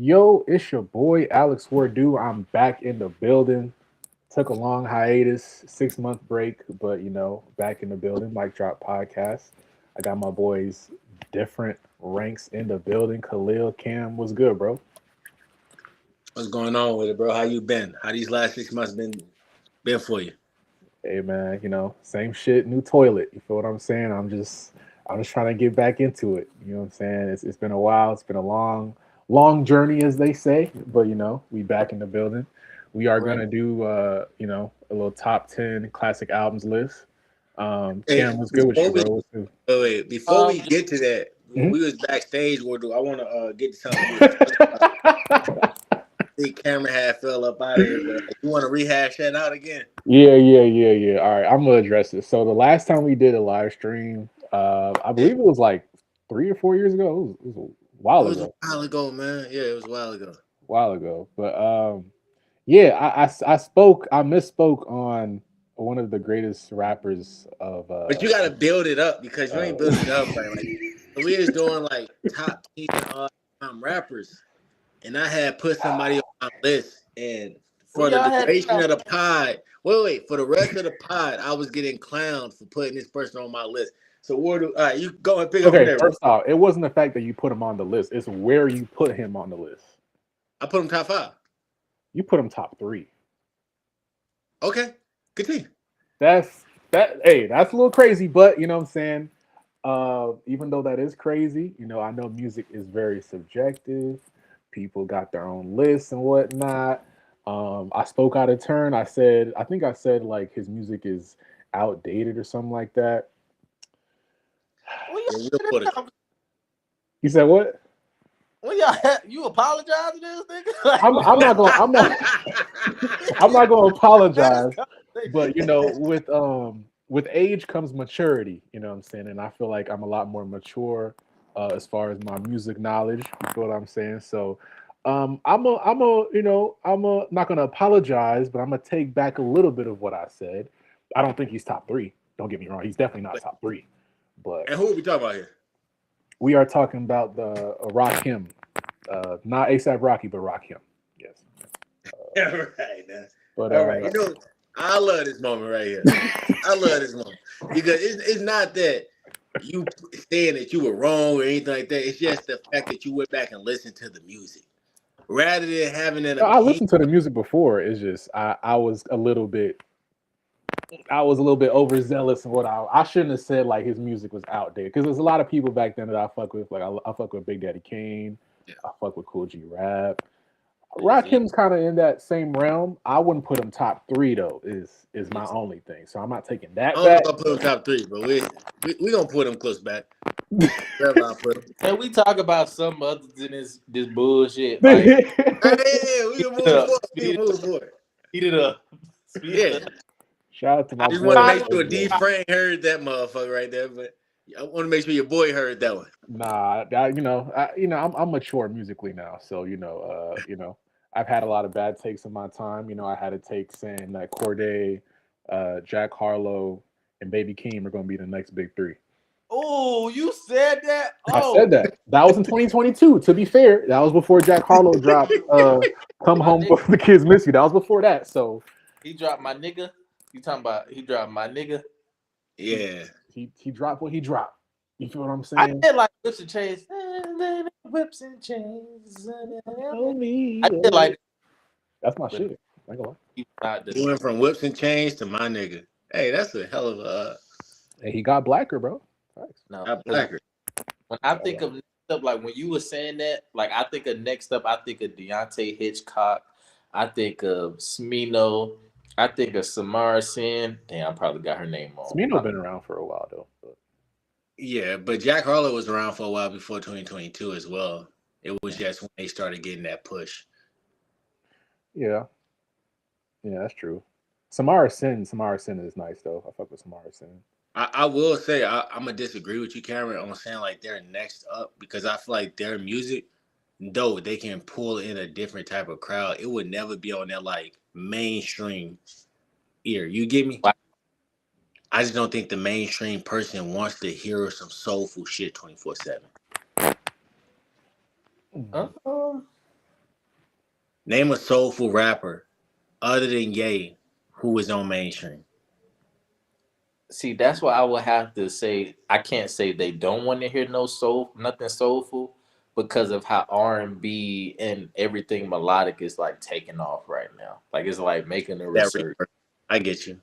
Yo, it's your boy Alex Wardu. I'm back in the building. Took a long hiatus, 6 month break, but back in the building. MicDrop Podcast. I got my boys Different Ranks in the building. Khalil, Cam, what's good, bro? What's going on with it, bro? How you been? How these last 6 months been for you? Hey man, same shit, new toilet. You feel what I'm saying? I'm just trying to get back into it. You know what I'm saying? It's been a while. It's been a long journey, as they say. But we back in the building. We are Right. gonna do a little top 10 classic albums list. Hey, Cam, what's good with you, before we bro? What's good? before we get to that, when Mhm. we was backstage, I want to get to something we was talking about. The camera had fell up out of here, but you want to rehash that out again? Yeah. All right, I'm gonna address this. So the last time we did a live stream, I Yeah, believe it was like 3 or 4 years ago. It was a it while was a ago. while ago, man. Yeah, it was a while ago. While ago. But yeah, I spoke. I misspoke on one of the greatest rappers of But you got to build it up because you uh ain't building it up right. Like we was doing like top 10 all-time rappers, and I had put somebody on my list, and Well, for the y'all had duration of the pod, wait, for the rest of the pod, I was getting clowned for putting this person on my list. So all right, you go and pick up from okay. there. First off, it wasn't the fact that you put him on the list; it's where you put him on the list. I put him top five. You put him top three. Okay, continue. Hey, that's a little crazy, but you know what I'm saying. Even though that is crazy, I know music is very subjective. People got their own lists and whatnot. I spoke out of turn. I think I said like his music is outdated or something like that. when Yeah, we'll put it. y'all, You said what? when y'all had, you apologize to this nigga? Like, I'm not going. I'm not going to this apologize. But conversation. with age comes maturity. You know what I'm saying, and I feel like I'm a lot more mature as far as my music knowledge. You feel what I'm saying? So I'm not gonna apologize, but I'm gonna take back a little bit of what I said. I don't think he's top three. Don't get me wrong. He's definitely not top three. But And who are we talking about here? we are talking about the Rock Him, not ASAP Rocky, but Rock Him. Yes. All right, now. But All right. I love this moment right here. I love this moment because it's not that you saying that you were wrong or anything like that. It's just the fact that you went back and listened to the music rather than having an I opinion. listened to the music before. It's just I was a little bit overzealous in what I shouldn't have said like his music was outdated because there's a lot of people back then that I fuck with. Like I fuck with Big Daddy Kane. Yeah. I fuck with Cool G Rap. Jay-Z. Rakim's kind of in that same realm. I wouldn't put him top three though. Is my only thing. So I'm not taking I that don't know back. if I put him top three, but we gonna put him close back. Wherever I put him. Can we talk about something other than this bullshit? Like, Hey, we speed can it move up, forward. We speed can it move up, forward. speed it up, speed Yeah. it up. Shout out to I my just want to boy. make sure D Frank heard that motherfucker right there, but I want to make sure your boy heard that one. Nah, I'm mature musically now, so I've had a lot of bad takes in my time. I had a take saying that Corday, Jack Harlow, and Baby Keem are going to be the next big three. Oh, you said that? I Oh, said that. That was in 2022. To be fair, that was before Jack Harlow dropped "Come my Home nigga, Before the Kids Miss You." That was before that. So he dropped my nigga. You talking about he dropped my nigga? he Yeah. he dropped what he dropped. You feel what I'm I saying? did like whips and chains. Whips and chains. Oh I me, did like, that's my but shit. I ain't gonna lie. he not He the. went from whips and chains to my nigga. Hey, that's a hell of Hey, he got blacker, bro. Thanks. No, a because blacker. when I Oh, think of next up, like when you were saying that, like I think of next up, I think of Deontay Hitchcock, I think of Smino, I think of Samara Sin. Damn, I probably got her name wrong. Smino been around for a while though. But Yeah, but Jack Harlow was around for a while before 2022 as well. It was just when they started getting that push. yeah, yeah, that's true. Samara Sin is nice though. I fuck with Samara Sin. I will say I'm gonna disagree with you, Cameron, on saying like they're next up because I feel like their music, though they can pull in a different type of crowd, it would never be on that like mainstream ear. You get me? Like, I just don't think the mainstream person wants to hear some soulful shit 24/7. Mm. um, Name a soulful rapper other than Ye who is on mainstream. See, that's why I would have to say I can't say they don't want to hear nothing soulful because of how R&B and everything melodic is like taking off right now. Like it's like making a That research. I get you.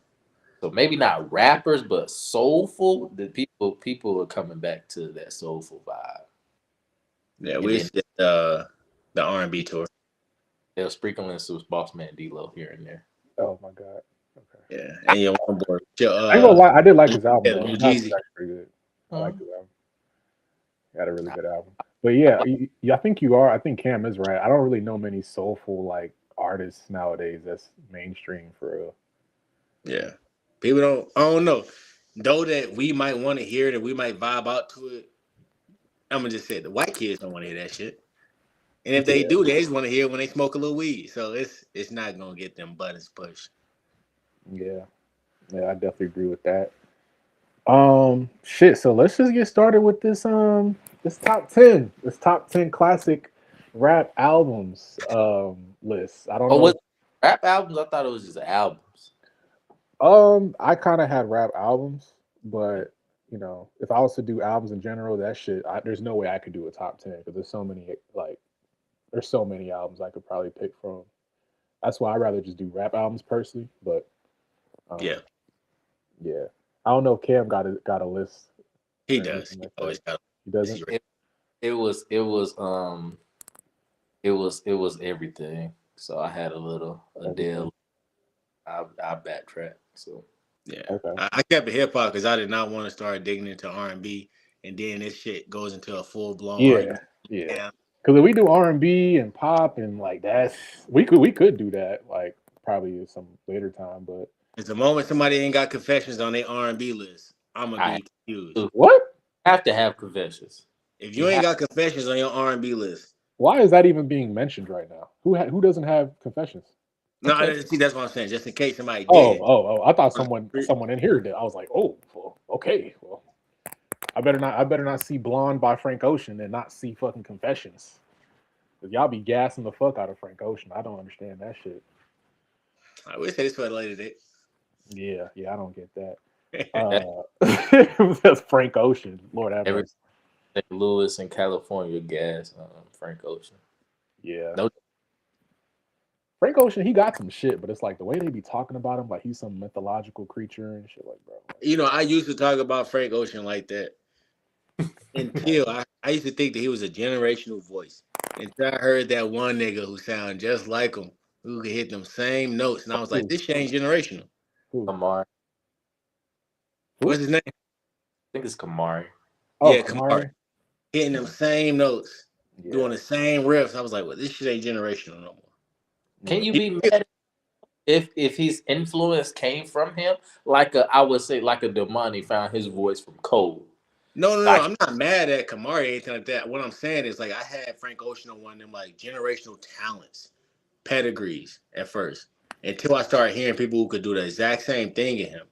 So maybe not rappers, but soulful. The people are coming back to that soulful vibe, Yeah, and we then said the R&B tour. they'll sprinkle in some Boss Man D-Lo here and there. Oh my god. Okay. Yeah, and your one boy, I ain't gonna lie, I did like his album though. Lil His album was Jeezy. actually pretty good. I Hmm. liked his album. He had a really good album. But yeah, I think you are. I think Cam is right. I don't really know many soulful like artists nowadays that's mainstream for real. Yeah, people don't. I don't know. Though that we might want to hear it and we might vibe out to it. I'm gonna just say the white kids don't want to hear that shit. And if they Yeah, do, they just want to hear it when they smoke a little weed. So it's not gonna get them buttons pushed. yeah, yeah. I definitely agree with that. Shit. So let's just get started with this top 10, this top 10 classic rap albums list. I don't Oh, know. what rap albums? I thought it was just albums. I kind of had rap albums, but if I was to do albums in general, that shit, there's no way I could do a top 10 because there's so many albums I could probably pick from. That's why I rather just do rap albums personally. But um, Yeah, yeah, I don't know if Cam got a list he or does. anything He like that. always got. He doesn't. It was it was it was everything. So I had a little Everything. Adele. I backtrack. So Yeah, Okay. I kept it hip hop because I did not want to start digging into R&B, and then this shit goes into a full blown Yeah, argument. yeah. Yeah, Because if we do R&B and pop and like that's we could do that like probably at some later time. But it's the moment somebody ain't got confessions on their R&B list, I'm gonna I be confused. have what? to have confessions. If You you ain't have got confessions on your R&B list, Why is that even being mentioned right now? Who doesn't have confessions? no, see that's what I'm saying. Just in case somebody Oh, did. oh, oh! I thought someone in here did. I was like, oh, well, okay. Well, I better not see Blonde by Frank Ocean and not see fucking Confessions. 'Cause y'all be gassing the fuck out of Frank Ocean. I don't understand that shit. I wish they this for a later date. Yeah, yeah, I don't get that. That's Frank Ocean. Lord have every mercy. St. Louis and California gas. Frank Ocean. Yeah. No, Frank Ocean, he got some shit, but it's like the way they be talking about him, like he's some mythological creature and shit. Like, bro, I used to talk about Frank Ocean like that until I used to think that he was a generational voice. Until I heard that one nigga who sounded just like him, who could hit them same notes, and I was like, who, this shit ain't generational. who, Kamari. What's who? his name? I think it's Kamari. Oh, Yeah, Kamar. Kamari. Hitting them same notes, doing Yeah. the same riffs. I was like, well, this shit ain't generational no more. Can you Yeah. be mad if his influence came from him? I would say like a Damani found his voice from Cole. No, no, no. Like I'm not mad at Kamari or anything like that. What I'm saying is like I had Frank Ocean on one of them like generational talents, pedigrees at first. Until I started hearing people who could do the exact same thing in him.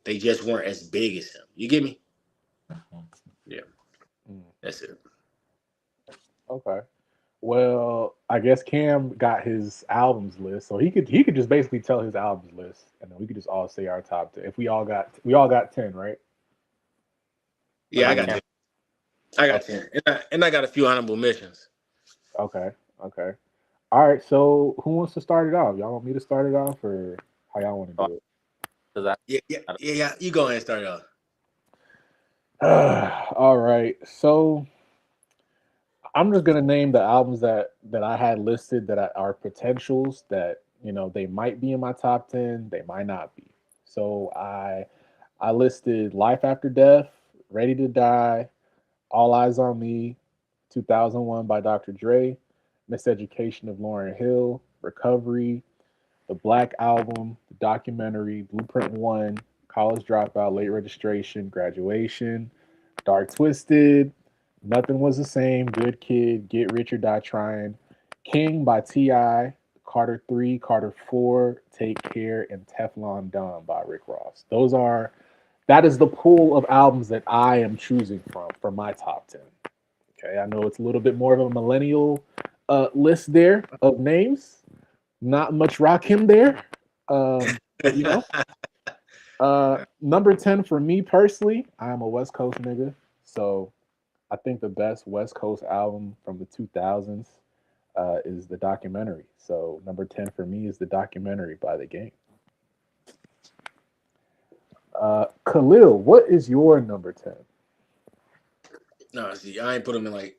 They just weren't as big as him. You get me? Yeah, Mm, that's it. okay. Well, I guess Cam got his albums list, so he could just basically tell his albums list, and then we could just all say our top 10. If we all got 10, right? Yeah, I I got can't. 10. I got Okay. 10. And I got a few honorable mentions. Okay. Okay. All right. So who wants to start it off? Y'all want me to start it off, or how y'all want to do it? Because Yeah, yeah, yeah, yeah. You go ahead and start it off. All right. So I'm just gonna name the albums that I had listed are potentials that they might be in my top 10. They might not be. So I listed Life After Death, Ready to Die, All Eyes on Me, 2001 by Dr. Dre, Miseducation of Lauryn Hill, Recovery, the Black Album, the documentary, Blueprint One, College Dropout, Late Registration, Graduation, Dark Twisted, Nothing Was the Same, Good Kid, Get Rich or Die Trying, King by T.I., Carter 3, Carter 4, Take Care, and Teflon Don by Rick Ross. That is the pool of albums that I am choosing from for my top 10. Okay, I know it's a little bit more of a millennial list there of names. Not much Rakim there. But number 10 for me personally, I'm a West Coast nigga. So I think the best West Coast album from the 2000s is the documentary. So number 10 for me is the documentary by The Game. Khalil, what is your number 10? No, see, I ain't put them in like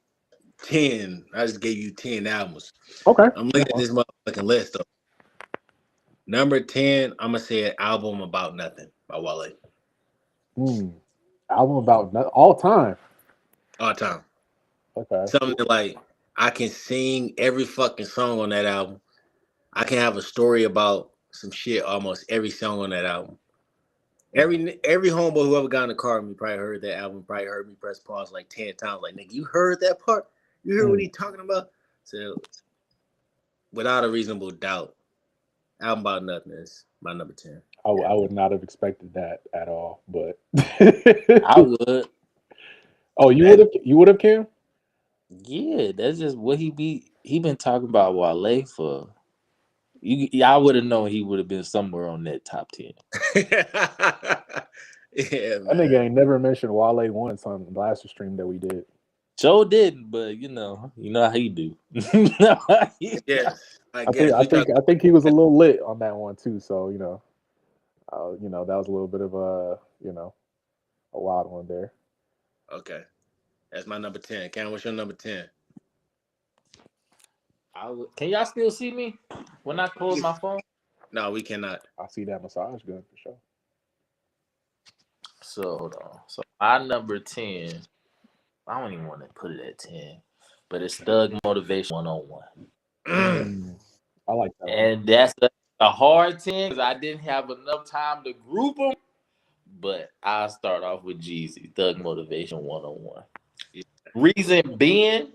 10. I just gave you 10 albums. Okay. I'm looking at this motherfucking list though. Number 10, I'm gonna say an album about nothing by Wale. Album about all time. All time. Okay. Something that, like, I can sing every fucking song on that album. I can have a story about some shit almost every song on that album. Every homeboy who ever got in the car with me probably heard that album, probably heard me press pause like 10 times. Like, nigga, you heard that part? You heard what he talking about? So, without a reasonable doubt, album about nothing is my number 10. I would not have expected that at all, but I would. Oh, you would have, Cam? Yeah, that's just what he been talking about Wale for. I would have known he would have been somewhere on that top 10. Yeah, that nigga ain't never mentioned Wale once on the last stream that we did. Joe didn't, but you know how he do. Yeah, I think he was a little lit on that one too. So that was a little bit of a wild one there. Okay, that's my number 10. Cam, what's your number 10? Can y'all still see me when I close my phone? No, we cannot. I see that massage gun for sure. So hold on. So my number 10, I don't even want to put it at 10, but it's Thug Motivation 101. I like that. And that's a hard 10 because I didn't have enough time to group them. But I'll start off with Jeezy, Thug Motivation 101. Reason being,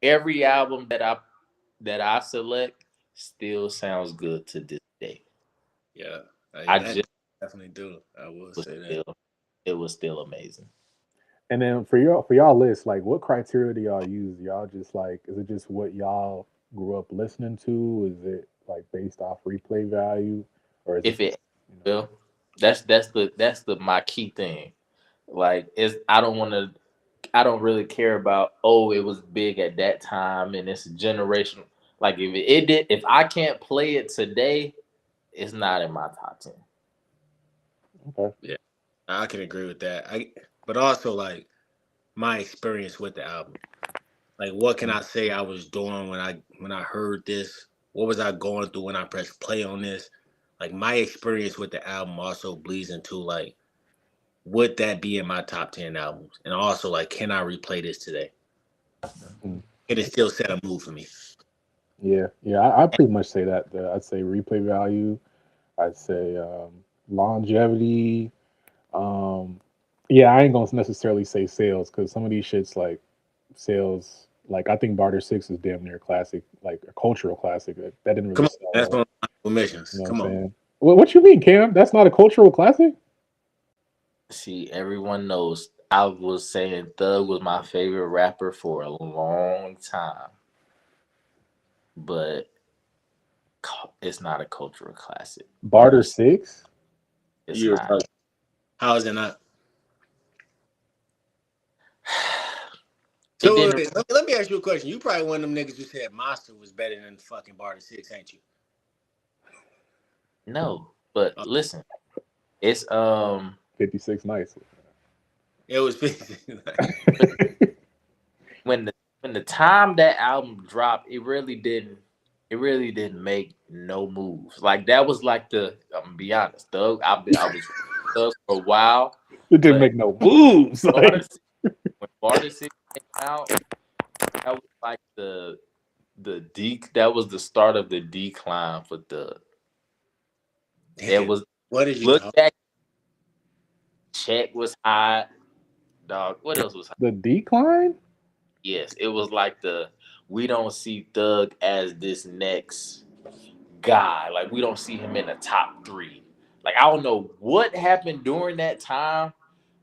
every album that I select still sounds good to this day. Yeah, I just definitely do. I will say that it was still amazing. And then for y'all list, like, what criteria do y'all use? Y'all just like, is it just what y'all grew up listening to? Is it like based off replay value, or is well, that's the my key thing. Like, I don't really care about, it was big at that time and it's a generation. Like, if I can't play it today, it's not in my top 10. Okay. Yeah, I can agree with that. But also, like, my experience with the album. Like, what can I say I was doing when I heard this? What was I going through when I pressed play on this? Like, my experience with the album also bleeds into, like, would that be in my top 10 albums? And also, like, can I replay this today? Can it still set a mood for me? Yeah. I pretty much say that. I'd say replay value. I'd say longevity. Yeah, I ain't gonna necessarily say sales because some of these shits like sales. Like, I think Barter 6 is damn near classic, like a cultural classic. That didn't really. Come on, sell that's well. one of my missions. You know Come what I'm on. saying? What you mean, Cam? That's not a cultural classic? See, everyone knows I was saying Thug was my favorite rapper for a long time, but it's not a cultural classic. Barter 6? It's not. How is it not? So let me ask you a question. You probably one of them niggas who said Monster was better than fucking Barter 6, ain't you? No, but listen, it's 56 Nights. It was 56 Nights. when the time that album dropped, it really didn't make no moves. Like, that was like I'm gonna be honest, Thug. I was Thug for a while. It didn't make no moves. When Barter 6 came out, that was like that was the start of the decline for Thug. It was. What did you look back? Check was hot, dog. What else was hot? The decline? Yes, it was like we don't see Thug as this next guy. Like, we don't see him in the top 3. Like, I don't know what happened during that time,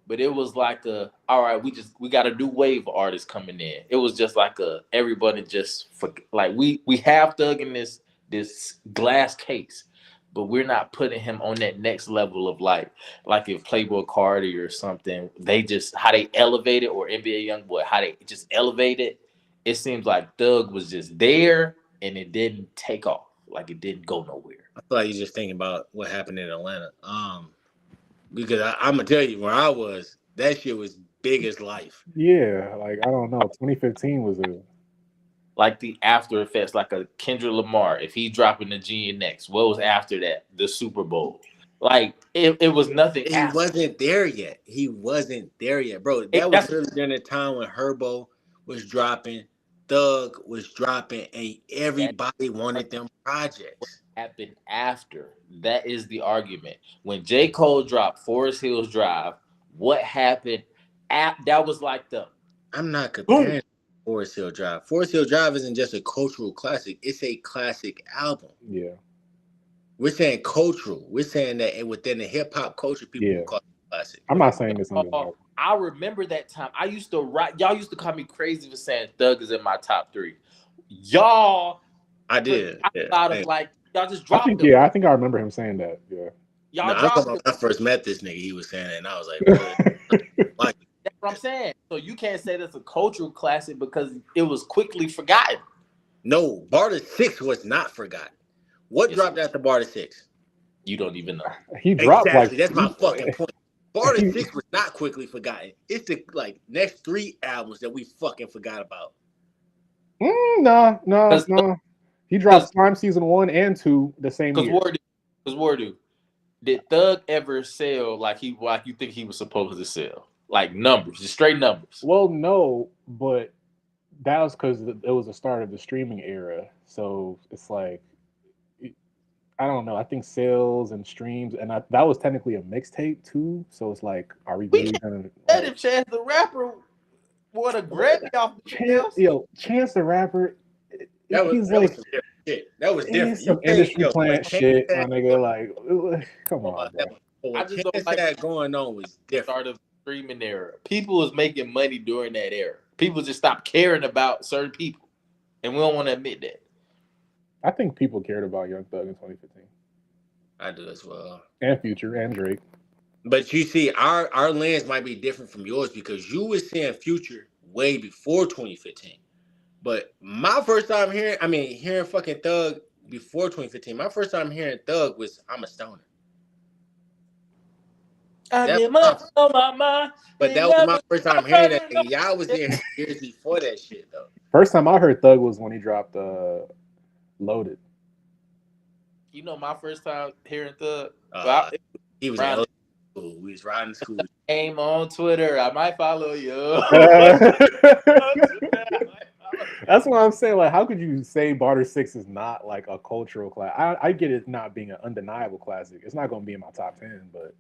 but it was like all right, we got a new wave of artists coming in. It was just like everybody just like we have Thug in this glass case, but we're not putting him on that next level of like if Playboy Cardi or something, they just how they elevated, or NBA YoungBoy, how they just elevated. It seems like Thug was just there and it didn't take off, like it didn't go nowhere. I feel like you're just thinking about what happened in Atlanta. Because I'm gonna tell you where I was, that shit was big as life. Yeah, like I don't know. 2015 was a like the after effects, like a Kendrick Lamar, if he dropping the GNX, what was after that? The Super Bowl. Like it was nothing. He wasn't there yet. He wasn't there yet, bro. That was really during the time when Herbo was dropping, Thug was dropping, and everybody wanted them projects. What happened after? That is the argument. When J. Cole dropped Forest Hills Drive, what happened? That was like the. I'm not comparing Forest Hill Drive. Forest Hill Drive isn't just a cultural classic. It's a classic album. Yeah. We're saying cultural. We're saying that within the hip hop culture, people call it classic. I'm not saying this undeniable. I remember that time. I used to write. Y'all used to call me crazy for saying Thug is in my top 3. Y'all. I did. I thought of like y'all just dropped. I think I remember him saying that. Yeah. Y'all dropped. When I first met this nigga, he was saying it, and I was like, like. That's what I'm saying. So you can't say that's a cultural classic because it was quickly forgotten. No, Barter 6 was not forgotten. What dropped after Barter 6? You don't even know. He dropped exactly. That's my fucking point. Barter 6 was not quickly forgotten. It's the next 3 albums that we fucking forgot about. No. He dropped Slime Season 1 and 2 the same year. Because Wardu, did Thug ever sell like you think he was supposed to sell? Like numbers, just straight numbers. Well, no, but that was because it was the start of the streaming era. So it's like, I don't know. I think sales and streams, and that was technically a mixtape too. So it's like, are we really gonna? If Chance the Rapper won a Grammy off the Chance the Rapper. That was different. That was different. Some industry plant shit, my nigga. Like, come on, bro. I just don't like that going on was different. Start of streaming era. People was making money during that era. People just stopped caring about certain people, and we don't want to admit that. I think people cared about Young Thug in 2015. I do as well, and Future and Drake. But you see, our lens might be different from yours because you were seeing Future way before 2015. But my first time hearing fucking Thug before 2015. My first time hearing Thug was I'm a Stoner. I get much on my mind. But that was my first time hearing that. And y'all was hearing years before that shit though. First time I heard Thug was when he dropped Loaded. You know, my first time hearing Thug, he was in school. We was riding school. Came on Twitter. I might follow you. That's what I'm saying. Like, how could you say Barter 6 is not like a cultural class? I get it not being an undeniable classic. It's not going to be in my top 10, but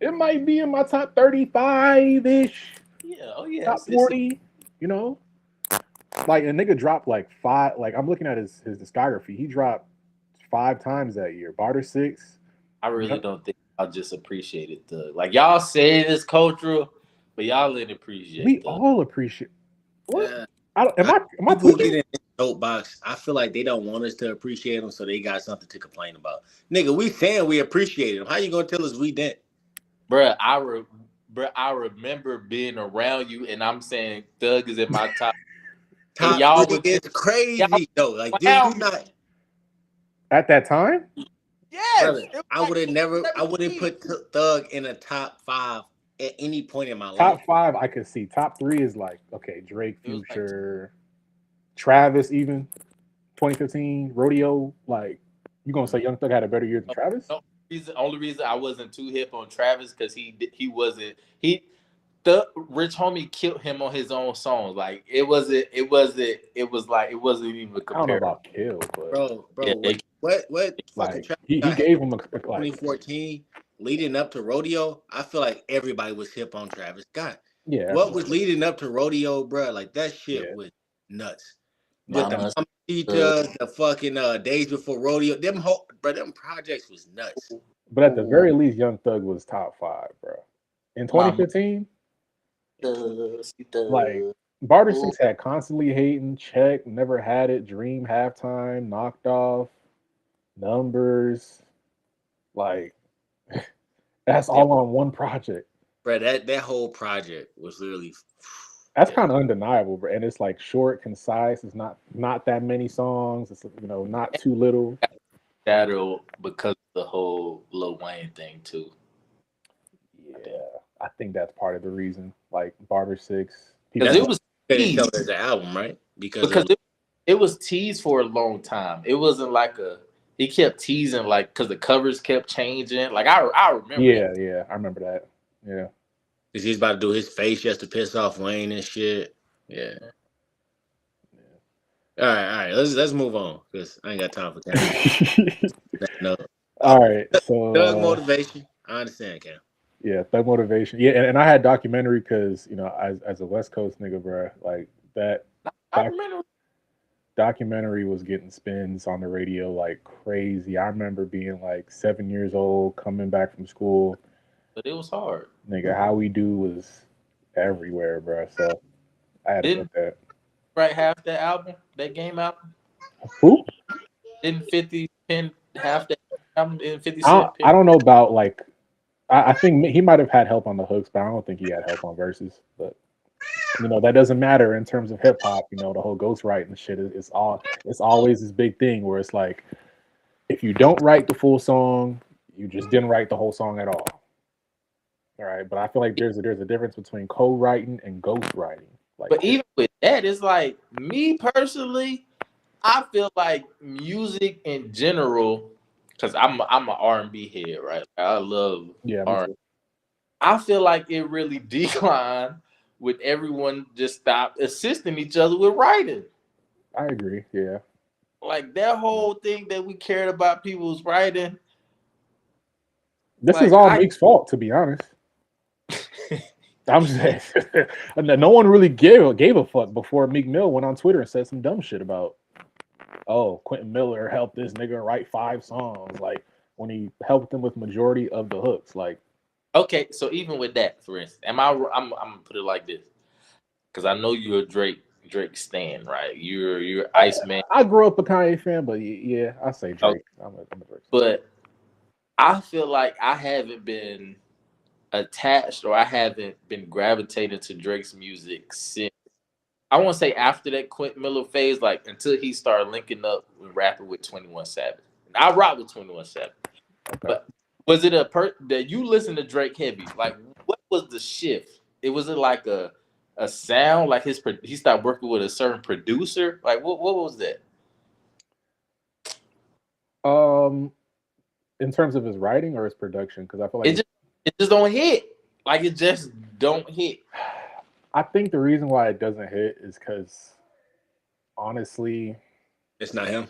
it might be in my top 35-ish. Yeah, top 40. You know, like a nigga dropped like 5. Like I'm looking at his discography. He dropped 5 times that year. Barter 6. I really don't think I'll just appreciate it. Like y'all say it's cultural, but y'all didn't appreciate. We all appreciate. What? Yeah. Am I people get in the soapbox? I feel like they don't want us to appreciate them, so they got something to complain about. Nigga, we saying we appreciate them. How you gonna tell us we didn't? Bruh, I remember being around you, and I'm saying Thug is in my top. Top y'all it's crazy though. Like, did you not at that time? Yes, brother, I would have never. I wouldn't put Thug in a top 5 at any point in my life. Top 5, I could see. Top 3 is like, okay, Drake, Future, Travis, even 2015, Rodeo. Like, you gonna say Young Thug had a better year than Travis? No, the only reason I wasn't too hip on Travis because he wasn't. The Rich Homie killed him on his own songs. Like it was like it wasn't even a comparison. I don't know about kill, but bro. Yeah, what like, fucking he gave him a 2014 leading up to Rodeo. I feel like everybody was hip on Travis Scott. Yeah. What was leading up to Rodeo, bro? Like that shit was nuts. With the the fucking days before Rodeo, them projects was nuts. But at the very least, Young Thug was top 5, bro. In My 2015, does, he like does. Barter Oh, Six had Constantly Hating, Check, Never Had It, Dream, Halftime, Knocked Off, Numbers. Like that's yeah, all on one project. Bro, that whole project was literally, That's yeah. kind of undeniable, bro. And it's like short, concise. It's not that many songs. It's not too little. shadow because of the whole Lil Wayne thing too. I think Yeah, I think that's part of the reason. Like Barter Six, because people That's it why got was I couldn't tell teased it as an album, right? Because because of it was teased for a long time. It wasn't like a he kept teasing like because the covers kept changing. Like I remember that. yeah, I remember that. Yeah. because he's about to do his face just to piss off Wayne and shit. Yeah. All right. Let's move on because I ain't got time for Cam. No. All Oh, right, Doug so motivation. I understand, Cam. yeah, Thug Motivation. Yeah, and I had documentary because as a West Coast nigga, bro, like that I doc, remember, documentary was getting spins on the radio like crazy. I remember being like 7 years old, coming back from school. but it was hard. Nigga, How We Do was everywhere, bro. So I had to Didn't put that. write half that album, that game album? Who? Didn't 50 pen half that album? Didn't 50 I Cent pen? I don't know about like I think he might have had help on the hooks, but I don't think he had help on verses. But that doesn't matter in terms of hip hop. The whole ghostwriting shit it's always this big thing where it's like if you don't write the full song, you just didn't write the whole song at all. All right, but I feel like there's a difference between co-writing and ghostwriting. Like, But even with that, it's like me personally, I feel like music in general, because I'm an R&B head, right? I love yeah, me R. too. I feel like it really declined with everyone just stopped assisting each other with writing. I agree. Yeah, Like that whole thing that we cared about people's writing. this is Like all I Meek's fault, to be honest. I'm saying no one really gave a fuck before Meek Mill went on Twitter and said some dumb shit about Quentin Miller helped this nigga write 5 songs, like when he helped him with majority of the hooks. Like, okay, so even with that, for instance, I'm gonna put it like this because I know you're a Drake stan, right? You're I, Iceman. I grew up a Kanye fan, but yeah, I say Okay, Drake. I'm a Drake. but I feel like I haven't been attached or I haven't been gravitating to Drake's music since I want to say after that Quentin Miller phase, like until he started linking up with rapping with 21 Savage. And I rock with 21 Savage. Okay. But was it that you listen to Drake heavy? Like what was the shift? Was it like a sound like he started working with a certain producer? Like what was that? Um, in terms of his writing or his production, because I feel like It just it just don't hit. Like it just don't hit. I think the reason why it doesn't hit is because honestly, It's not him.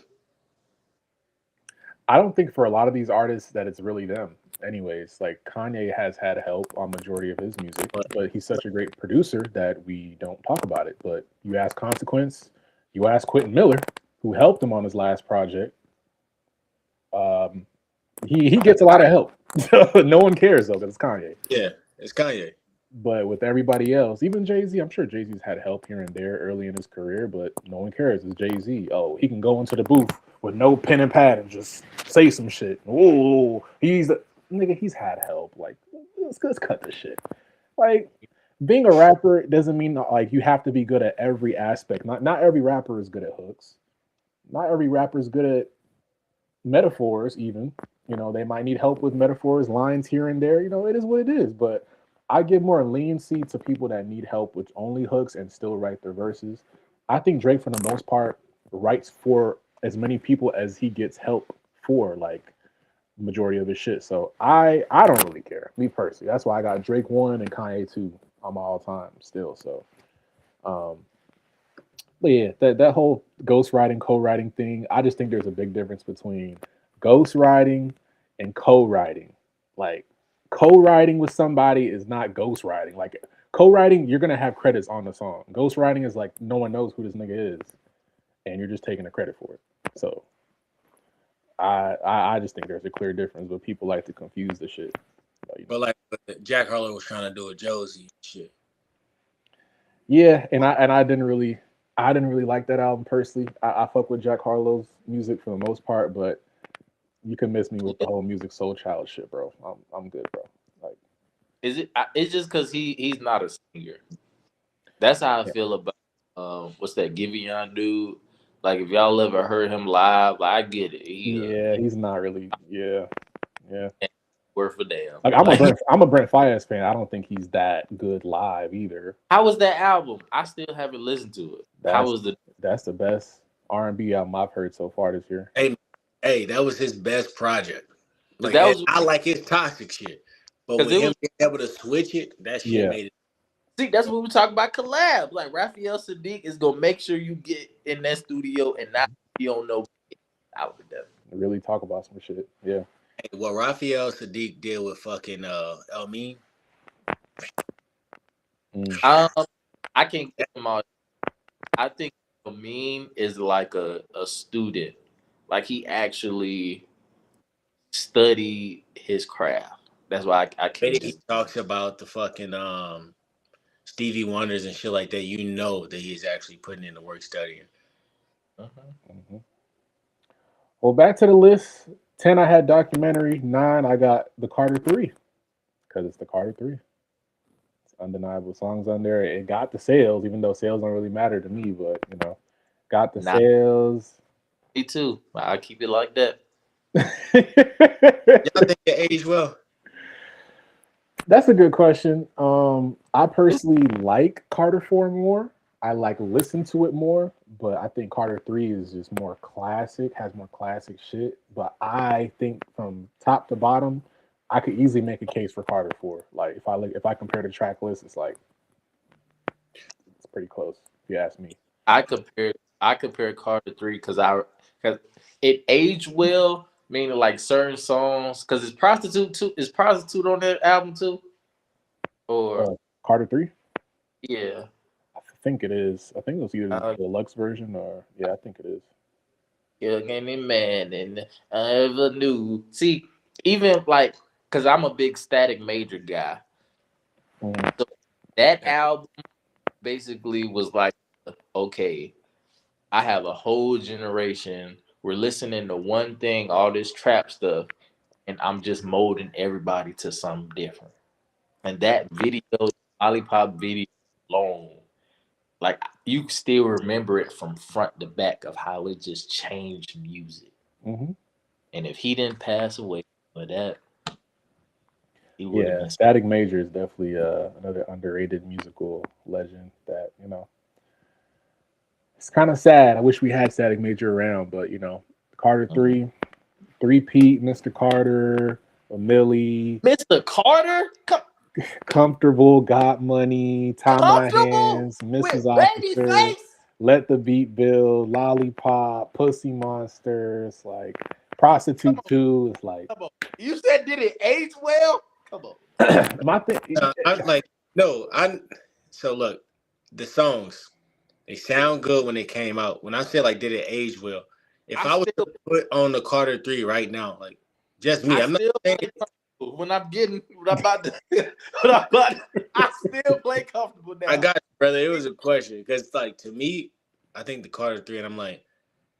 I don't think for a lot of these artists that it's really them. Anyways, like Kanye has had help on majority of his music, but he's such a great producer that we don't talk about it. But you ask Consequence, you ask Quentin Miller, who helped him on his last project. Um, he gets a lot of help. No one cares though, because it's Kanye. Yeah, it's Kanye. But with everybody else, even Jay Z, I'm sure Jay Z's had help here and there early in his career, but no one cares. It's Jay Z. Oh, he can go into the booth with no pen and pad and just say some shit. Oh, nigga. He's had help. Like, let's cut this shit. Like, being a rapper doesn't mean like you have to be good at every aspect. Not every rapper is good at hooks. Not every rapper is good at metaphors. Even they might need help with metaphors, lines here and there. It is what it is. But I give more leniency to people that need help with only hooks and still write their verses. I think Drake, for the most part, writes for as many people as he gets help for, like majority of his shit. So I don't really care, me personally. That's why I got Drake 1 and Kanye 2 on my all time still. So, um, but yeah, that whole ghostwriting, co-writing thing, I just think there's a big difference between ghostwriting and co-writing. Like co-writing with somebody is not ghostwriting. Like co-writing, you're gonna have credits on the song. Ghostwriting is like no one knows who this nigga is, and you're just taking the credit for it. So I just think there's a clear difference, but people like to confuse the shit. But like Jack Harlow was trying to do a Josie shit. Yeah, and I didn't really like that album personally. I fuck with Jack Harlow's music for the most part, but you can miss me with the whole Music Soul Child shit, bro. I'm good, bro. Like, is it? It's just because he's not a singer. That's how I yeah. feel about what's that Giveon dude? Like if y'all ever heard him live, like, I get it. He's not really. Yeah. Worth a damn. Like I'm a Brent Faiyaz fan. I don't think he's that good live either. How was that album? I still haven't listened to it. That's the best R&B album I've heard so far this year. Hey, that was his best project. Like I like his toxic shit, but with him being able to switch it, that shit made it. See, that's what we talk about collab. Like Raphael Sadiq is gonna make sure you get in that studio and not you don't know out with them. Really talk about some shit. Yeah. Hey, what Raphael Sadiq did with fucking Elmine. I can't get him out. I think Elmine is like a student. Like he actually studied his craft. That's why I can't. He talks about the fucking Stevie Wonders and shit like that. You know that he's actually putting in the work studying. Mm-hmm. Well, back to the list. 10, I had documentary. 9, I got the Carter 3 because it's the Carter 3. It's undeniable songs on there. It got the sales, even though sales don't really matter to me, but got the sales. Me too. I keep it like that. Y'all think it aged well? That's a good question. I personally like Carter 4 more. I like listen to it more, but I think Carter 3 is just more classic, has more classic shit. But I think from top to bottom, I could easily make a case for Carter 4. Like if I compare the track list, it's pretty close, if you ask me. I compare Carter 3 because it aged well, meaning like certain songs, because it's Prostitute on that album too? Or Carter 3? Yeah. I think it is. I think it was either the deluxe version or I think it is. Young any man and I ever knew. See, even like, cause I'm a big Static Major guy. So that album basically was like, okay, I have a whole generation. We're listening to one thing, all this trap stuff, and I'm just molding everybody to something different. And that video, Lollipop video alone, like you still remember it from front to back of how it just changed music. Mm-hmm. And if he didn't pass away for that, he would have been. Static Major is definitely another underrated musical legend that, it's kind of sad. I wish we had Static Major around, but Carter 3, 3-peat, Mr. Carter, a Millie. Mr. Carter? Comfortable, Got Money, Tie My Hands, Mrs. Officer, Let the Beat Build, Lollipop, Pussy Monsters, like Prostitute 2. It's like, you said, did it age well? Come on. My thing. So look, the songs, they sound good when they came out. When I said like, did it age well? If I was to put on the Carter 3 right now, like just me, I'm not saying. When I'm about to, I still play comfortable now. I got you, brother. It was a question because, like, to me, I think the Carter 3, and I'm like,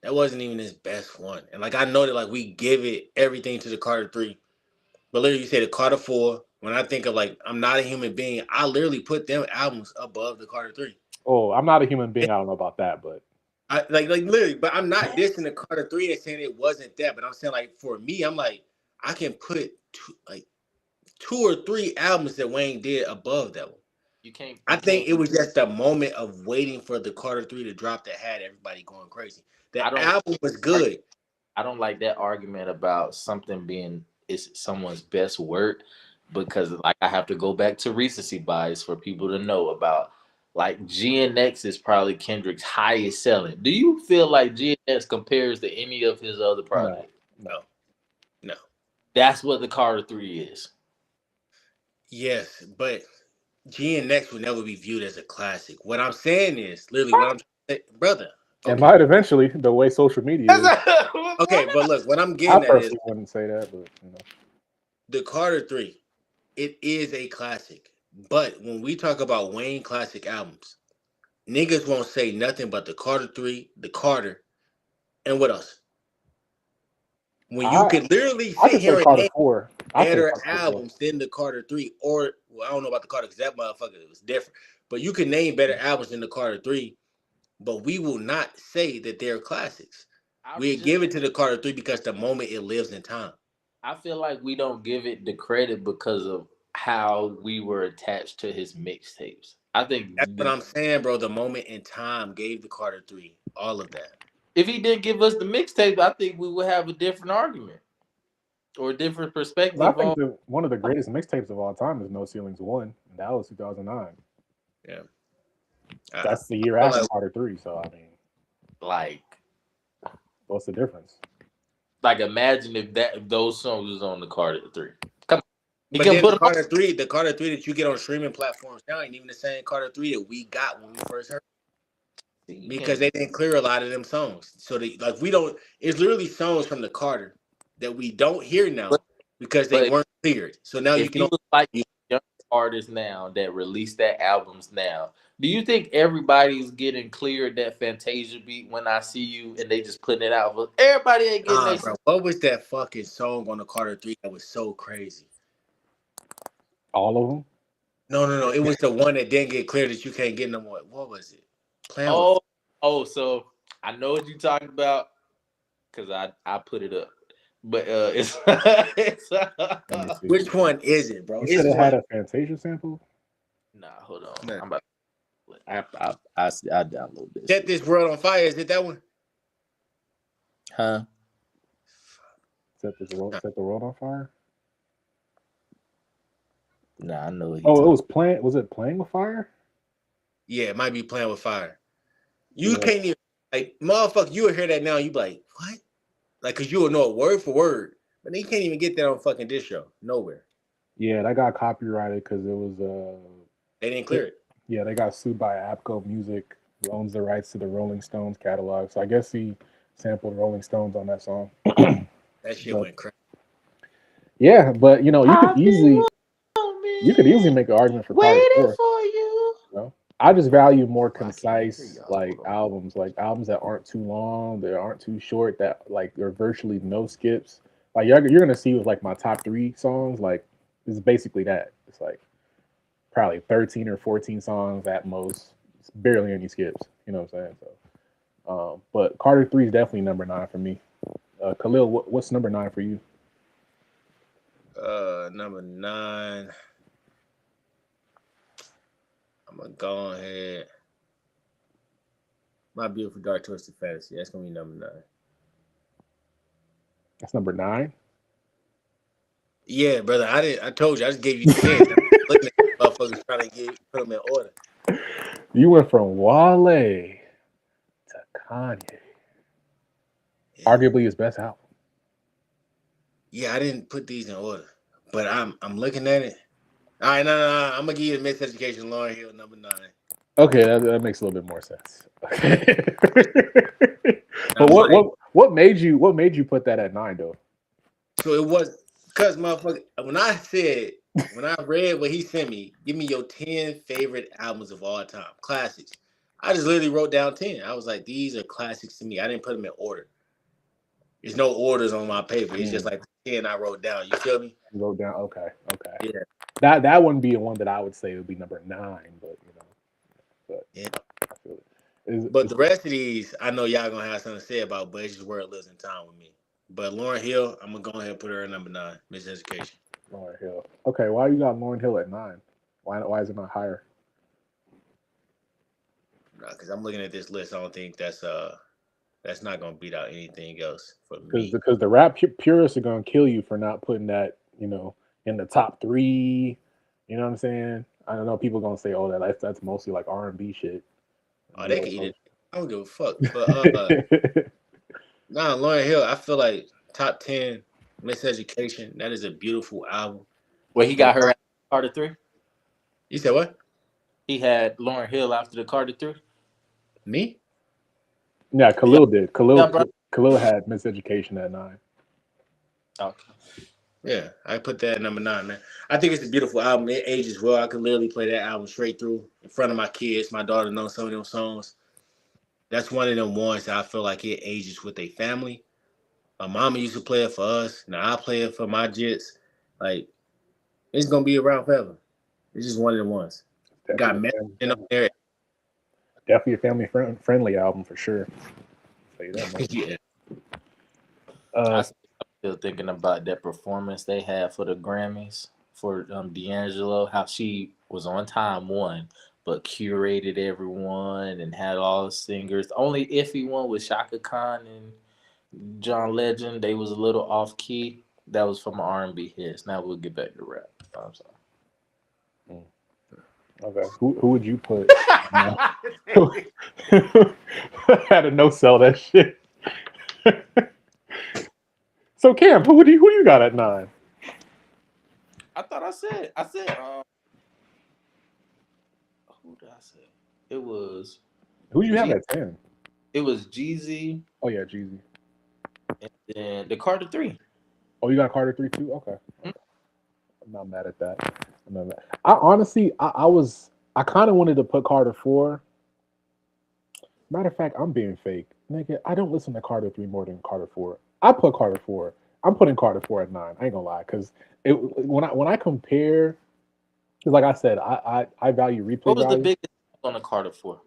that wasn't even his best one. And like, I know that like we give it everything to the Carter 3, but literally, you say the Carter 4. When I think of like, I'm Not a Human Being, I literally put them albums above the Carter 3. Oh, I'm Not a Human Being. I don't know about that, but I like literally. But I'm not dissing the Carter 3 and saying it wasn't that. But I'm saying like for me, I'm like, I can put two or three albums that Wayne did above that one. I think it was just the moment of waiting for the Carter 3 to drop that had everybody going crazy. The album was good. I don't like that argument about something being someone's best work because like I have to go back to recency bias for people to know about. Like GNX is probably Kendrick's highest selling. Do you feel like GNX compares to any of his other projects? No. That's what the Carter 3 is. Yes, but GNX would never be viewed as a classic. What I'm saying is, literally, what I'm saying, brother. Okay. It might eventually, the way social media is. Okay, but look, what I'm getting at is, wouldn't say that, but the Carter 3 it is a classic. But when we talk about Wayne classic albums, niggas won't say nothing but the Carter 3, the Carter, and what else? When you I could literally I sit could say here and Carter name 4. I say better Carter 4. albums than the Carter 3, or well, I don't know about the Carter because that motherfucker was different. But you can name better albums than the Carter 3, but we will not say that they're classics. I We just give it to the Carter 3 because the moment it lives in time. I feel like we don't give it the credit because of how we were attached to his mixtapes. I think That's what I'm saying, bro. The moment in time gave the Carter 3 all of that. if he didn't give us the mixtape, I think we would have a different argument or a different But I perspective think on. one of the greatest mixtapes of all time is No Ceilings 1, and that was 2009. Yeah. I That's the year feel after like, Carter 3. So I mean, Like, what's the difference? imagine if those songs was on the Carter 3. Come on, he but can then put them on. The Carter 3 that you get on streaming platforms now ain't even the same Carter 3 that we got when we first heard. You Because can't. they didn't clear a lot of them songs. So they like we don't. It's literally songs from the Carter that we don't hear But, now because they but weren't cleared. So now you if can you only was like use. young artists now that release their albums now, do you think everybody's getting cleared that Fantasia beat when I see you and they just putting it out? But everybody ain't getting Ah, their bro, what was that fucking song on the Carter 3 that was so crazy? All of them? No. It was the one that didn't get cleared that you can't get no more. What was it? Playing with. so I know what you're talking about because I put it up. But it's it's Let me see. Which one is it, bro? You said It's it had one. a Fantasia sample? nah, hold on. Nah. I'm about I download this Set shit. This World on Fire. Is it that one? Huh? Set the world on fire? Nah, I know what Oh, it was playing. Was it Playing with Fire? Yeah, it might be Playing with Fire. You Yeah. can't even like motherfucker. You will hear that now. And you be like, what? Like, cause you will know it word for word, but you can't even get that on fucking this show nowhere. Yeah, that got copyrighted because it was They didn't clear it. yeah, they got sued by Apco Music, who owns the rights to the Rolling Stones catalog. So I guess he sampled Rolling Stones on that song. That shit But went crazy. yeah, but I've been you could easily make an argument for Carter waiting 4. for you. You know? I just value more Oh, I can't hear concise y'all. like Hold on. albums that aren't too long, that aren't too short, that like there are virtually no skips. Like you're gonna see with like my top 3 songs, like it's basically that. It's like probably 13 or 14 songs at most. It's barely any skips. You know what I'm saying? So, but Carter 3 is definitely number 9 for me. Khalil, what's number 9 for you? Number 9. I'm gonna go ahead. My Beautiful Dark Twisted Fantasy. That's gonna be number 9. That's number 9. Yeah, brother. I told you. I just gave you 10. I'm looking at motherfuckers trying to put them in order. You went from Wale to Kanye. Yeah. Arguably his best album. Yeah, I didn't put these in order, but I'm looking at it. All right, no. I'm gonna give you the Miseducation, Lauryn Hill, number 9. Okay, that makes a little bit more sense. I'm But like, what made you put that at 9 though? so it was because motherfucker. When I read what he sent me, give me your 10 favorite albums of all time, classics. I just literally wrote down 10. I was like, these are classics to me. I didn't put them in order. There's no orders on my paper. It's just like the 10 I wrote down. You feel me? You wrote down. Okay. Yeah. That wouldn't be one that I would say would be number 9, but but Yeah. I feel it. But the rest of these, I know y'all gonna have something to say about, but it's just where it lives in time with me. But Lauryn Hill, I'm gonna go ahead and put her at number 9, Miseducation. Lauryn Hill. Okay, why you got Lauryn Hill at 9? Why is it not higher? Because I'm looking at this list, I don't think that's not gonna beat out anything else for me. Because the rap purists are gonna kill you for not putting that in the top 3. You know what I'm saying? I don't know. People gonna say, "Oh, that's mostly like R&B shit." Oh, they can eat it. I don't give a fuck. But nah, Lauryn Hill, I feel like top 10, Miseducation. That is a beautiful album. Well, he got her after Carter 3. You said what? He had Lauryn Hill after the Carter 3. Me? Yeah, Khalil did. Yeah, bro. Khalil had Miseducation at 9. Okay. Yeah, I put that at number 9, man. I think it's a beautiful album. It ages well. I could literally play that album straight through in front of my kids. My daughter knows some of them songs. That's one of them ones that I feel like it ages with a family. My mama used to play it for us. Now I play it for my jits. Like, it's gonna be around forever. It's just one of them ones. Got Definitely, messaging up there. definitely a friendly album for sure. I'll tell you that much. Yeah. Uh, I'm still thinking about that performance they had for the Grammys for D'Angelo, how she was on time one, but curated everyone and had all the singers. The only iffy one was Shaka Khan and John Legend. They was a little off key. That was from R&B hits. Now we'll get back to rap. I'm sorry. okay, who would you put? I had to no sell that shit. So Cam, who you got at 9? I thought I said who did I say? It was Who you have G- at 10? it was Jeezy Oh yeah, Jeezy. and then the Carter 3. Oh, you got Carter 3 too? Okay. Mhm. I'm not mad at that. I'm not mad. I honestly, I kind of wanted to put Carter 4. Matter of fact, I'm being fake. Nigga, I don't listen to Carter 3 more than Carter 4. I put Carter 4. I'm putting Carter 4 at 9. I ain't gonna lie, because when I compare, because like I said, I value replay What was the value. biggest on the Carter 4?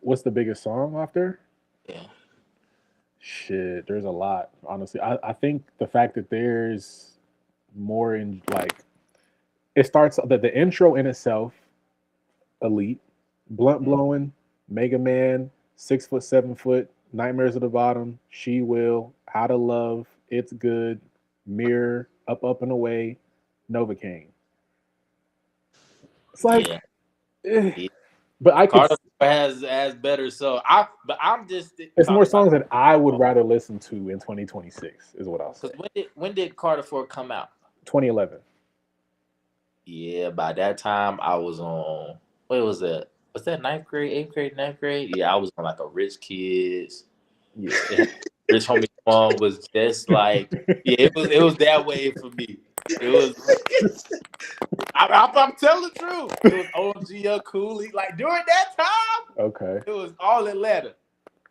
What's the biggest song after? Yeah. Shit, there's a lot. Honestly, I think the fact that there's more in like it starts the intro in itself, elite, blunt blowing, Mega Man, 6 foot, 7 foot, Nightmares at the Bottom, She Will, How to Love, It's Good, Mirror, Up and Away, Novocaine. It's like, Yeah. eh. Yeah. But I could. Carter has better. So I'm just It's more talking about songs that I would rather listen to in 2026, is what I'll say. because when did Carter 4 come out? 2011. Yeah, by that time I was on what was that? Was that ninth grade, eighth grade, ninth grade? Yeah, I was on like a Rich Kids. Yeah. Rich Homie Song was just like it was that way for me. It was I'm telling the truth. It was OG Cooley. Like during that time, Okay. it was all Atlanta.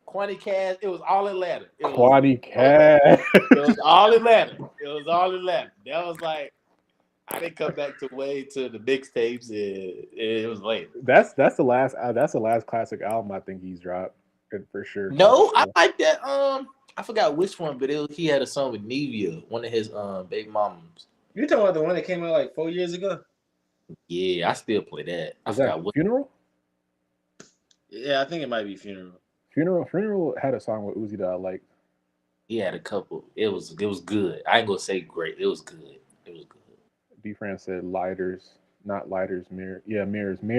Quanti Cash, it was all Atlanta. Quanti Cash. It was all Atlanta. It was all Atlanta. That was like I didn't come back to way to the mixtapes. It was late. That's the last classic album I think he's dropped for sure. No, I like that. I forgot which one, but he had a song with Nevia, one of his baby mamas. You talking about the one that came out like 4 years ago? Yeah, I still play that. I Is that forgot what. Funeral? Yeah, I think it might be Funeral. Funeral had a song with Uzi that I liked. He had a couple. It was good. I ain't gonna say great. It was good. It was good. D. France said lighters, not lighters, mirror. Yeah, mirrors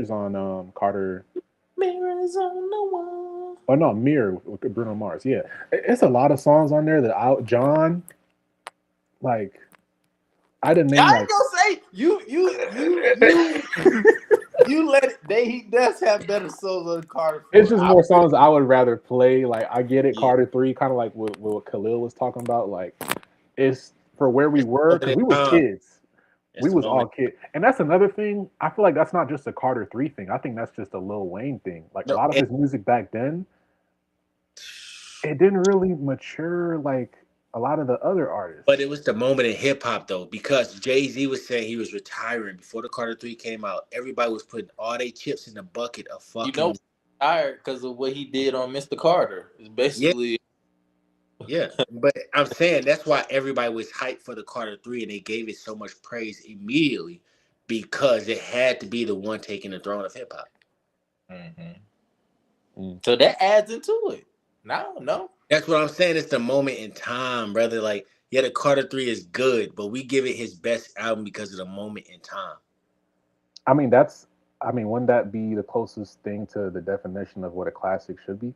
on Carter. Mirrors on the wall. Oh no, Mirror with Bruno Mars. Yeah, it's a lot of songs on there that John, like, I didn't name I like. ain't gonna say you let it. He does have better songs on Carter. It's just more songs I would rather play. Like I get it, Yeah. Carter 3, kind of like what Khalil was talking about. Like it's for where we were because we was kids. We was all kids, and that's another thing. I feel like that's not just a Carter 3 thing. I think that's just a Lil Wayne thing. Like a lot of his music back then, it didn't really mature like a lot of the other artists. But it was the moment in hip hop though, because Jay-Z was saying he was retiring before the Carter 3 came out. Everybody was putting all their chips in the bucket of fucking. You know, tired because of what he did on Mr. Carter. It's basically. Yeah, but I'm saying that's why everybody was hyped for the Carter 3 and they gave it so much praise immediately because it had to be the one taking the throne of hip hop. Mm-hmm. So that adds into it. No. That's what I'm saying. It's the moment in time, brother. Like, yeah, the Carter 3 is good, but we give it his best album because of the moment in time. Wouldn't that be the closest thing to the definition of what a classic should be?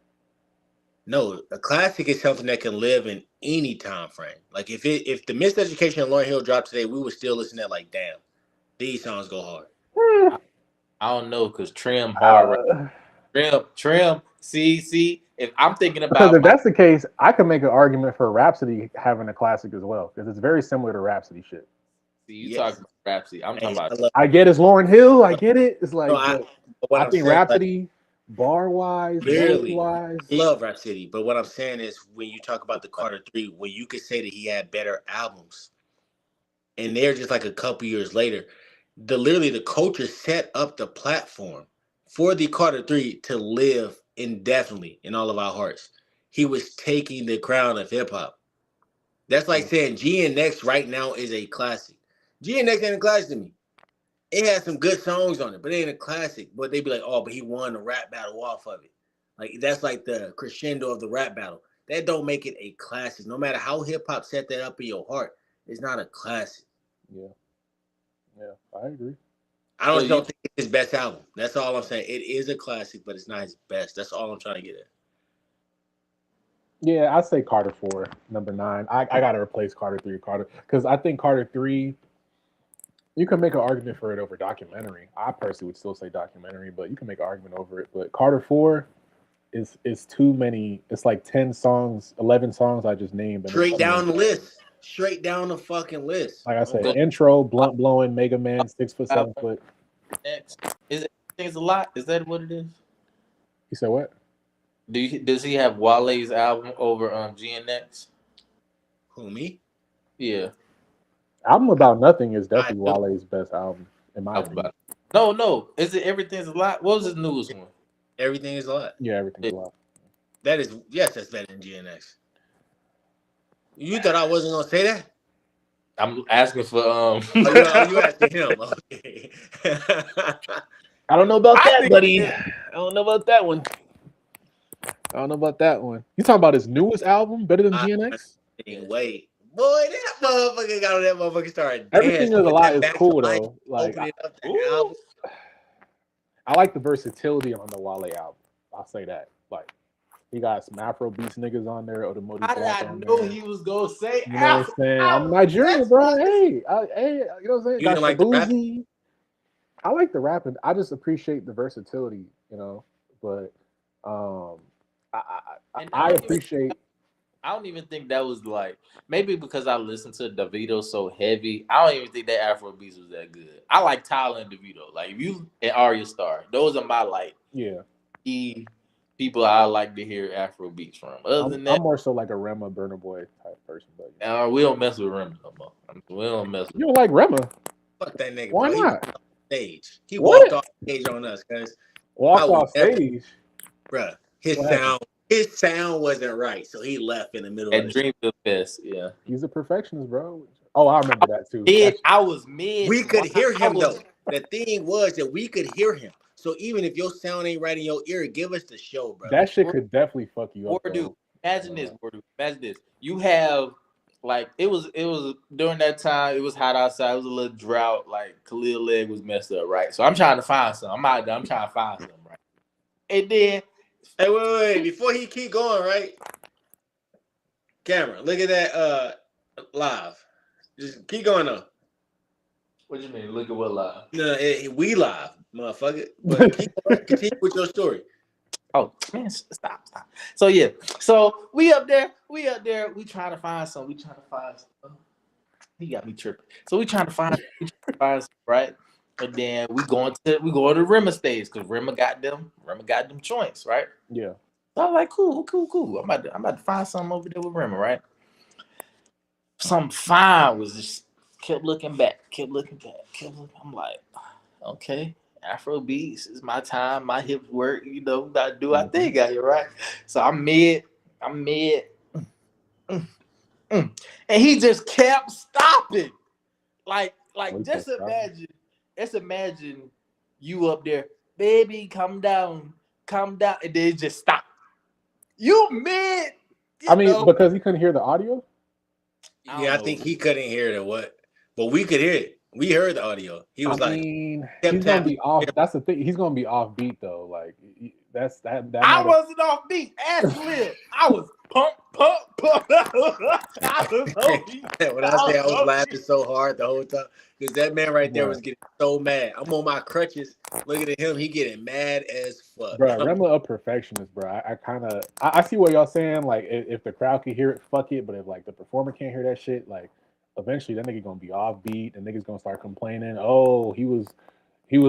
No, a classic is something that can live in any time frame. Like if the Miseducation of Lauryn Hill dropped today, we would still listen to that like, damn, these songs go hard. I don't know because Trim hard. Trim. See, if I'm thinking Because about if that's the case, I can make an argument for Rhapsody having a classic as well, because it's very similar to Rhapsody shit. you Yes. talking about Rhapsody, I'm talking Hey, about. I get it's Lauren Hill, I get it. It's no, like, but what I I'm think saying, like, Rhapsody, bar wise, melody barely. wise, I love Rap City, but what I'm saying is when you talk about the Carter 3, when you could say that he had better albums, and they're just like a couple years later, literally the culture set up the platform for the Carter 3 to live indefinitely in all of our hearts. He was taking the crown of hip hop. That's like saying GNX right now is a classic. GNX ain't a classic to me. It has some good songs on it, but it ain't a classic. But they be like, oh, but he won the rap battle off of it. Like that's like the crescendo of the rap battle. That don't make it a classic. No matter how hip hop set that up in your heart, it's not a classic. yeah, I agree. I don't think it's his best album. That's all I'm saying. It is a classic, but it's not his best. That's all I'm trying to get at. Yeah, I say Carter 4, number 9. I gotta replace Carter 3 because I think Carter 3. You can make an argument for it over documentary. I personally would still say documentary, but you can make an argument over it. But Carter 4 is too many. It's like 10 songs, 11 songs I just named. Straight down the list. Straight down the fucking list. Like I said, intro, blunt blowing, Mega Man, 6 foot, 7 foot. Next, is it things a lot? Is that what it is? You said what? Does he have Wale's album over GNX? Who, me? Yeah. Album About Nothing is definitely Wale's best album, in my opinion. No. Is it Everything's a Lot? What was his newest one? Everything is a Lot. Yeah, Everything's a Lot. That is, yes, that's better than GNX. You thought I wasn't gonna say that? I'm asking for Oh, you asking him? Okay. I don't know about that, buddy. I don't know about that one. You talking about his newest album better than GNX? Wait, boy, that motherfucker got on that motherfucker started. Everything is a Lot is cool though. Like, album. I like the versatility on the Wale album. I'll say that. Like, he got some Afro beats niggas on there, or the Modi. How did I know he was gonna say? You know what I'm saying? I'm Nigerian, bro. Hey, you know what I'm saying? You don't like the rap? I like the rapping. I just appreciate the versatility, you know. But I appreciate. I don't even think that was like, maybe because I listened to Davido so heavy. I don't even think that Afro beats was that good. I like Tyler and Davido. Like, if you and Arya Star, those are my like people I like to hear Afro beats from. Other than that, I'm more so like a Rema Burna Boy type person. But we don't mess with Rema no more. We don't mess with You don't like Rema? Fuck that nigga. Why bro. not? He walked off stage on us, cuz. Walked off stage? Bruh, his sound wasn't right, so he left in the middle of the Dreamville Fest. Yeah. He's a perfectionist, bro. Oh, I remember that too. I was mid. We could hear him though. The thing was that we could hear him. So even if your sound ain't right in your ear, give us the show, bro. That shit could definitely fuck you up. Imagine this. You have like it was during that time. It was hot outside. It was a little drought. Like Khaled leg was messed up, right? So I'm trying to find something. I'm out there. I'm trying to find something, right? And then, hey, wait. Before he keep going, right? Camera, look at that live. Just keep going though. What you mean? Look at what live? No, we live, motherfucker. But continue with your story. Oh man, stop. So yeah, so we up there. We trying to find something. He got me tripping. So we trying to find something, right? And then we going to Rema stage because Rema got them joints, right? Yeah. So I'm like, cool. I'm about to find something over there with Rema, right? Something fine was just kept looking back. I'm like, okay, Afro beats is my time, my hips work, you know, gotta do our thing out here, right? So I'm mid. And he just kept stopping. Like just imagine you up there, baby, come down, and then it just stop. You mid. Because he couldn't hear the audio? Yeah, I think he couldn't hear the what, but we could hear it. We heard the audio. He was he's gonna be off. That's the thing. He's gonna be offbeat though. Like that's that. I wasn't offbeat. Ask Lil. I was pumped When I say I was laughing so hard the whole time, because that man right there was getting so mad. I'm on my crutches looking at him. He getting mad as fuck. Bro, Rema a perfectionist, bro. I see what y'all saying. Like, if the crowd can hear it, fuck it. But if like the performer can't hear that shit, like eventually that nigga gonna be offbeat. And niggas gonna start complaining. Oh, he was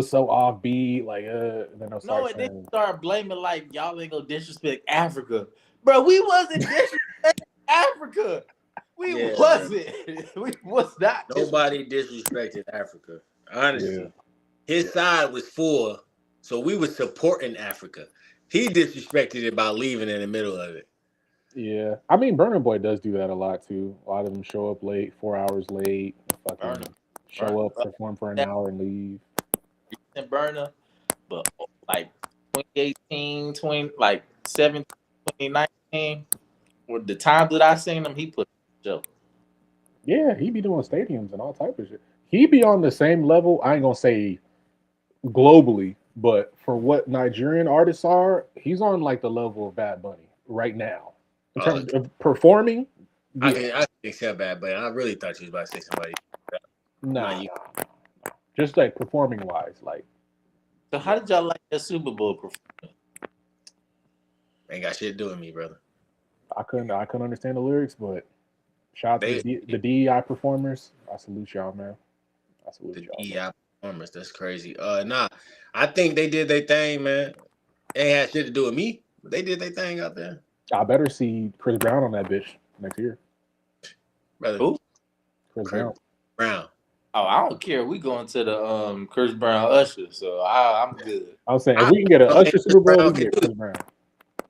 so offbeat. Like, and then they'll start and then saying, start blaming like y'all ain't gonna disrespect Africa, bro. We wasn't disrespecting Africa. We wasn't. We was not. Nobody disrespected Africa. Honestly, yeah. His side was full, so we was supporting Africa. He disrespected it by leaving in the middle of it. Yeah, I mean, Burna Boy does do that a lot too. A lot of them show up late, 4 hours late, fucking show up, perform for an hour, and leave. Burner, but like 2018, 17, 2019, or the times that I seen him, he put show. Yeah, he be doing stadiums and all type of shit. He be on the same level. I ain't gonna say globally, but for what Nigerian artists are, he's on like the level of Bad Bunny right now in terms of performing. Yeah. I can accept Bad Bunny. I really thought you was about to say somebody. Nah. Just like performing wise, like. So how did y'all like that Super Bowl performance? Ain't got shit to do with me, brother. I couldn't understand the lyrics, but shout out to the DEI performers. I salute y'all, man. I salute y'all. DEI performers, that's crazy. Nah, I think they did their thing, man. It ain't had shit to do with me, but they did their thing out there. I better see Chris Brown on that bitch next year. Brother. Who? Chris Brown. Oh, I don't care. We going to the Chris Brown Usher, so I'm good. I was saying if we can get an Usher Super Bowl, we can get Chris Brown.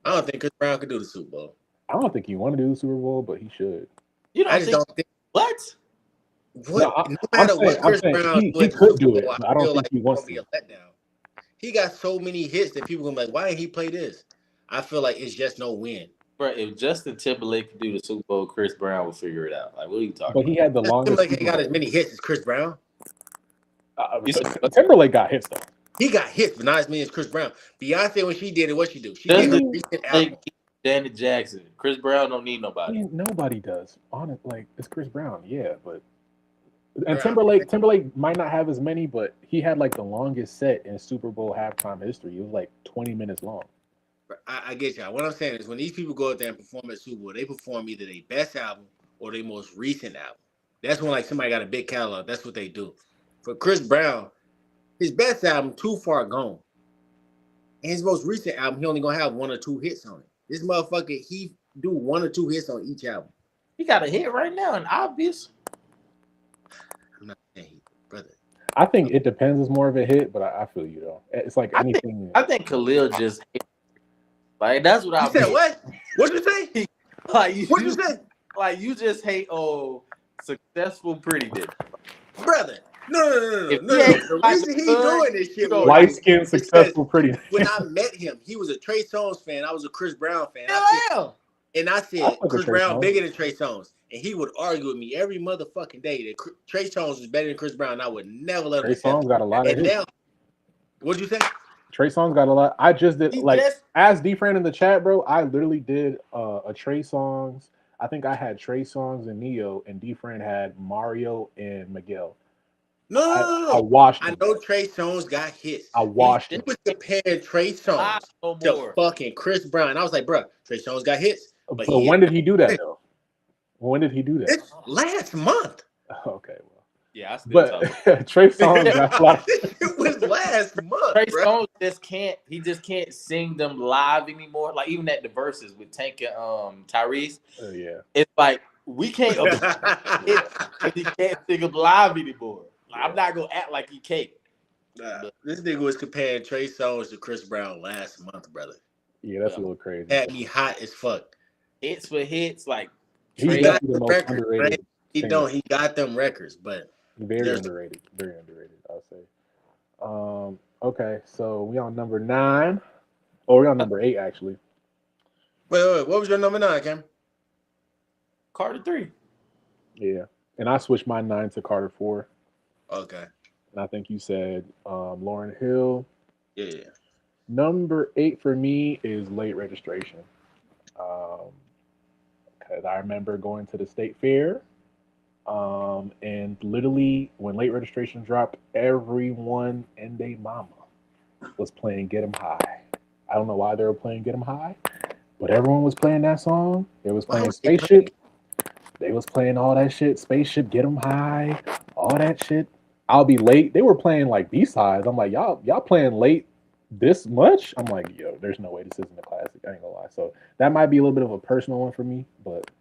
I don't think Chris Brown could do the Super Bowl. I don't think he want to do the Super Bowl, but he should. You don't don't think what? What? No matter what Chris Brown he could do it. But I don't think he wants to. Be a letdown. He got so many hits that people gonna be like, why didn't he play this? I feel like it's just no win. Bro, if Justin Timberlake could do the Super Bowl, Chris Brown would figure it out. Like, what are you talking about? But he had the longest. Timberlake ain't got as many hits as Chris Brown. Timberlake got hits though. He got hits, but not as many as Chris Brown. Beyonce, when she did it, what she do? She did a recent album. Janet Jackson. Chris Brown don't need nobody. I mean, nobody does. Like it's Chris Brown, yeah, but and Timberlake might not have as many, but he had like the longest set in Super Bowl halftime history. It was like 20 minutes long. I get y'all. What I'm saying is when these people go out there and perform at Super Bowl, they perform either their best album or their most recent album. That's when like somebody got a big catalog. That's what they do. For Chris Brown, his best album, Too Far Gone. And his most recent album, he only gonna have 1 or 2 hits on it. This motherfucker, he do 1 or 2 hits on each album. He got a hit right now, and obvious. I'm not saying brother. I think it depends. It's more of a hit, but I feel you though. It's like anything. I think Khaled just hit. Like that's what I said. What? What'd you say? What'd you say? Like you just hate successful pretty dick. Brother. No. The reason he doing this shit was light skinned, successful, pretty. When I met him, he was a Trey Songz fan. I was a Chris Brown fan. I said Chris Brown bigger than Trey Songz. And he would argue with me every motherfucking day that Trey Songz was better than Chris Brown. I would never let him. Trey Songz got a lot of hits. Now, what'd you say? Trey Songz got a lot. I just did as D-Fran in the chat, bro. I literally did a Trey Songz. I think I had Trey Songz and Neo, and D-Fran had Mario and Miguel. No. I watched. I know Trey Songz got hits. I watched. He was comparing Trey Songz to fucking Chris Brown. I was like, bro, Trey Songz got hits. But when did he do that though? When did he do that? It's last month. Okay, well. Yeah, but Trey Songz got a lot. It was last month. Trey Songz just can't sing them live anymore. Like even at the verses with Tank and Tyrese. Yeah. It's like we can't if he can't sing them live anymore. Like, I'm not gonna act like he can't. This nigga was comparing Trey Songz to Chris Brown last month, brother. Yeah, that's a little crazy. Had me hot as fuck. Hits for hits, like he got the most underrated. Right? He got them records, but very underrated. Very underrated, I'll say. Okay, so we on number 9. Oh, we're on number 8 actually. Wait, what was your number 9, Cam? Carter 3. Yeah, and I switched my 9 to Carter 4. Okay. And I think you said Lauryn Hill. Yeah. Number 8 for me is Late Registration. As I remember going to the state fair, and literally when late registration dropped, everyone and their mama was playing "Get 'Em High." I don't know why they were playing "Get 'Em High," but everyone was playing that song. They was Why playing was they playing? "Spaceship." They was playing all that shit. "Spaceship," "Get 'Em High," all that shit. I'll be late. They were playing like B sides. I'm like, y'all playing late this much? I'm like, yo, there's no way this isn't a classic. I ain't gonna lie. So that might be a little bit of a personal one for me, but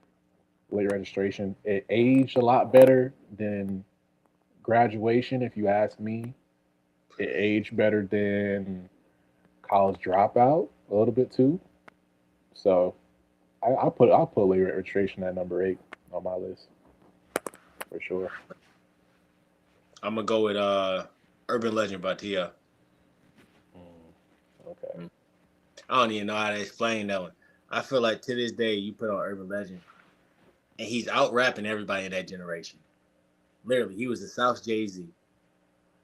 late registration, it aged a lot better than graduation. If you ask me, it aged better than college dropout a little bit too. So I'll put late registration at number 8 on my list for sure. I'm gonna go with Urban Legend by Tia. Okay. I don't even know how to explain that one. I feel like to this day, you put on Urban Legend, and he's out rapping everybody in that generation. Literally, he was the South Jay-Z.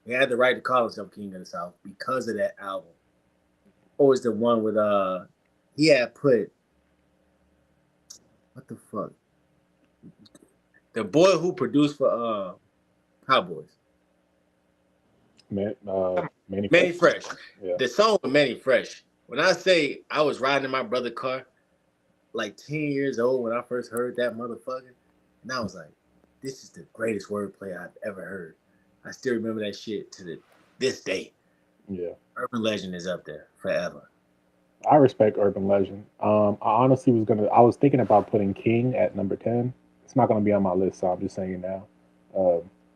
He had the right to call himself King of the South because of that album. Or was the one with he had put what the fuck? The boy who produced for Cowboys. Manny Manny Fresh. Fresh. Yeah. The song with Manny Fresh. When I say I was riding in my brother's car, like 10 years old when I first heard that motherfucker, and I was like, this is the greatest wordplay I've ever heard. I still remember that shit to this day. Yeah. Urban Legend is up there forever. I respect Urban Legend. I honestly I was thinking about putting King at number 10. It's not gonna be on my list, so I'm just saying it now.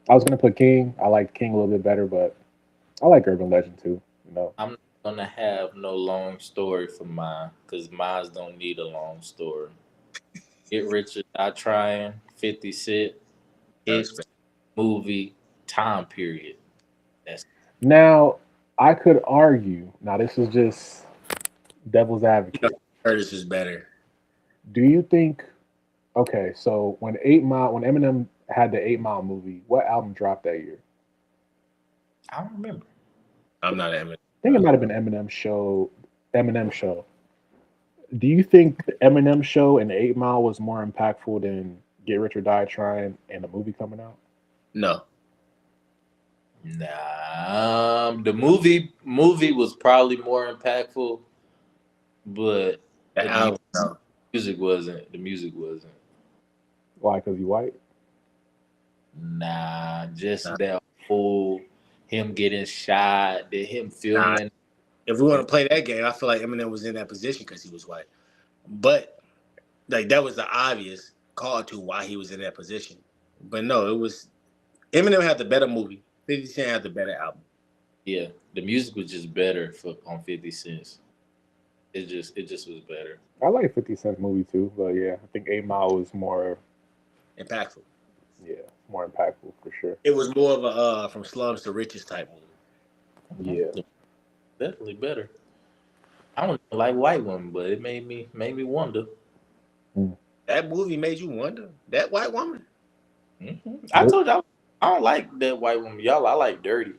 I was gonna put King. I like King a little bit better, but I like Urban Legend too. You know. I'm not gonna have no long story for mine because mine don't need a long story. Get Rich or Die Trying, 50 Cent, I hit respect. movie time period. That's Now I could argue. Now this is just devil's You know, advocate. Curtis is better. Do you think? Okay, so when Eminem had the 8 Mile movie, what album dropped that year? I don't remember. I'm not Eminem. I think it might have been Eminem show. Eminem show. Do you think the Eminem show and the 8 Mile was more impactful than Get Rich or Die Trying and the movie coming out? No. Nah, the movie was probably more impactful, but The the album, no. music wasn't. The music wasn't. Why? Because you white? Nah, Nah. just that whole him getting shot, him Nah. filming. If we want to play that game, I feel like Eminem was in that position because he was white. But like that was the obvious call to why he was in that position. But no, it was Eminem had the better movie. 50 Cent had the better album. Yeah, the music was just better for on 50 cents. It just was better. I like 50 Cent movie too, but yeah, I think 8 Mile was more, Impactful. yeah, more impactful for sure. It was more of a from slums to riches type movie. Yeah. Definitely better. I don't even like white women, but it made me wonder. Mm. That movie made you wonder. That white woman. I told y'all I don't like that white woman. Y'all, I like dirty.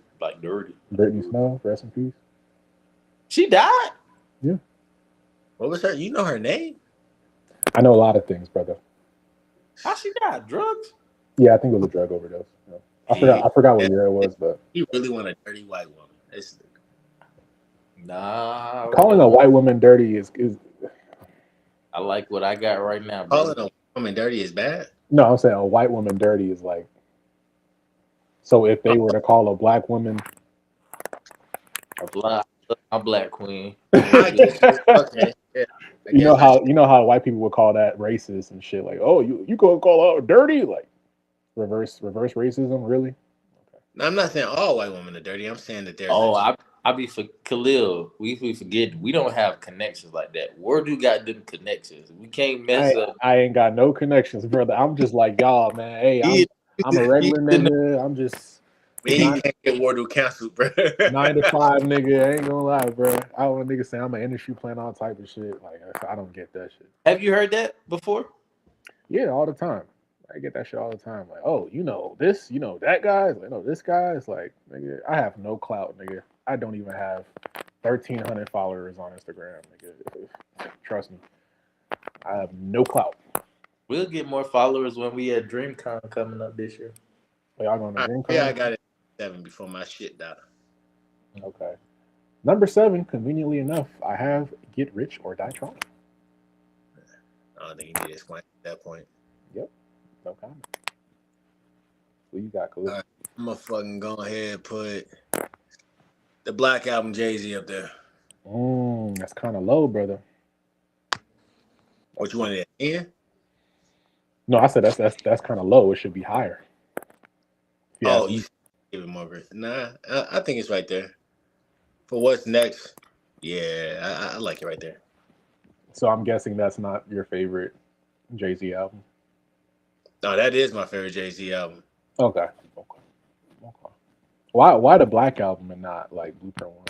Brittany Snow, rest in peace. She died. Yeah. What was her? You know her name? I know a lot of things, brother. How she died? Drugs? Yeah, I think it was a drug overdose. Yeah. I forgot what year it was, but He really want a dirty white woman. It's, Nah. calling a white woman dirty is I like what I got right now, calling bro. a woman dirty is bad. no, I'm saying a white woman dirty is like, so if they were to call a black woman Black, my black queen. I get you. Okay. Yeah. I you guess know I should. how white people would call that racist and shit, like, oh, you gonna call her dirty, like reverse racism, really? Okay. No, I'm not saying all white women are dirty. I'm saying that there's a Oh, I be for Khalil. We forget we don't have connections like that. Where do you got them connections? We can't mess up. I ain't got no connections, brother. I'm just like y'all, man. Hey, He, I'm a he, regular nigga. I'm just he nine, can't get Wardle canceled, bro. 9 to 5 nigga. I ain't gonna lie, bro. I want niggas say I'm an industry plan, all type of shit. Like I don't get that shit. have you heard that before? Yeah, all the time. I get that shit all the time. Like, oh, you know this, you know that guy. Like, no, this guy is like, nigga, I have no clout, nigga. I don't even have 1,300 followers on Instagram, nigga. Trust me, I have no clout. We'll get more followers when we at DreamCon coming up this year. Are y'all going to DreamCon? Yeah, I got it 7 before my shit died. Okay. Number 7, conveniently enough, I have Get Rich or Die Trying. I don't think you need to explain at that point. Yep. No comment. What you got, Khaled? All right. I'm going to fucking go ahead and put the Black Album Jay-Z up there. That's kind of low, brother. What you wanted at 10? No, I said that's kind of low. It should be higher. Yeah. Oh, you give it more. Nah, I think it's right there. For what's next, yeah, I like it right there. So I'm guessing that's not your favorite Jay-Z album. No, that is my favorite Jay-Z album. Okay. Why the Black Album and not like Blueprint 1?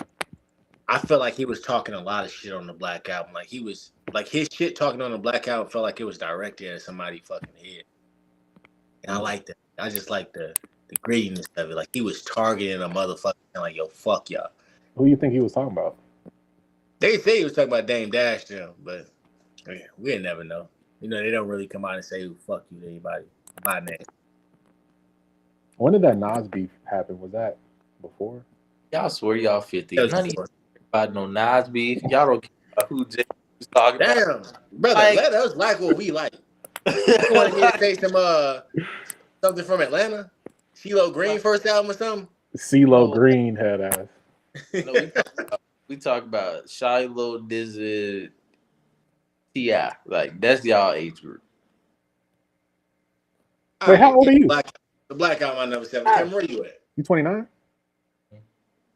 I felt like he was talking a lot of shit on the Black Album. Like he was like his shit talking on the Black Album felt like it was directed at somebody's fucking head. And I like that. I just like the grittiness of it. Like he was targeting a motherfucker like, yo, fuck y'all. Who you think he was talking about? They say he was talking about Dame Dash now, but we'll never know. You know, they don't really come out and say who fuck you to anybody by name. When did that Nas beef happen? Was that before? Y'all swear y'all 50. None of you about no Nas beef. Y'all don't care about who Jay was talking about. Damn, brother, like, let us like what we like. You want me to say something from Atlanta? CeeLo Green first album or something? CeeLo Green head ass. No, we talk about Shiloh, Dizzard, T.I. Like, that's y'all age group. Wait, how old are you? The Black Album, I number 7. Tim, where you at? You 29?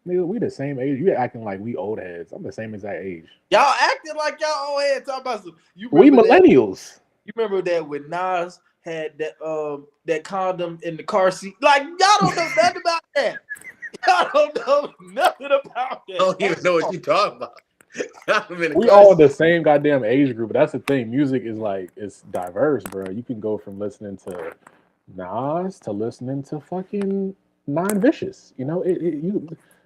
Nigga, we the same age. You acting like we old heads. I'm the same exact age. Y'all acting like y'all old heads. Talking about some. We millennials. You remember that when Nas had that condom in the car seat? Like, y'all don't know nothing about that. Y'all don't know nothing about that. I don't even know what you talking about. We all the same goddamn age group. But that's the thing. Music is like, it's diverse, bro. You can go from listening to Nas to listening to fucking Nine Vicious. You know,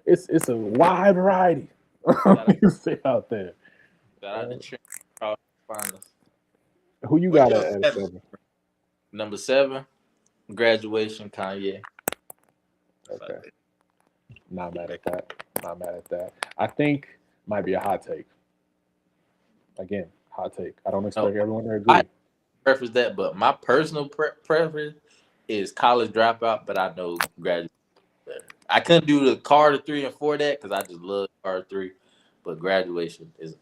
it's a wide variety of music out there. Who you got at 7? Number 7, Graduation, Kanye. Okay. Not mad at that. I think might be a hot take. Again, hot take. I don't expect everyone to agree. I preface that, but my personal preference is College Dropout, but I know Graduation. I couldn't do the Carter 3 and 4 that because I just love Carter 3, but Graduation is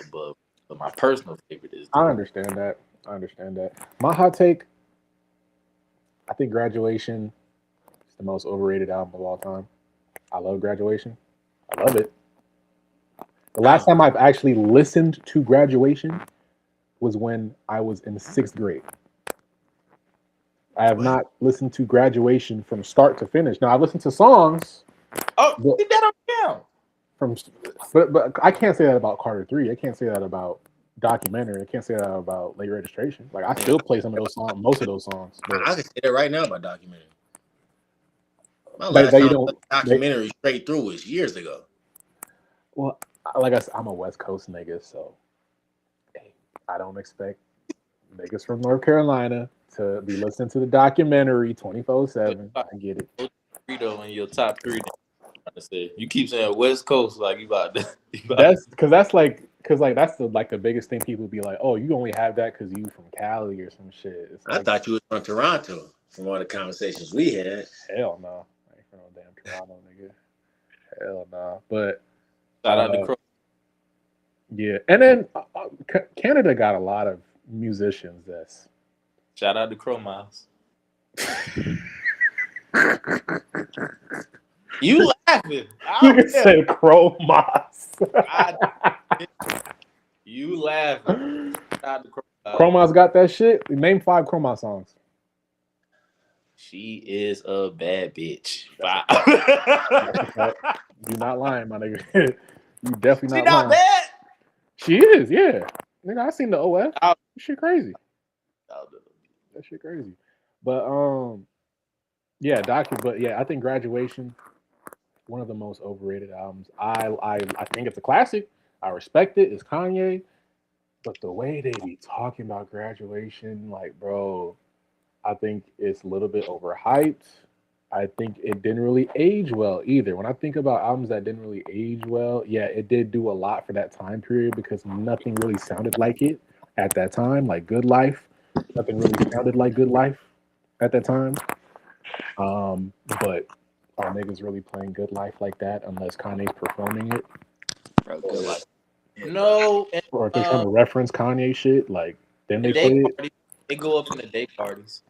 above. But my personal favorite is. I understand that. My hot take, I think Graduation is the most overrated album of all time. I love Graduation. I love it. The last time I've actually listened to Graduation was when I was in 6th grade. I have not listened to Graduation from start to finish. Now I've listened to songs. Oh, that don't count. But I can't say that about Carter 3. I can't say that about Documentary. I can't say that about Late Registration. Like I still play some of those songs, most of those songs. But I can say that right now about Documentary. My last time Documentary straight through was years ago. Well, like I said, I'm a West Coast nigga, so hey, I don't expect niggas from North Carolina to be listening to the Documentary 24/7. I get it. Burrito in your top 3. You keep saying West Coast like you about to. That's the biggest thing. People be like, "Oh, you only have that because you from Cali or some shit." It's I thought you was from Toronto. From all the conversations we had. Hell no, I ain't from no damn Toronto, nigga. Hell no. But shout out to Crow. Yeah, and then Canada got a lot of musicians. That's shout out to Crow Miles. You laughing? You said Crow Miles. You laughing? Crow Miles got that shit. Name 5 Crow Miles songs. She is a bad bitch. You're not lying, my nigga. You definitely she not lying. Not bad. She is, yeah. Nigga, I seen the OF. That shit crazy. That shit crazy. But yeah, I think Graduation, one of the most overrated albums. I think it's a classic. I respect it. It's Kanye. But the way they be talking about graduation, like, bro, I think it's a little bit overhyped. I think it didn't really age well either. When I think about albums that didn't really age well, yeah, it did do a lot for that time period because nothing really sounded like it at that time. Like Good Life, nothing really sounded like Good Life at that time. But are niggas really playing Good Life like that unless Kanye's performing it? Bro, good Or, life. Yeah, bro. No, and or if they're trying to reference Kanye shit, like then the they day play it. parties, they go up in the day parties.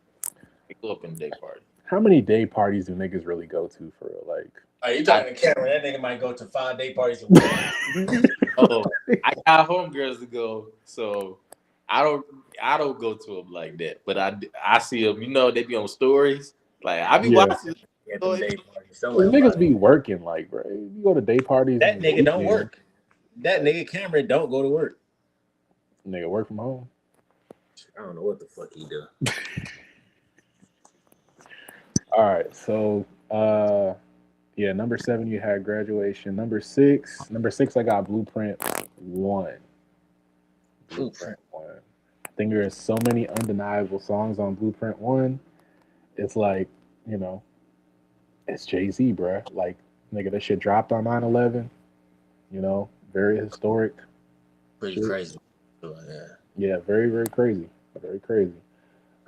They go up in the day parties. How many day parties do niggas really go to for real? Like, Are you talking to Cameron? That nigga might go to 5 day parties a week. Oh, I got homegirls to go, so I don't I don't go to them like that. But I see them. You know, they be on stories. Like I be yeah, watching. Yeah, them day parties. well, Somewhere niggas about be working. Like, bro, you go to day parties that in the nigga don't weekend, work. That nigga Cameron don't go to work. nigga work from home. I don't know what the fuck he do. All right, so yeah, number 7 you had graduation. Number six, I got Blueprint 1. Blueprint 1. I think there is so many undeniable songs on Blueprint 1. It's like, you know, it's Jay-Z, bruh. Like, nigga, that shit dropped on 9/11. You know, very historic. Pretty Shit. crazy. So, yeah. Yeah, very, very crazy. Very crazy.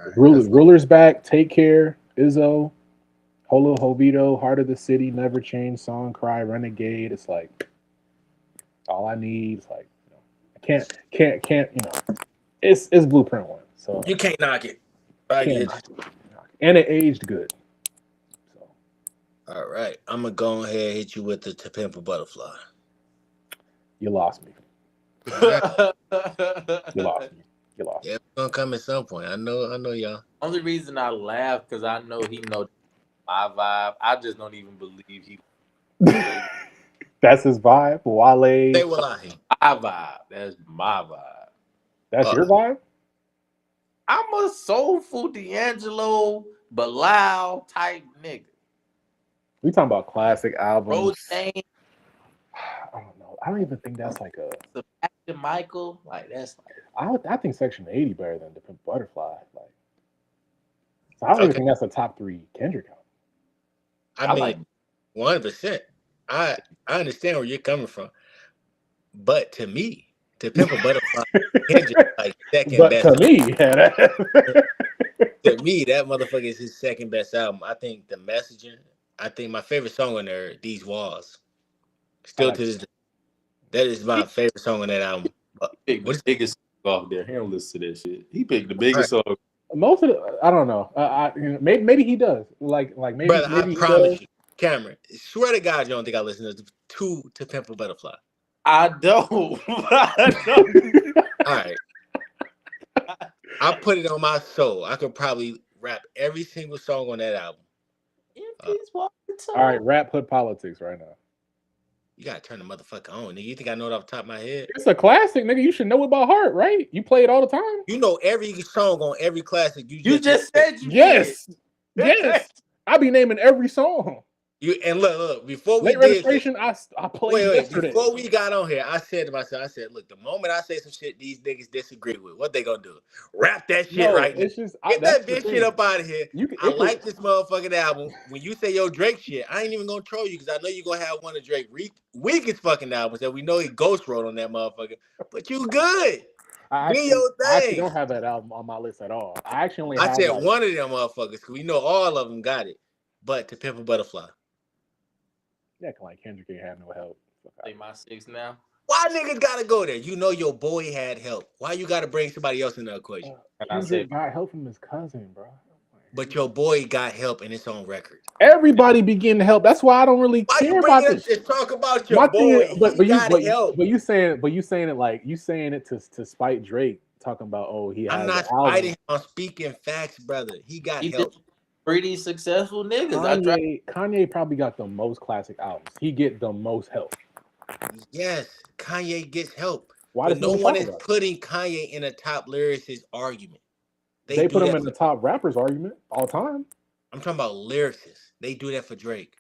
All right, Rulers back. Take care. Izzo. Holo Hovito. Heart of the City. Never Change. Song Cry. Renegade. It's like all I need. It's like, you know, I can't. You know, it's Blueprint 1. So you can't knock it. I can't get knock it. And it aged good. So All right. I'm going to go ahead and hit you with the To Pimp a Butterfly. you lost me. All right. You lost me. You lost. Yeah, it's going to come at some point. I know y'all. Only reason I laugh because I know he know my vibe. I just don't even believe he. That's his vibe. Wale. Say Wallahi. My vibe. That's my vibe. That's your vibe. I'm a soulful D'Angelo Bilal type nigga. We talking about classic albums. Rotate, I don't know. I don't even think that's like a. Sebastian Michael, like that's like. I think Section 80 better than The Pimp Butterfly. Like, so I don't even think that's a top 3 Kendrick album. I mean, 100%. I understand where you're coming from. But to me, To Pimp a Butterfly, Kendrick like second But best. to me, yeah, To me, that motherfucker is his second best album. I think the messaging. I think my favorite song on there, These Walls. Still like to this day, that is my favorite song on that album. He picked the biggest song off there. He don't listen to that shit. He picked the biggest song. most of the, I don't know. Maybe he does. Like maybe. Brother, maybe I promise you, Cameron. Swear to God, you don't think I listen to Pimp a Butterfly. I don't. I don't. All right. I put it on my soul. I could probably rap every single song on that album. All right, rap Hood Politics right now. You gotta turn the motherfucker on, nigga. You think I know it off the top of my head? It's a classic, nigga. You should know it by heart, right? You play it all the time. You know every song on every classic. You just said you yes, did. yes. I be naming every song. You and look. Before we Late did registration, this, I played yesterday. Before we got on here, I said to myself, look, the moment I say some shit these niggas disagree with, what they gonna do? Rap that shit right now. Just, Get that bitch shit up out of here. I like this this motherfucking album. When you say yo Drake shit, I ain't even gonna troll you because I know you gonna have one of Drake's weakest fucking albums that we know he ghost wrote on that motherfucker. But you good. I actually don't have that album on my list at all. I actually only said one of them motherfuckers because we know all of them got it. But To Pimp a Butterfly. Yeah, like Kendrick ain't have no help. Say my 6 now. Why niggas gotta go there? You know your boy had help. Why you gotta bring somebody else in the equation? Kendrick got help from his cousin, bro. But your boy got help in his own record. Everybody be getting help. That's why I don't really care about this. Just talk about your boy. But you saying it like you saying it to spite Drake, talking about he. I'm not spiting him. I'm speaking facts, brother. He got help. Pretty successful niggas. Kanye probably got the most classic albums. He get the most help. Yes, Kanye gets help. Why but no one is putting Kanye in a top lyricist argument. They put him in the top rappers argument all the time. I'm talking about lyricists. They do that for Drake.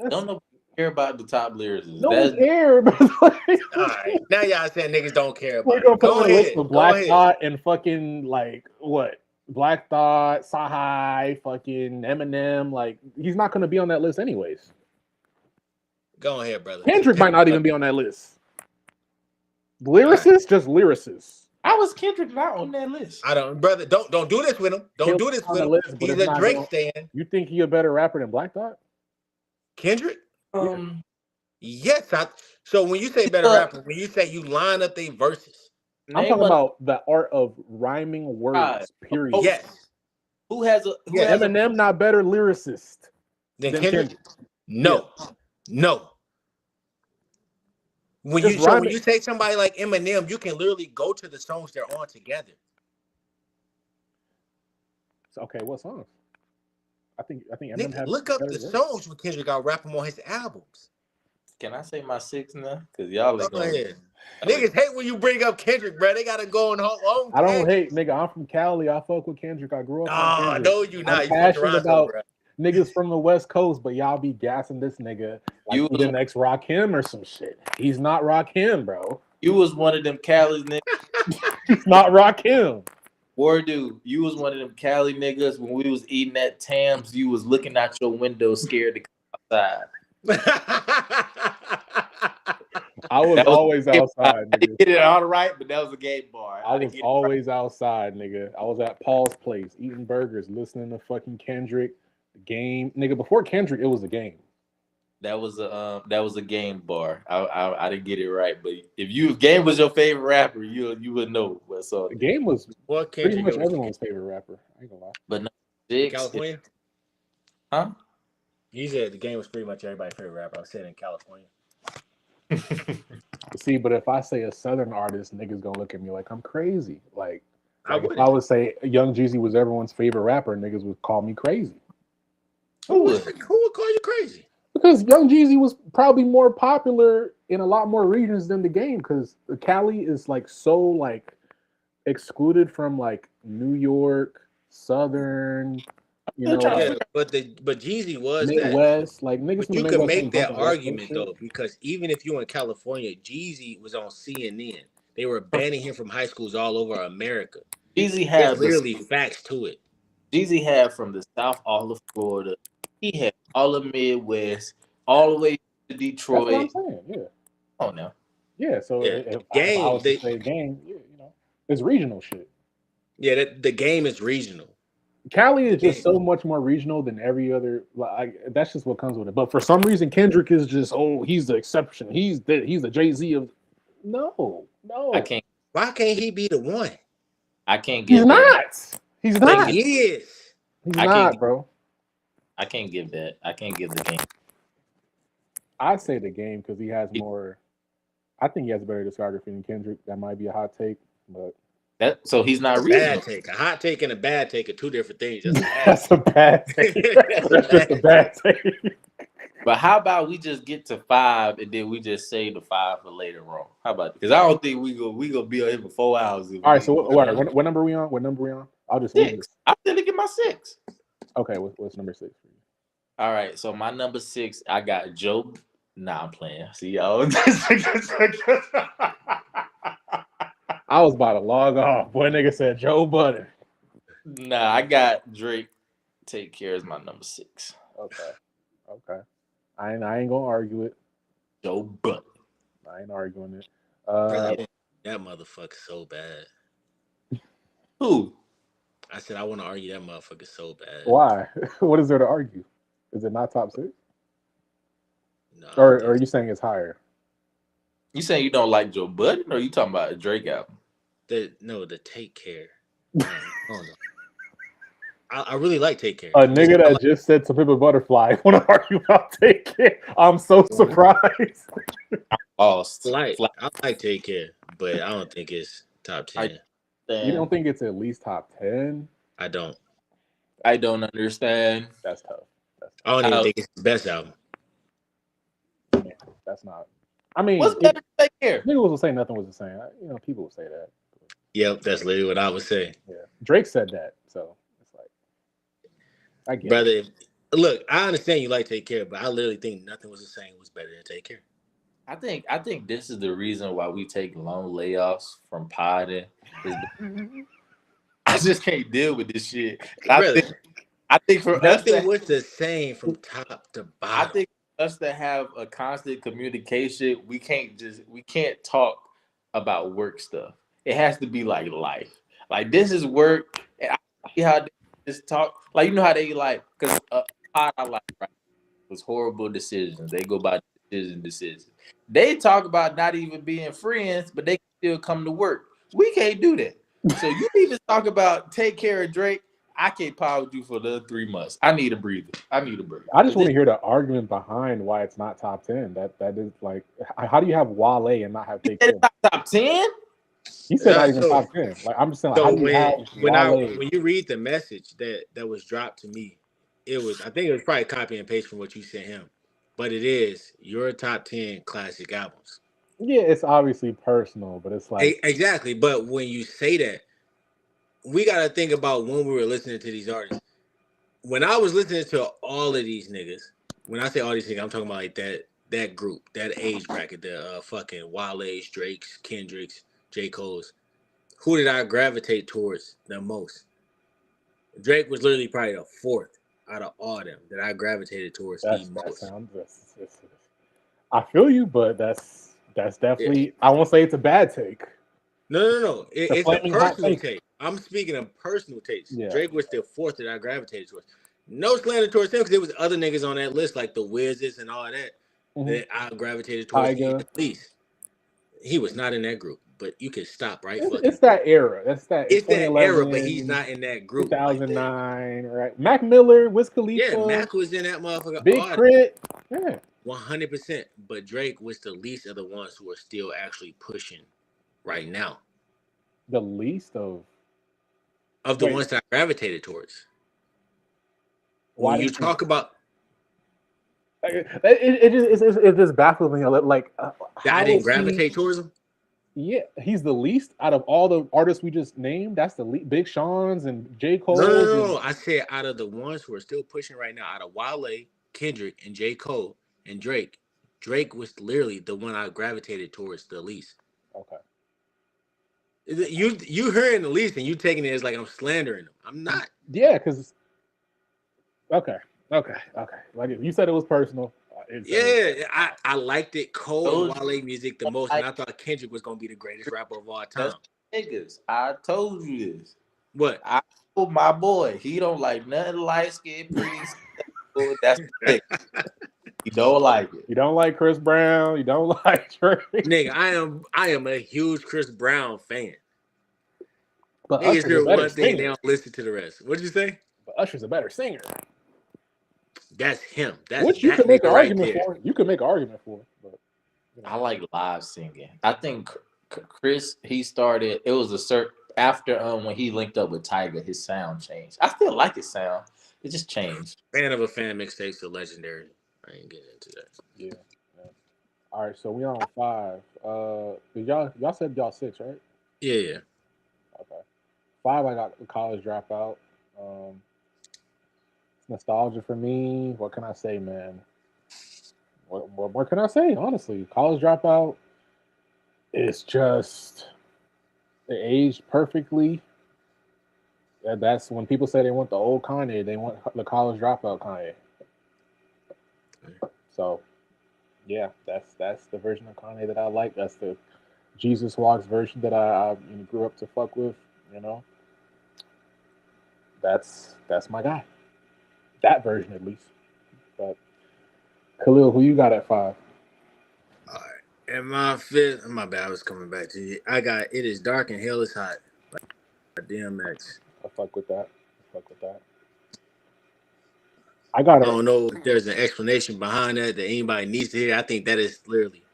Don't know. care about the top lyricists. No one cares. All right, now y'all saying niggas don't care about We're gonna it. put Go on a list ahead. with Go Black ahead. Thought and fucking like what? Black Thought, Sahai, fucking Eminem. Like he's not gonna be on that list anyways. Go ahead, brother. Kendrick might not even be on that list. Lyricist, just lyricist. How was Kendrick not on that list? I don't, brother. Don't do this with him. Don't do this with him. List, He's a Drake stan. You think he a better rapper than Black Thought? Kendrick? Yes. So when you say better rapper, when you say you line up their verses, I'm talking about the art of rhyming words. Period. Yes. Who has Eminem not better lyricist than Kendrick? No. When you say somebody like Eminem, you can literally go to the songs they're on together. Okay, what songs? I think Eminem has. Look up the songs when Kendrick got rap them on his albums. Can I say my 6 now? Because y'all ain't going ahead. Niggas hate when you bring up Kendrick, bro. They gotta go on home. I don't hate, nigga. I'm from Cali. I fuck with Kendrick. I grew up. I know you not. I'm passionate about niggas from the West Coast, but y'all be gassing this nigga like you the next Rakim or some shit. He's not Rakim, bro. You was one of them Cali niggas. He's not Rakim. Or dude, you was one of them Cali niggas when we was eating at Tams. You was looking out your window, scared to come outside. I was always outside. I didn't get it all right, but that was a game bar. I was always outside, nigga. I was at Paul's place eating burgers, listening to fucking Kendrick. The Game, nigga. Before Kendrick, it was a Game. That was a game bar. I didn't get it right, but if Game was your favorite rapper, you would know what song. The Game was pretty much everyone's favorite rapper. I ain't gonna lie. But no, 6, California, huh? You said the Game was pretty much everybody's favorite rapper. I said in California. See, but if I say a Southern artist, niggas gonna look at me like I'm crazy. Like if I would say Young Jeezy was everyone's favorite rapper, niggas would call me crazy. Who would call you crazy? Because Young Jeezy was probably more popular in a lot more regions than the Game. Because Cali is like so like excluded from like New York, Southern. You know, yeah, but Jeezy was Midwest, that. like niggas. But you could make that argument though, because even if you in California, Jeezy was on CNN. They were banning him from high schools all over America. Jeezy had literally facts to it. Jeezy had from the South all of Florida. He had all of Midwest, all the way to Detroit. That's what I'm saying. Yeah. Oh no. Yeah. So if I was to say Game, you know, it's regional shit. Yeah, the Game is regional. Cali is just so much more regional than every other. Like that's just what comes with it. But for some reason, Kendrick is just he's the exception. He's the Jay-Z of. No. I can't. Why can't he be the one? I can't give. He's not. He's not. But he is. He's not, bro. I can't give that. I can't give the Game. I say the Game because he has more. I think he has a better discography than Kendrick. That might be a hot take, but. So he's not reasonable. Bad take. A hot take and a bad take are two different things. That's a bad take. That's just a bad take. But how about we just get to 5 and then we just save the 5 for later on? How about that? Because I don't think we gonna be on here for 4 hours. All right. So what number are we on? What number are we on? I'll just 6. I'm gonna get my 6. Okay. What's number 6 for you? All right. So my number 6, I got Joe. Nah, I'm playing. See y'all. I was about to log off. Boy, nigga said Joe Budden. Nah, I got Drake. Take Care is my number 6. Okay. I ain't gonna argue it. Joe Budden. I ain't arguing it. That motherfucker's so bad. Who? I said I want to argue that motherfucker so bad. Why? What is there to argue? Is it not top 6? No. Or are you saying it's higher? You saying you don't like Joe Budden, or you talking about a Drake album? The Take Care. I really like Take Care. A nigga that just said to Pimp a Butterfly want to argue about Take Care. I'm so surprised. I like Take Care, but I don't think it's top 10. You don't think it's at least top 10? I don't. I don't understand. That's tough. I don't even think it's the best album. Yeah, that's not. I mean, what's better than Take Care? Niggas will say nothing was the same. You know, people will say that. Yep, that's literally what I would say. Yeah, Drake said that, so it's like, I get brother. it. Look, I understand you like Take Care, but I literally think Nothing Was the Same was better than Take Care. I think this is the reason why we take long layoffs from podding. Is I just can't deal with this shit. Brother, I think for us Nothing to was the same from top to I bottom. think us to have a constant communication, we can't talk about work stuff. It has to be like life. Like this is work. And I see how they just talk. Like you know how they like because I like right was horrible decisions. They go by decisions. They talk about not even being friends, but they can still come to work. We can't do that. So you even talk about Take Care of Drake. I can't power with you for the 3 months. I need a breather. I need a breather. I just want to hear the argument behind why it's not top 10. That is like, how do you have Wale and not have Take Care? Top 10? He said not even So, top 10. Like I'm just saying, like, so how do you have Wale? when you read the message that was dropped to me, I think it was probably copy and paste from what you sent him, but it is your top 10 classic albums. Yeah, it's obviously personal, but it's like Exactly. But when you say that, we got to think about when we were listening to these artists. When I was listening to all of these niggas, when I say all these niggas, I'm talking about like that group, that age bracket, the fucking Wale's, Drake's, Kendrick's, J. Cole's. Who did I gravitate towards the most? Drake was literally probably the fourth out of all them that I gravitated towards the that most. sounds. I feel you, but that's definitely. Yeah. I won't say it's a bad take. No. It's a personal take. I'm speaking of personal takes. Yeah. Drake was the fourth that I gravitated towards. No slander towards him because there was other niggas on that list like the Wizards and all that that I gravitated towards at least. He was not in that group, but you can stop right. It's that era. It's that era, but he's not in that group. 2009, like right? Mac Miller, Wiz Khalifa. Yeah, Mac was in that motherfucker. Big Crit. Yeah. 100%. But Drake was the least of the ones who are still actually pushing right now. The least of the ones that I gravitated towards. When you talk about it just baffles me. Like I didn't gravitate towards him. Yeah, he's the least out of all the artists we just named. That's the least. Big Sean's and J. Cole. No. I said out of the ones who are still pushing right now, out of Wale, Kendrick, and J. Cole and Drake, Drake was literally the one I gravitated towards the least. Okay. You hearing the least and you taking it as like I'm slandering him. I'm not. Yeah, because. Okay. Like you said, it was personal. I liked it. Cole and Wale music the most, and I thought Kendrick was gonna be the greatest rapper of all time. Niggas, I told you this. What? I told my boy he don't like nothing light skinned, pretty. That's the thing. You don't like it. You don't like Chris Brown. You don't like Drake. Nigga, I am a huge Chris Brown fan. But niggas hear one thing, they don't listen to the rest. What'd you say? But Usher's a better singer. That's him. That's which you can make an argument for. You can make an argument for. But I like live singing. I think Chris, he started. It was a certain after when he linked up with Tiger, his sound changed. I still like his sound. It just changed. Fan of a fan mixtapes to legendary. I ain't getting into that. Yeah. All right, so we on 5. Y'all said y'all 6, right? Yeah. Okay. 5, I got the College Dropout. Nostalgia for me. What can I say, man? What can I say? Honestly, College Dropout is just it aged perfectly. That's when people say they want the old Kanye, they want the College Dropout Kanye. So, yeah, that's the version of Kanye that I like. That's the Jesus Walks version that I grew up to fuck with. You know, that's my guy. That version, at least. But Khalil, who you got at 5? All right, and my 5th. My bad. I was coming back to you. I got It Is Dark and Hell Is Hot. DMX. I fuck with that. I don't know if there's an explanation behind that anybody needs to hear. I think that is literally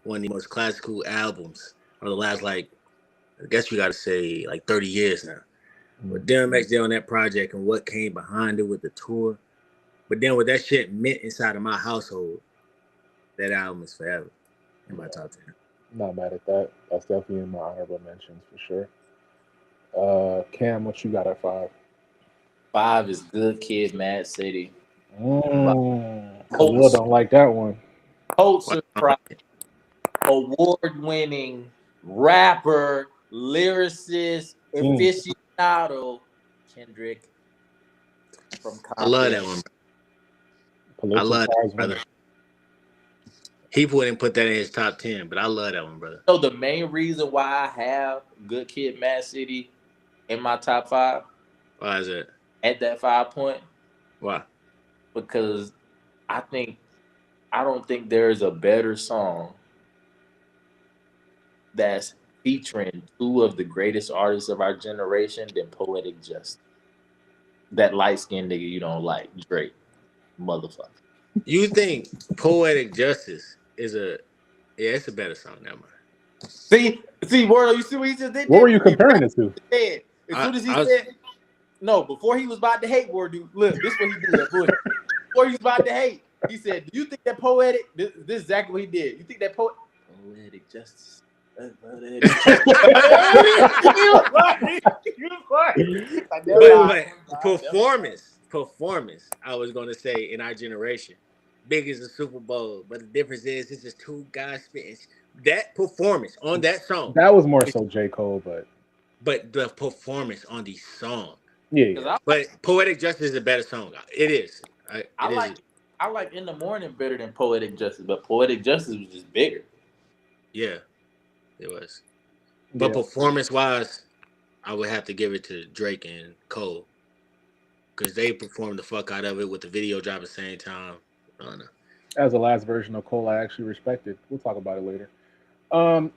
one of the most classical albums of the last, like, I guess you got to say, like 30 years now. But DMX did on that project and what came behind it with the tour. But then what that shit meant inside of my household, that album is forever in my top 10. Not mad at that. That's definitely in my honorable mentions for sure. Cam, what you got at 5? 5 is Good Kid, Mad City. Khalil don't like that one. Pulitzer Prize award-winning rapper, lyricist, aficionado, Kendrick from Compton. I love that one. I love that, brother. He wouldn't put that in his top 10, but I love that one, brother. So the main reason why I have Good Kid, Mad City in my top 5. Why is it? At that 5 point. Why? Because I don't think there's a better song that's featuring 2 of the greatest artists of our generation than Poetic Justice. That light-skinned nigga you don't like, Drake. Motherfucker. You think Poetic Justice is it's a better song, never mind. See, Wardo, you see what he just did? What were you comparing it to? As soon as he said, no, before he was about to hate, Wardo, look, this is what he did. Before he was about to hate, he said, do you think that poetic, this is exactly what he did. You think that Poetic Justice. Performance, I was going to say, in our generation, big as the Super Bowl, but the difference is it's just 2 guys spitting. That performance on that song, that was more so J. Cole, but the performance on the song, yeah. But Poetic Justice is a better song. It is. I like In the Morning better than Poetic Justice, but Poetic Justice was just bigger. Yeah, it was. But performance-wise, I would have to give it to Drake and Cole because they performed the fuck out of it with the video drop at the same time. I don't know. As the last version of Cole, I actually respected. We'll talk about it later.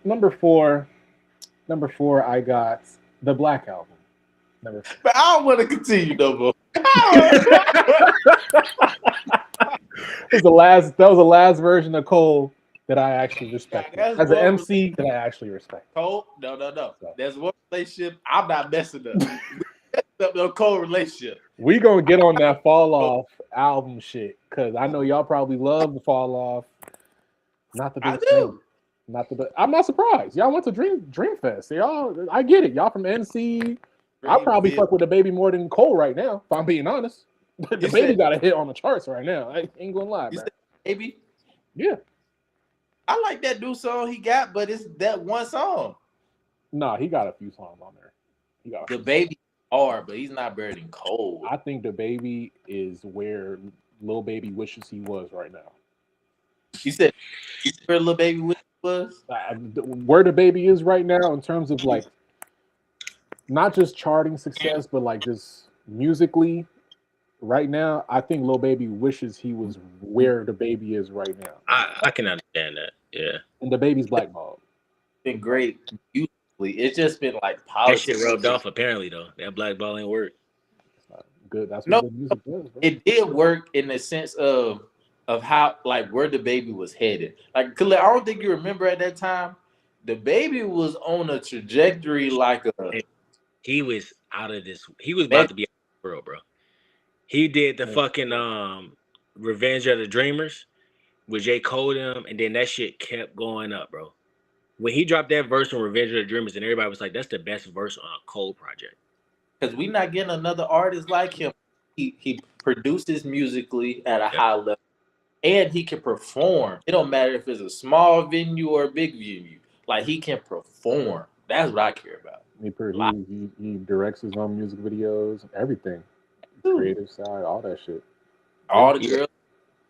Number four, I got the Black Album. Number 4. But I don't want to continue though, bro. That was the last version of Cole that I actually respected. As an MC that I actually respect. Cole? No. So. There's one relationship I'm not messing up. No Cole relationship. We gonna get on that Fall Off album shit because I know y'all probably love the Fall Off. Not the big thing. I'm not surprised. Y'all went to Dreamfest. Y'all, I get it. Y'all from NC. I probably fuck with the Baby more than Cole right now. If I'm being honest, the Baby got a hit on the charts right now. I ain't gonna lie. You said Baby? Yeah. I like that new song he got, but it's that one song. Nah, he got a few songs on there. The Baby hard, but he's not better than Cole. I think the Baby is where Lil Baby wishes he was right now. You said where Lil Baby wishes he was? Where the Baby is right now in terms of like not just charting success, but like just musically right now, I think Lil Baby wishes he was where the Baby is right now. I can understand that. Yeah. And the Baby's blackballed. Been great musically. It's just been like politics. That shit rubbed off apparently though. That blackball ain't work. It's not good. That's what good music does, bro. It did work in the sense of how like where the Baby was headed. Like Khaled, I don't think you remember at that time, the Baby was on a trajectory like a he was out of this. He was about to be out of the world, bro. He did the fucking Revenge of the Dreamers with J. Cole them, and then that shit kept going up, bro. When he dropped that verse on Revenge of the Dreamers, and everybody was like, that's the best verse on a Cole project. Because we not getting another artist like him. He produces musically at a high level, and he can perform. It don't matter if it's a small venue or a big venue. Like, he can perform. That's what I care about. He directs his own music videos, everything. Creative side, all that shit. All the girls.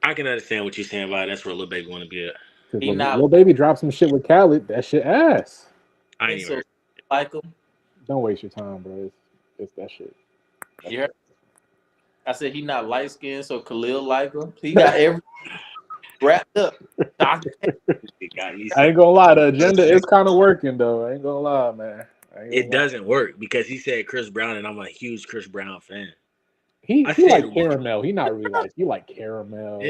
I can understand what you're saying about it. That's where Lil Baby want to be at. Lil Baby dropped some shit with Khaled. That shit ass. I ain't even like him. Don't waste your time, bro. It's that shit. Yeah. I said he not light skinned, so Khalil like him. He got everything wrapped up. I ain't gonna lie, the agenda is kind of working though. I ain't gonna lie, man. It doesn't work because he said Chris Brown, and I'm a huge Chris Brown fan. He like caramel. He not really like. He like caramel.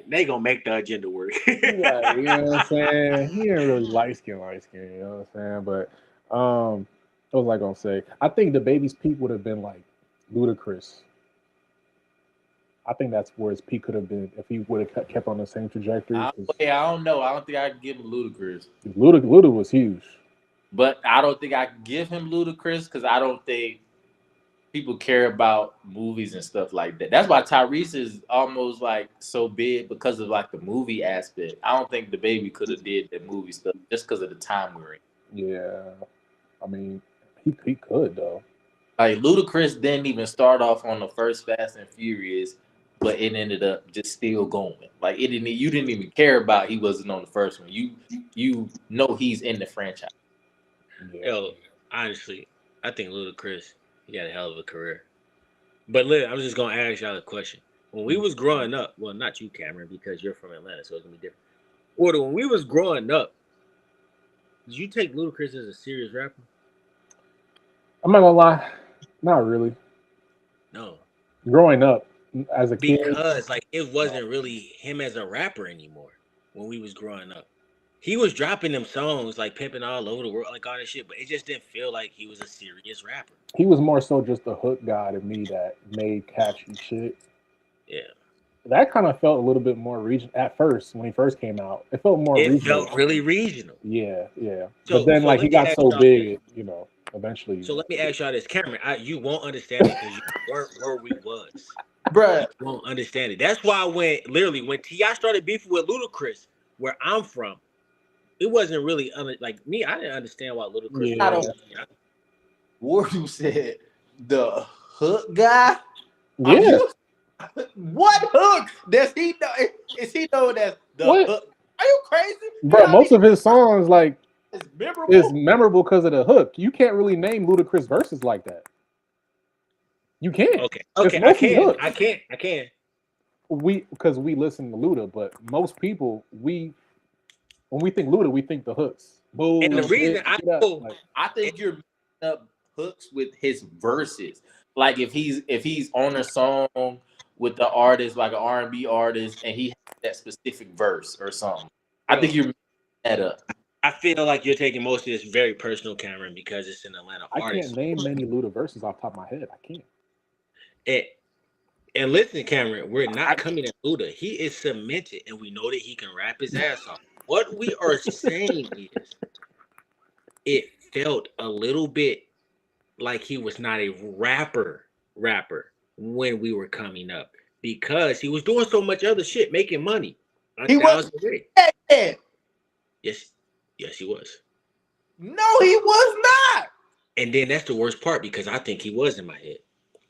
They gonna make the agenda work. Yeah, you know what I'm saying? He ain't really light skin. You know what I'm saying? But what was I gonna say? I think the Baby's peak would have been like Ludacris. I think that's where his peak could have been if he would have kept on the same trajectory. I don't know. I don't think I can give him Ludacris. Luda was huge. But I don't think I can give him Ludacris because I don't think people care about movies and stuff like that. That's why Tyrese is almost like so big because of like the movie aspect. I don't think the baby could have did that movie stuff just because of the time we're in. Yeah, I mean, he could though. Like Ludacris didn't even start off on the first Fast and Furious, but it ended up just still going. Like it didn't. You didn't even care about he wasn't on the first one. You know he's in the franchise. Yeah. Yo, honestly, I think Ludacris, he got a hell of a career. But look, I was just gonna ask y'all a question. When we was growing up, well, not you, Cameron, because you're from Atlanta, so it's gonna be different. Or when we was growing up, did you take Ludacris as a serious rapper? I'm not gonna lie, not really. No. Growing up as a kid, Because like it wasn't really him as a rapper anymore when we was growing up. He was dropping them songs like pimping all over the world, like all that shit, but it just didn't feel like he was a serious rapper. he was more so just a hook guy to me that made catchy shit. Yeah. That kind of felt a little bit more regional at first when he first came out. It felt more It regional. felt really regional. Yeah. So- but then so like let he me got ask so y'all big, eventually. So let me ask y'all this, Cameron. You won't understand it because you weren't where we was. Bruh. You won't understand it. That's why when T.I. started beefing with Ludacris, where I'm from, it wasn't really like me. I didn't understand why Ludacris. Yeah. was Wardu said the hook guy. Yeah. What hook does he know? Is he known as the What? hook? Are you crazy? Bro, You know most of his songs like it's memorable. is memorable because of the hook. You can't really name Ludacris verses like that. You can't. Okay, It's I mostly can. hooks. I can. Because we listen to Luda, but most people when we think Luda, we think the hooks. Boom. And the reason shit, I shit up, know- like, I think you're mixing up hooks with his verses. Like if he's on a song with the artist, like an R&B artist, and he has that specific verse or something. I think you're mixing that up. I feel like you're taking most of this very personal, Cameron, because it's an Atlanta I artist. can't name many Luda verses off the top of my head. I can't. And listen, Cameron, we're not coming at Luda. He is cemented, and we know that he can rap his ass off. What we are saying is, it felt a little bit like he was not a rapper when we were coming up because he was doing so much other shit, making money. He was. Yes, he was. No, he was not. And then that's the worst part because I think he was in my head.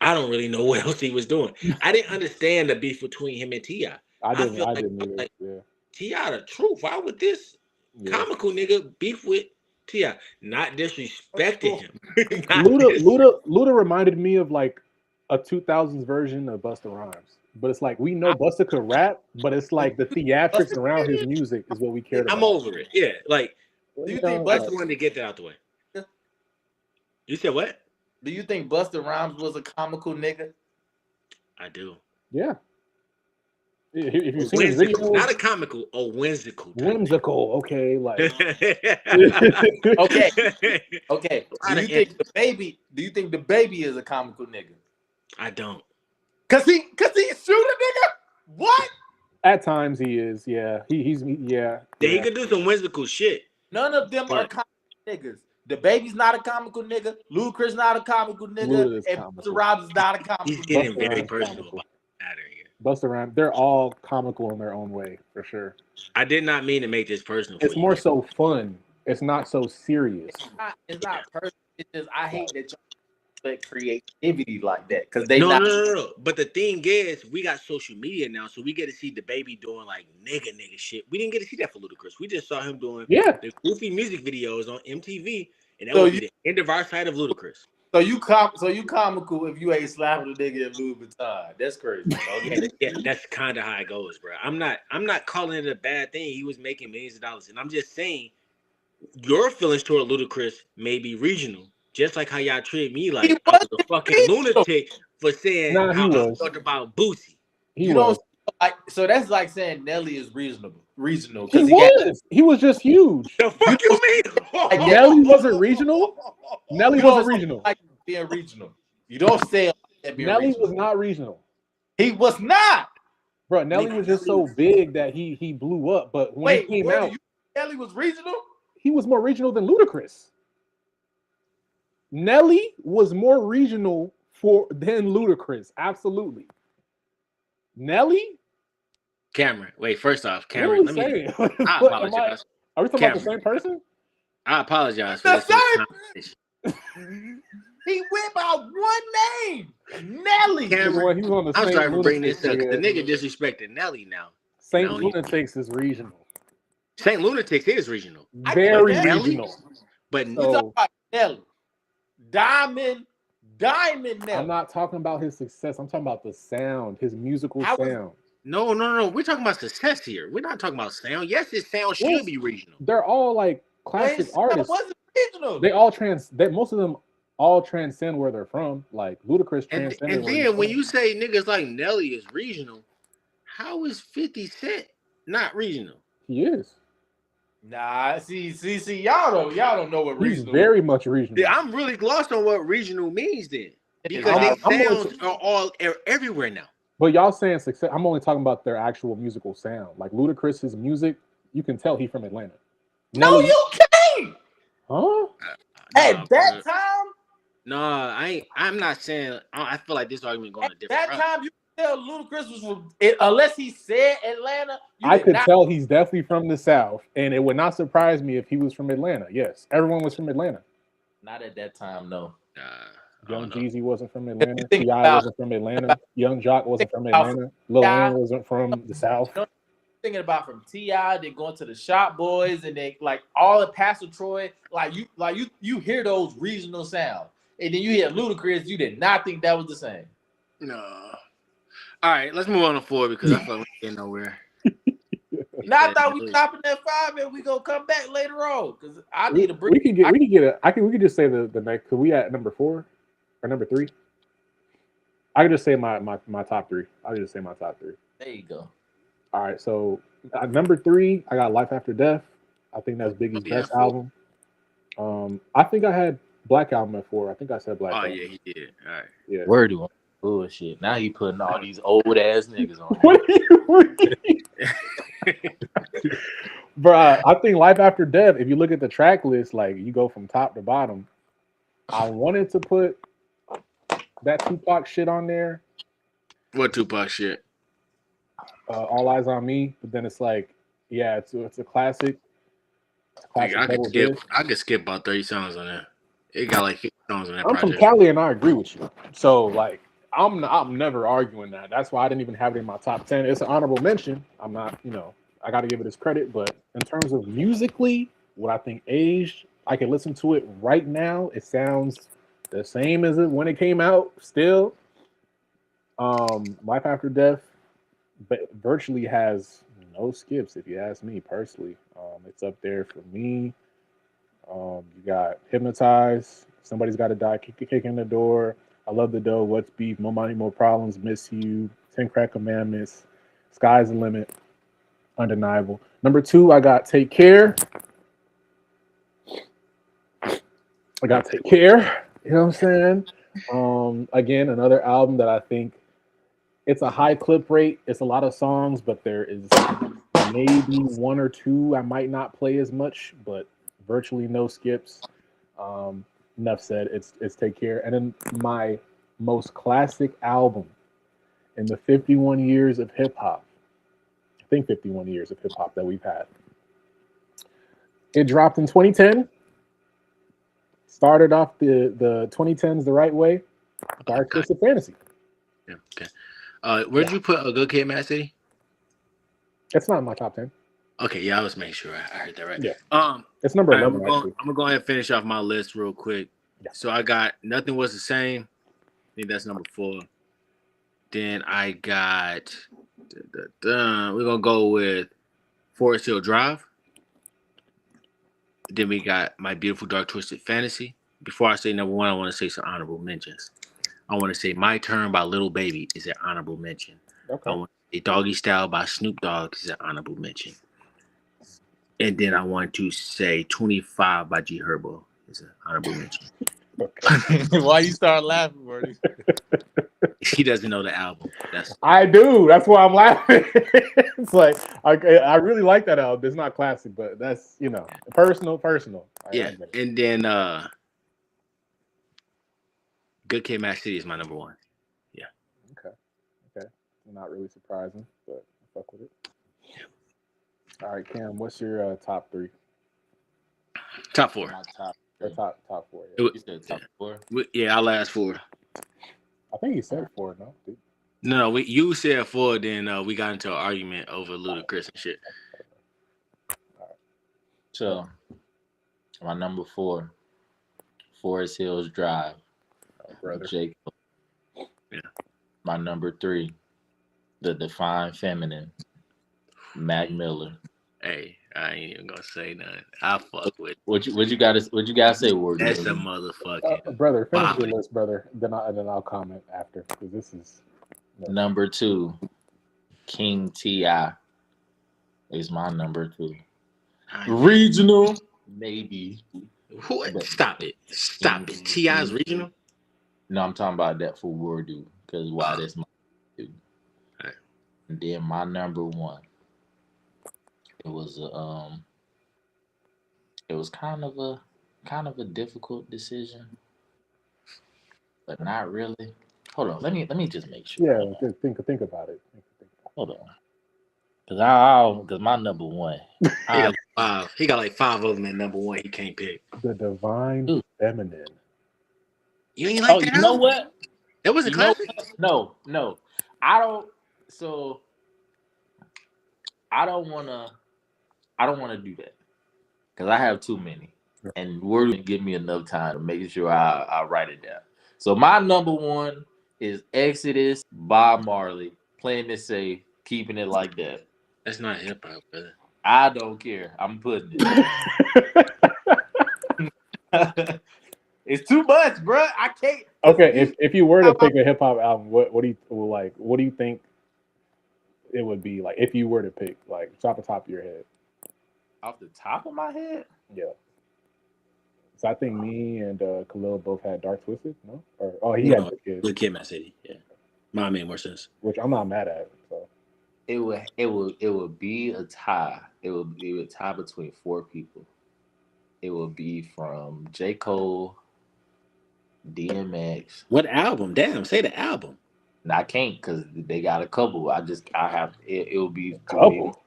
I don't really know what else he was doing. I didn't understand the beef between him and T.I. I didn't feel either. Yeah. T.I. the truth. Why would this comical nigga beef with T.I.? Not disrespecting him. Luda reminded me of like a 2000s version of Busta Rhymes. But it's like we know Busta could rap, but it's like the theatrics around his music is what we cared about. I'm over it. Yeah, like Do you think Busta wanted to get that out the way? You said what? Do you think Busta Rhymes was a comical nigga? I do. Yeah. If you've seen his videos, not a comical, a whimsical. Whimsical, okay, like Okay. Do you think the baby is a comical nigga? I don't. Cause he shoot a nigga? What? At times he is, yeah. He's Yeah, he could do some whimsical shit. None of them are comical niggas. The baby's not a comical nigga. Ludacris not a comical nigga. And Busta Rhymes is not a comical nigga. He's getting very personal about the matter here. Busta Rhymes, they're all comical in their own way, for sure. I did not mean to make this personal. It's more so fun. It's not so serious. It's not personal. It's just I hate that y'all expect creativity like that because No. But the thing is, we got social media now, so we get to see the baby doing like nigga shit. We didn't get to see that for Ludacris. We just saw him doing the goofy music videos on MTV, and that would be the end of our side of Ludacris. So you comical if you ain't slapping a nigga in Louis Vuitton. That's crazy. Okay? Yeah, that's kind of how it goes, bro. I'm not calling it a bad thing. He was making millions of dollars, and I'm just saying your feelings toward Ludacris may be regional, just like how y'all treat me like I was a fucking lunatic for saying how I felt about Boosie. So that's like saying Nelly is regional. He was just huge. The fuck you mean? Like, Nelly wasn't regional. Nelly wasn't regional. Like being regional. You don't say it like that being Nelly regional. was not regional. He was not. Bro, Nelly was just so big that he blew up. But when he came out, Nelly was regional? He was more regional than Ludacris. Nelly was more regional than Ludacris. Absolutely. Nelly? Cameron. Wait, first off, What are Cameron, we let me. saying? I What am I? apologize. Are we talking about the same person? I apologize for The this. same. He went by one name, Nelly. Cameron, He was on the I'm Saint sorry for bringing Lunatics. this up because the nigga disrespected Nelly now. Saint Now Lunatics is regional. Saint Lunatics is regional. Very Nelly? regional. But We talking about Nelly. Diamond Nelly. I'm not talking about his success. I'm talking about the sound, his musical sound. No. We're talking about success here. We're not talking about sound. Yes, his sound should be regional. They're all like classic artists. Wasn't regional. They all most of them all transcend where they're from. Like Ludacris transcended. And then when you say niggas like Nelly is regional, how is 50 Cent not regional? He is. Nah, see, y'all don't know what He's regional. very much regional. Yeah, I'm really lost on what regional means then, because they sounds are all everywhere now. But y'all saying success? I'm only talking about their actual musical sound. Like Ludacris's music, you can tell he's from Atlanta. No, you can't. Huh? At that time? No, I'm not saying. I feel like this argument going At a different that route. time, you could tell Ludacris was from unless he said Atlanta. I could tell he's definitely from the South, and it would not surprise me if he was from Atlanta. Yes, everyone was from Atlanta. Not at that time, no. Young Jeezy wasn't from Atlanta. think T.I. about- wasn't from Atlanta. Young Jock wasn't from Atlanta. Lil Wayne wasn't from the South. Thinking about from T.I., then going to the Shop Boys, and then like all the Pastor Troy, you hear those regional sounds, and then you hear Ludacris. You did not think that was the same. No. All right, let's move on to 4 because I feel like we're getting nowhere. Now I thought we stopping at 5 and we gonna come back later on because I need a break. We could just say the next. Cause we at number 4 or number 3. I could just say my top 3. I'll just say my top 3. There you go. All right, so number 3, I got Life After Death. I think that's Biggie's best album. I think I had Black Album at 4. I think I said Black Album. Yeah, he did. All right. Yeah. Word to him. Bullshit. Now he putting all these old ass niggas on. Bro, I think Life After Death, if you look at the track list, like you go from top to bottom. I wanted to put that Tupac shit on there. What Tupac shit? All Eyes on Me, but then it's like, yeah, it's a classic. I could skip about 30 songs on that. It got like 50 songs on that. I'm from Cali and I agree with you. So like I'm never arguing that. That's why I didn't even have it in my top 10. It's an honorable mention. I'm not, I got to give it its credit. But in terms of musically, what I think aged, I can listen to it right now. It sounds the same as it when it came out. Still, Life After Death, but virtually has no skips. If you ask me personally, it's up there for me. You got Hypnotized. Somebody's Got to Die. Kick in the Door. I Love the Dough. What's Beef? More Money, More Problems. Miss You. 10 Crack Commandments. Sky's the Limit. Undeniable. Number 2, I got Take Care. You know what I'm saying? Again, another album that I think it's a high clip rate. It's a lot of songs, but there is maybe 1 or 2 I might not play as much, but virtually no skips. Enough said. It's Take Care. And then my most classic album in the 51 years of hip hop. I think 51 years of hip hop that we've had. It dropped in 2010. Started off the 2010s the right way. Dark Twisted Fantasy. Yeah. Okay. Where'd you put a Good Kid, Mad City? It's not in my top 10. Okay, yeah, I was making sure I heard that right. Yeah. It's number 11. I'm gonna go ahead and finish off my list real quick. Yeah. So I got Nothing Was the Same. I think that's number 4. Then I got we're gonna go with Forest Hill Drive. Then we got My Beautiful Dark Twisted Fantasy. Before I say number 1, I want to say some honorable mentions. I want to say My Turn by Lil Baby is an honorable mention. Okay. I want to say Doggy Style by Snoop Dogg is an honorable mention. And then I want to say 25 by G Herbo is an honorable mention. Okay. Why you start laughing, Bernie? He doesn't know the album. I do. That's why I'm laughing. It's like I really like that album. It's not classic, but that's personal. Yeah. And then Good Kid, Mad City is my number one. Yeah. Okay. Not really surprising, but I fuck with it. All right, Cam, what's your top three? Top four. My top Or three. top four? It Yeah. You said top four? Yeah, our last four. I think you said four, no? Dude. No, you said four, then we got into an argument over Ludacris and shit. So, my number four, Forest Hills Drive, Brother. J. Cole. Yeah. My number three, The Divine Feminine, Mac Miller. Hey, I ain't even gonna say nothing. I fuck with. What you guys say? That's a motherfucking. Brother, finish Bobby. your list, brother. Then I'll comment after because this is Number two, King T.I. is my number two. Regional, maybe. What? Stop it. T.I.'s regional? No, I'm talking about that for Wardu because wildest my dude. Right. And then my number one, it was kind of a difficult decision, but not really. Hold on, let me just make sure. Yeah, just think about it. Hold on, because my number one, He got like five of them at number one. He can't pick. The Divine Feminine. You ain't like that? You know what? That was a classic. No, I don't. So I don't want to do that because I have too many, and Word didn't give me enough time to make sure I write it down. So my number one is Exodus, Bob Marley, playing it safe, keeping it like that. That's not hip hop, brother. I don't care. I'm putting it. It's too much, bro. I can't. Okay, if you were to pick a hip hop album, what do you like? What do you think it would be like if you were to pick like off the top of your head? Off the top of my head, yeah. So I think me and Khaled both had Dark Twisted. No, he had Good Kid, Mad City. Yeah, mine made more sense. Which I'm not mad at. So it would be a tie. It would tie between four people. It would be from J. Cole, DMX. What album? Damn, say the album. And I can't because they got a couple. I have it would be couple.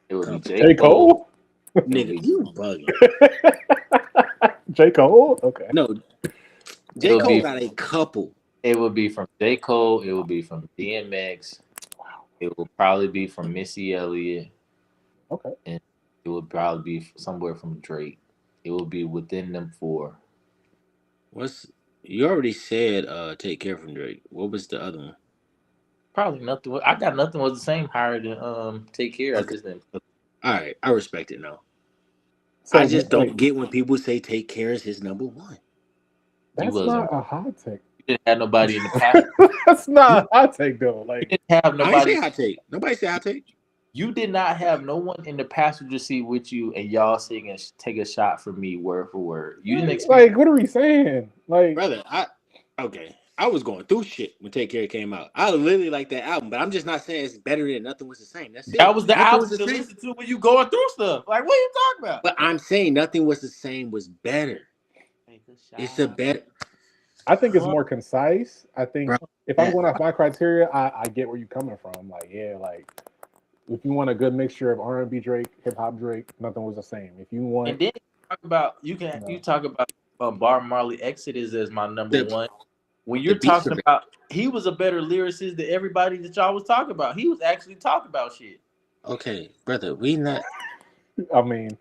It would be J. Cole. Nigga, you bugging. J. Cole? Okay. No. J. Cole got a couple. It would be from J. Cole. It would be from DMX. Wow. It would probably be from Missy Elliott. Okay. And it would probably be somewhere from Drake. It would be within them four. You already said Take Care from Drake. What was the other one? Probably nothing. I got Nothing Was the Same higher than Take Care. Okay. I just didn't. All right, I respect it now. So I just don't get when people say Take Care is his number one. That's not a hot take. You didn't have nobody in the past. That's not a hot take though. Like you didn't have nobody. I didn't say hot take. Nobody said hot take. You did not have no one in the passenger seat with you, and y'all sing and take a shot for me word for word. You didn't expect. Like, what are we saying? Like, brother, I was going through shit when Take Care came out. I literally like that album, but I'm just not saying it's better than Nothing Was the Same. That's it. That was the Nothing album to listen to when you going through stuff. Like, what are you talking about? But I'm saying Nothing Was the Same was better. It's a better. I think it's more concise. I think if I'm going off my criteria, I get where you're coming from. Like, yeah, like if you want a good mixture of R&B Drake, hip hop Drake, Nothing Was the Same. If you want, and then you talk about Bob Marley Exodus as my number one. When you're talking about, he was a better lyricist than everybody that y'all was talking about. He was actually talking about shit. Okay, brother, we not. I mean,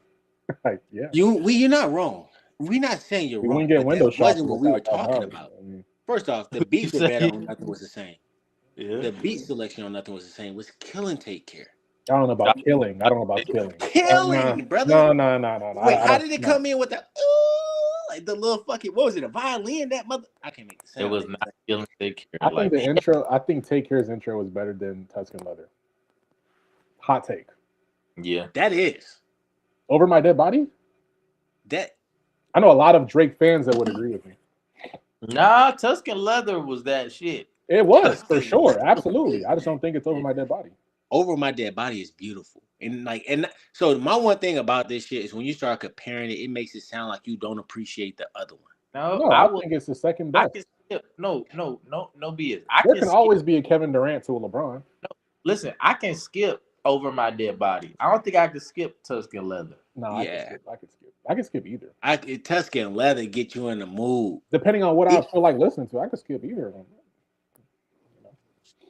like, yeah, you're not wrong. We're not saying you're wrong. We get window shopping. Wasn't what we were talking about. I mean, first off, the beats were better on Nothing Was the Same. Yeah. The beat selection on Nothing Was the Same was killing Take Care. I don't know about killing. Killing, brother. No. Wait, how did it come in with the like the little fucking what was it? A violin? That mother? I can't make it sound. It was not killing Take Care. I think the intro. I think Take Care's intro was better than Tuscan Leather. Hot take. Yeah, that is Over My Dead Body. That I know a lot of Drake fans that would agree with me. Nah, Tuscan Leather was that shit. It was for sure, absolutely. I just don't think it's Over My Dead Body. Over My Dead Body is beautiful, and so my one thing about this shit is when you start comparing it, it makes it sound like you don't appreciate the other one. No, I think it's the second best. skip. No BS. I There can can skip. always be a Kevin Durant to a LeBron. Listen, I can skip Over My Dead Body. I don't think I can skip Tuscan Leather. No, Yeah. I can skip either. Tuscan Leather get you in the mood. Depending on what I feel like listening to, I could skip either of them.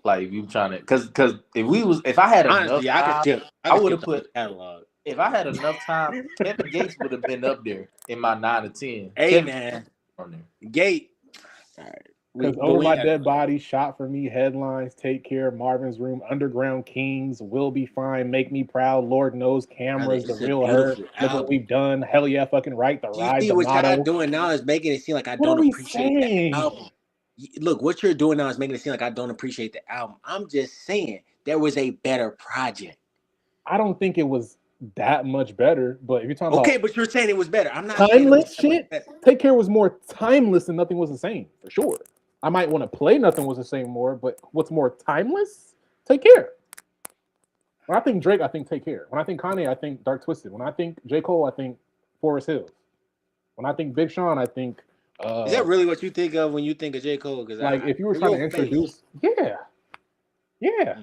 Like if you trying to, because if I had enough Honestly, time, I would have put. catalog. If I had enough time, Kevin Gates would have been up there in my 9 to 10. Hey Kevin man, on there. Gate. All right. Because Over My Dead Body, Shot for Me, Headlines, Take Care, Marvin's Room, Underground Kings, Will Be Fine, Make Me Proud, Lord Knows, Cameras, The Real Her, Look What We've Done, Hell Yeah, Fucking Right, The Ride, The What Motto. y'all doing now is making it seem like I What don't are we appreciate saying? the album. Look, what you're doing now is making it seem like I don't appreciate the album. I'm just saying there was a better project. I don't think it was that much better, but if you're talking about but you're saying it was better. I'm not timeless saying shit. Take Care was more timeless and Nothing Was the Same, for sure. I might want to play Nothing Was the Same more, but what's more timeless? Take Care. When I think Drake, I think Take Care. When I think Kanye, I think Dark Twisted. When I think J. Cole, I think Forest Hills. When I think Big Sean, I think is that really what you think of when you think of J. Cole? Because like if you were trying to introduce, yeah,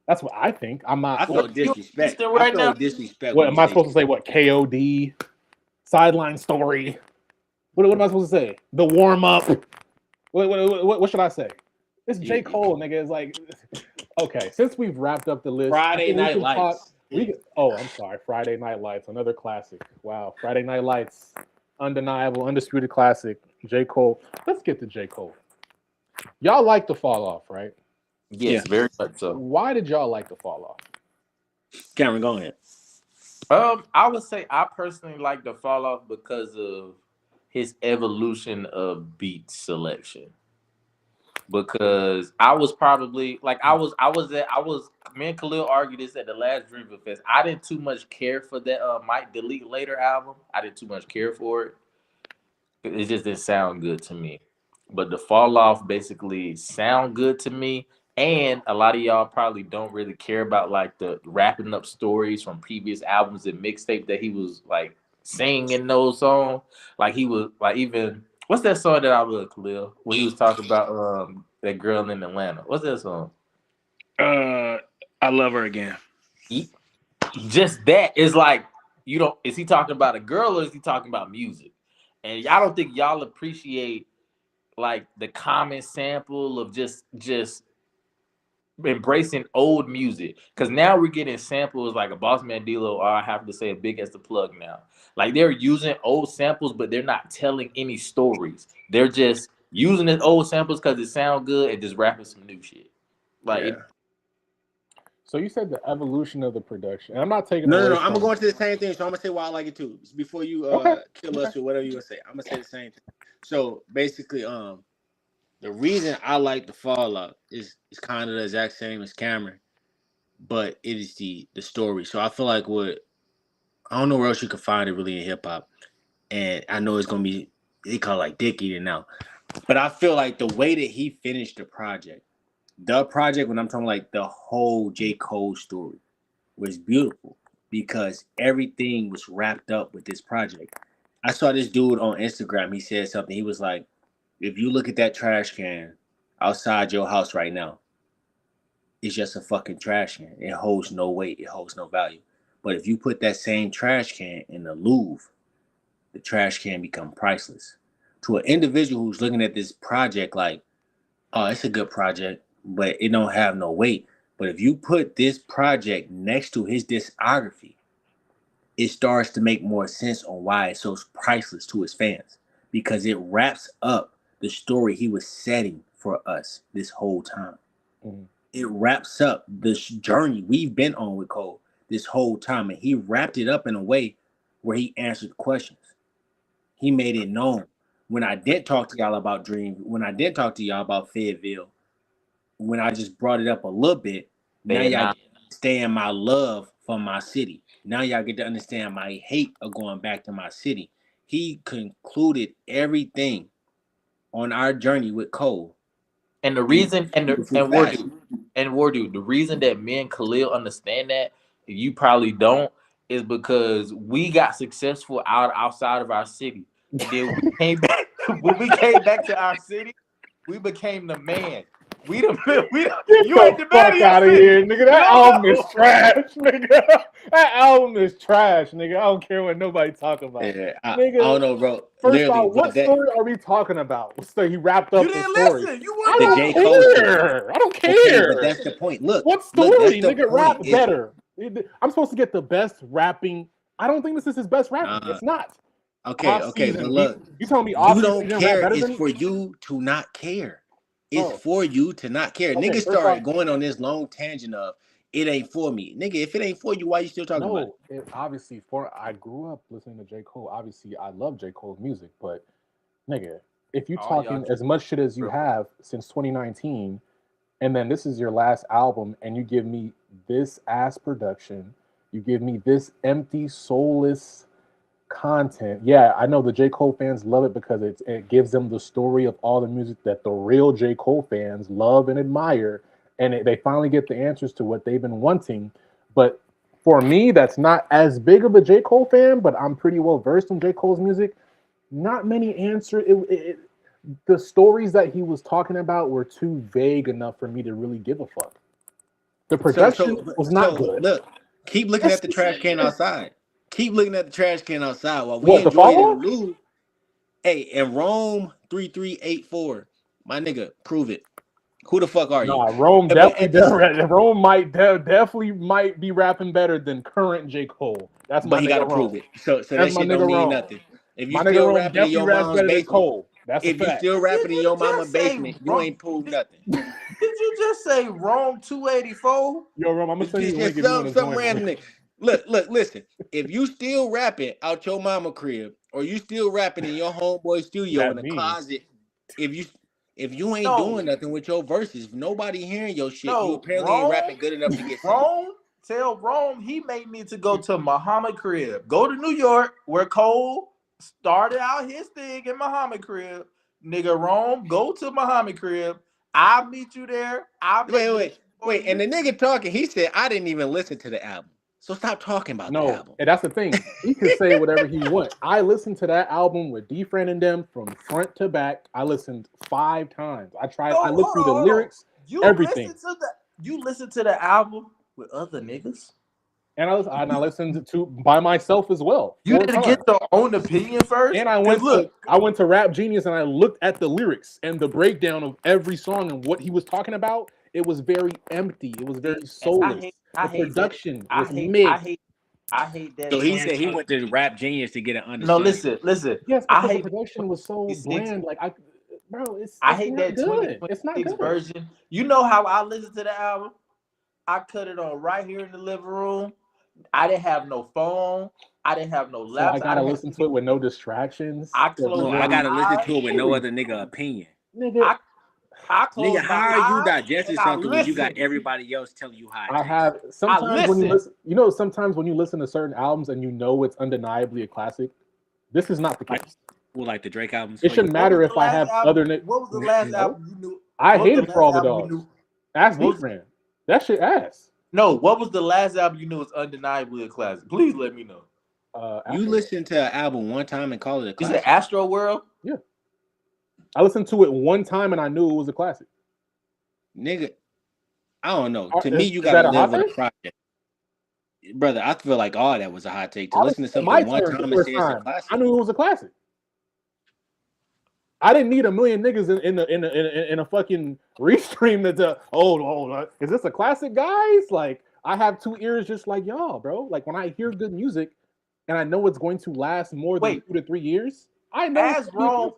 that's what I think. I'm not. I feel disrespect. Right now. Disrespect. What am I supposed to say? What KOD, Sideline Story? What am I supposed to say? The warm up. What should I say? It's J. Cole, nigga. It's like, okay, since we've wrapped up the list, Friday Night Lights. I'm sorry, Friday Night Lights, another classic. Wow, Friday Night Lights, undeniable, undisputed classic. J. Cole. Let's get to J. Cole. Y'all like the fall off, right? Yes, very much so. Why did y'all like the fall off? Cameron, go ahead. I would say I personally like the fall off because of his evolution of beat selection. Because I was probably like me and Khalil argued this at the last Dreamville Fest. I didn't too much care for that Might Delete Later album. I didn't too much care for it. It just didn't sound good to me. But the fall off basically sound good to me. And a lot of y'all probably don't really care about like the wrapping up stories from previous albums and mixtape that he was like singing in those songs. Like he was like even what's that song that I love, Khalil? When he was talking about that girl in Atlanta. What's that song? I Love Her Again. Just that is like is he talking about a girl or is he talking about music? And I don't think y'all appreciate like the common sample of just embracing old music, because now we're getting samples like a Boss Man D-Lo, or I have to say a Big as the Plug now. Like they're using old samples, but they're not telling any stories. They're just using the old samples because it sounds good and just rapping some new shit. Like, so you said the evolution of the production. And I'm not taking no. I'm gonna go into the same thing, so I'm gonna say why I like it too. Before you kill us or whatever you gonna say, I'm gonna say the same thing. So basically, the reason I like the Fallout is kind of the exact same as Cameron, but it is the story. So I feel like I don't know where else you can find it really in hip hop, and I know it's gonna be they call it like dick eating now, but I feel like the way that he finished the project when I'm talking like the whole J. Cole story was beautiful because everything was wrapped up with this project. I saw this dude on Instagram. He said something. He was like, if you look at that trash can outside your house right now, it's just a fucking trash can. It holds no weight. It holds no value. But if you put that same trash can in the Louvre, the trash can become priceless. To an individual who's looking at this project like, oh, it's a good project, but it don't have no weight. But if you put this project next to his discography, it starts to make more sense on why it's so priceless to his fans, because it wraps up the story he was setting for us this whole time. Mm-hmm. It wraps up this journey we've been on with Cole this whole time, and he wrapped it up in a way where he answered questions. He made it known. When I did talk to y'all about Dream, when I did talk to y'all about Fayetteville, when I just brought it up a little bit, now y'all understand my love for my city. Now y'all get to understand my hate of going back to my city. He concluded everything on our journey with Cole. And the reason, Wardu, the reason that me and Khalil understand that, you probably don't, is because we got successful outside of our city. And then we came back, when we came back to our city, We became the man. We the Get you ain't the the man fuck of your out of city. here, nigga. That No. album is trash, nigga. That album is trash, nigga. I don't care what nobody talk about. Yeah, I Nigga, don't know, bro. first Literally, off, but what story are we talking about? So he wrapped You up the didn't story. listen. You I weren't the on. J. Cole story. care. I don't Okay, but care. that's the point. Look, What look, story? that's the Nigga, point. rap better. I'm supposed to get the best rapping. I don't think this is his best rapping. It's not. Okay, Off okay, season. but look, You telling me you off season don't didn't rap care. better It's than? for you to not care. It's Oh. for you to not care. Okay, Niggas first started off- going on this long tangent of it ain't for me. Nigga, if it ain't for you, why you still talking about it? No, obviously I grew up listening to J. Cole. Obviously, I love J. Cole's music, but nigga, if you All y'all talking as much shit as you have since 2019, and then this is your last album, and you give me this ass production, you give me this empty, soulless content. Yeah, I know the J. Cole fans love it because it gives them the story of all the music that the real J. Cole fans love and admire, and they finally get the answers to what they've been wanting. But for me, that's not as big of a J. Cole fan, but I'm pretty well versed in J. Cole's music. Not many answers. The stories that he was talking about were too vague enough for me to really give a fuck. The production was not good. Look, keep looking at the trash can outside. Keep looking at the trash can outside while we What, the enjoy it follow-up? in lieu. Hey, in Rome 3384, my nigga, prove it. Who the fuck are you? Nah, Rome But definitely. Rome definitely might be rapping better than current J. Cole. That's my but he nigga got to Rome. prove it. So That's that my shit nigga don't mean Rome. nothing. If you My nigga still Rome rapping in definitely your raps mom's better than basement, Cole. That's a if you fact. still rapping in you your just mama's say basement, you Rome? ain't proved nothing. Did you just say Rome 284? Yo, Rome, I'm gonna send you a link Just if you want to some join. random nigga. Look, listen. If you still rapping out your mama crib, or you still rapping in your homeboy studio in That the means. closet, if you ain't No. doing nothing with your verses, if nobody hearing your shit, you No, apparently ain't rapping good enough to get seen. Tell Rome he may need to go to Muhammad crib. Go to New York where Cole started out his thing in Muhammad crib. Nigga, Rome, go to Muhammad crib. I'll meet you there. Wait. And the nigga talking, he said, I didn't even listen to the album. So stop talking about the No, album. and that's the thing. He can say whatever he wants. I listened to that album with D-Friend and them from front to back. I listened 5 times. I looked through the lyrics, everything. You listen to the album with other niggas? And I listened to by myself as well. You 4 didn't times. get your own opinion first? And I went to Rap Genius and I looked at the lyrics and the breakdown of every song and what he was talking about. It was very empty. It was very soulless. The production was mid. I hate that. So he said he went to Rap Genius to get an understanding. No, listen. Yes, because the production was so bland. Like I hate not that good. It's not good. version. You know how I listen to the album? I cut it on right here in the living room. I didn't have no phone. I didn't have no laptop. So I gotta listen to it with no distractions. I gotta listen to it with no other nigga opinion. Nigga, nigga, how are you digesting something when you got everybody else telling you how it tastes? Sometimes when you listen, sometimes when you listen to certain albums and you know it's undeniably a classic, this is not the case. Well, like the Drake albums. It shouldn't matter if I have other niggas. What was the last album you knew? I hated For All the Dogs. Ask D-Friend. That shit ass. No, what was the last album you knew was undeniably a classic? Please let me know. You listened to an album one time and call it a classic? Is it Astro World? Yeah. I listened to it one time and I knew it was a classic. Nigga, I don't know. To me, you gotta live with a project. Brother, I feel like all that was a hot take. To listen to something one time and say it's a classic. I knew it was a classic. I didn't need a million niggas in a fucking restream to is this a classic, guys? Like, I have 2 ears just like y'all, bro. Like, when I hear good music and I know it's going to last more than 2 to 3 years, I know.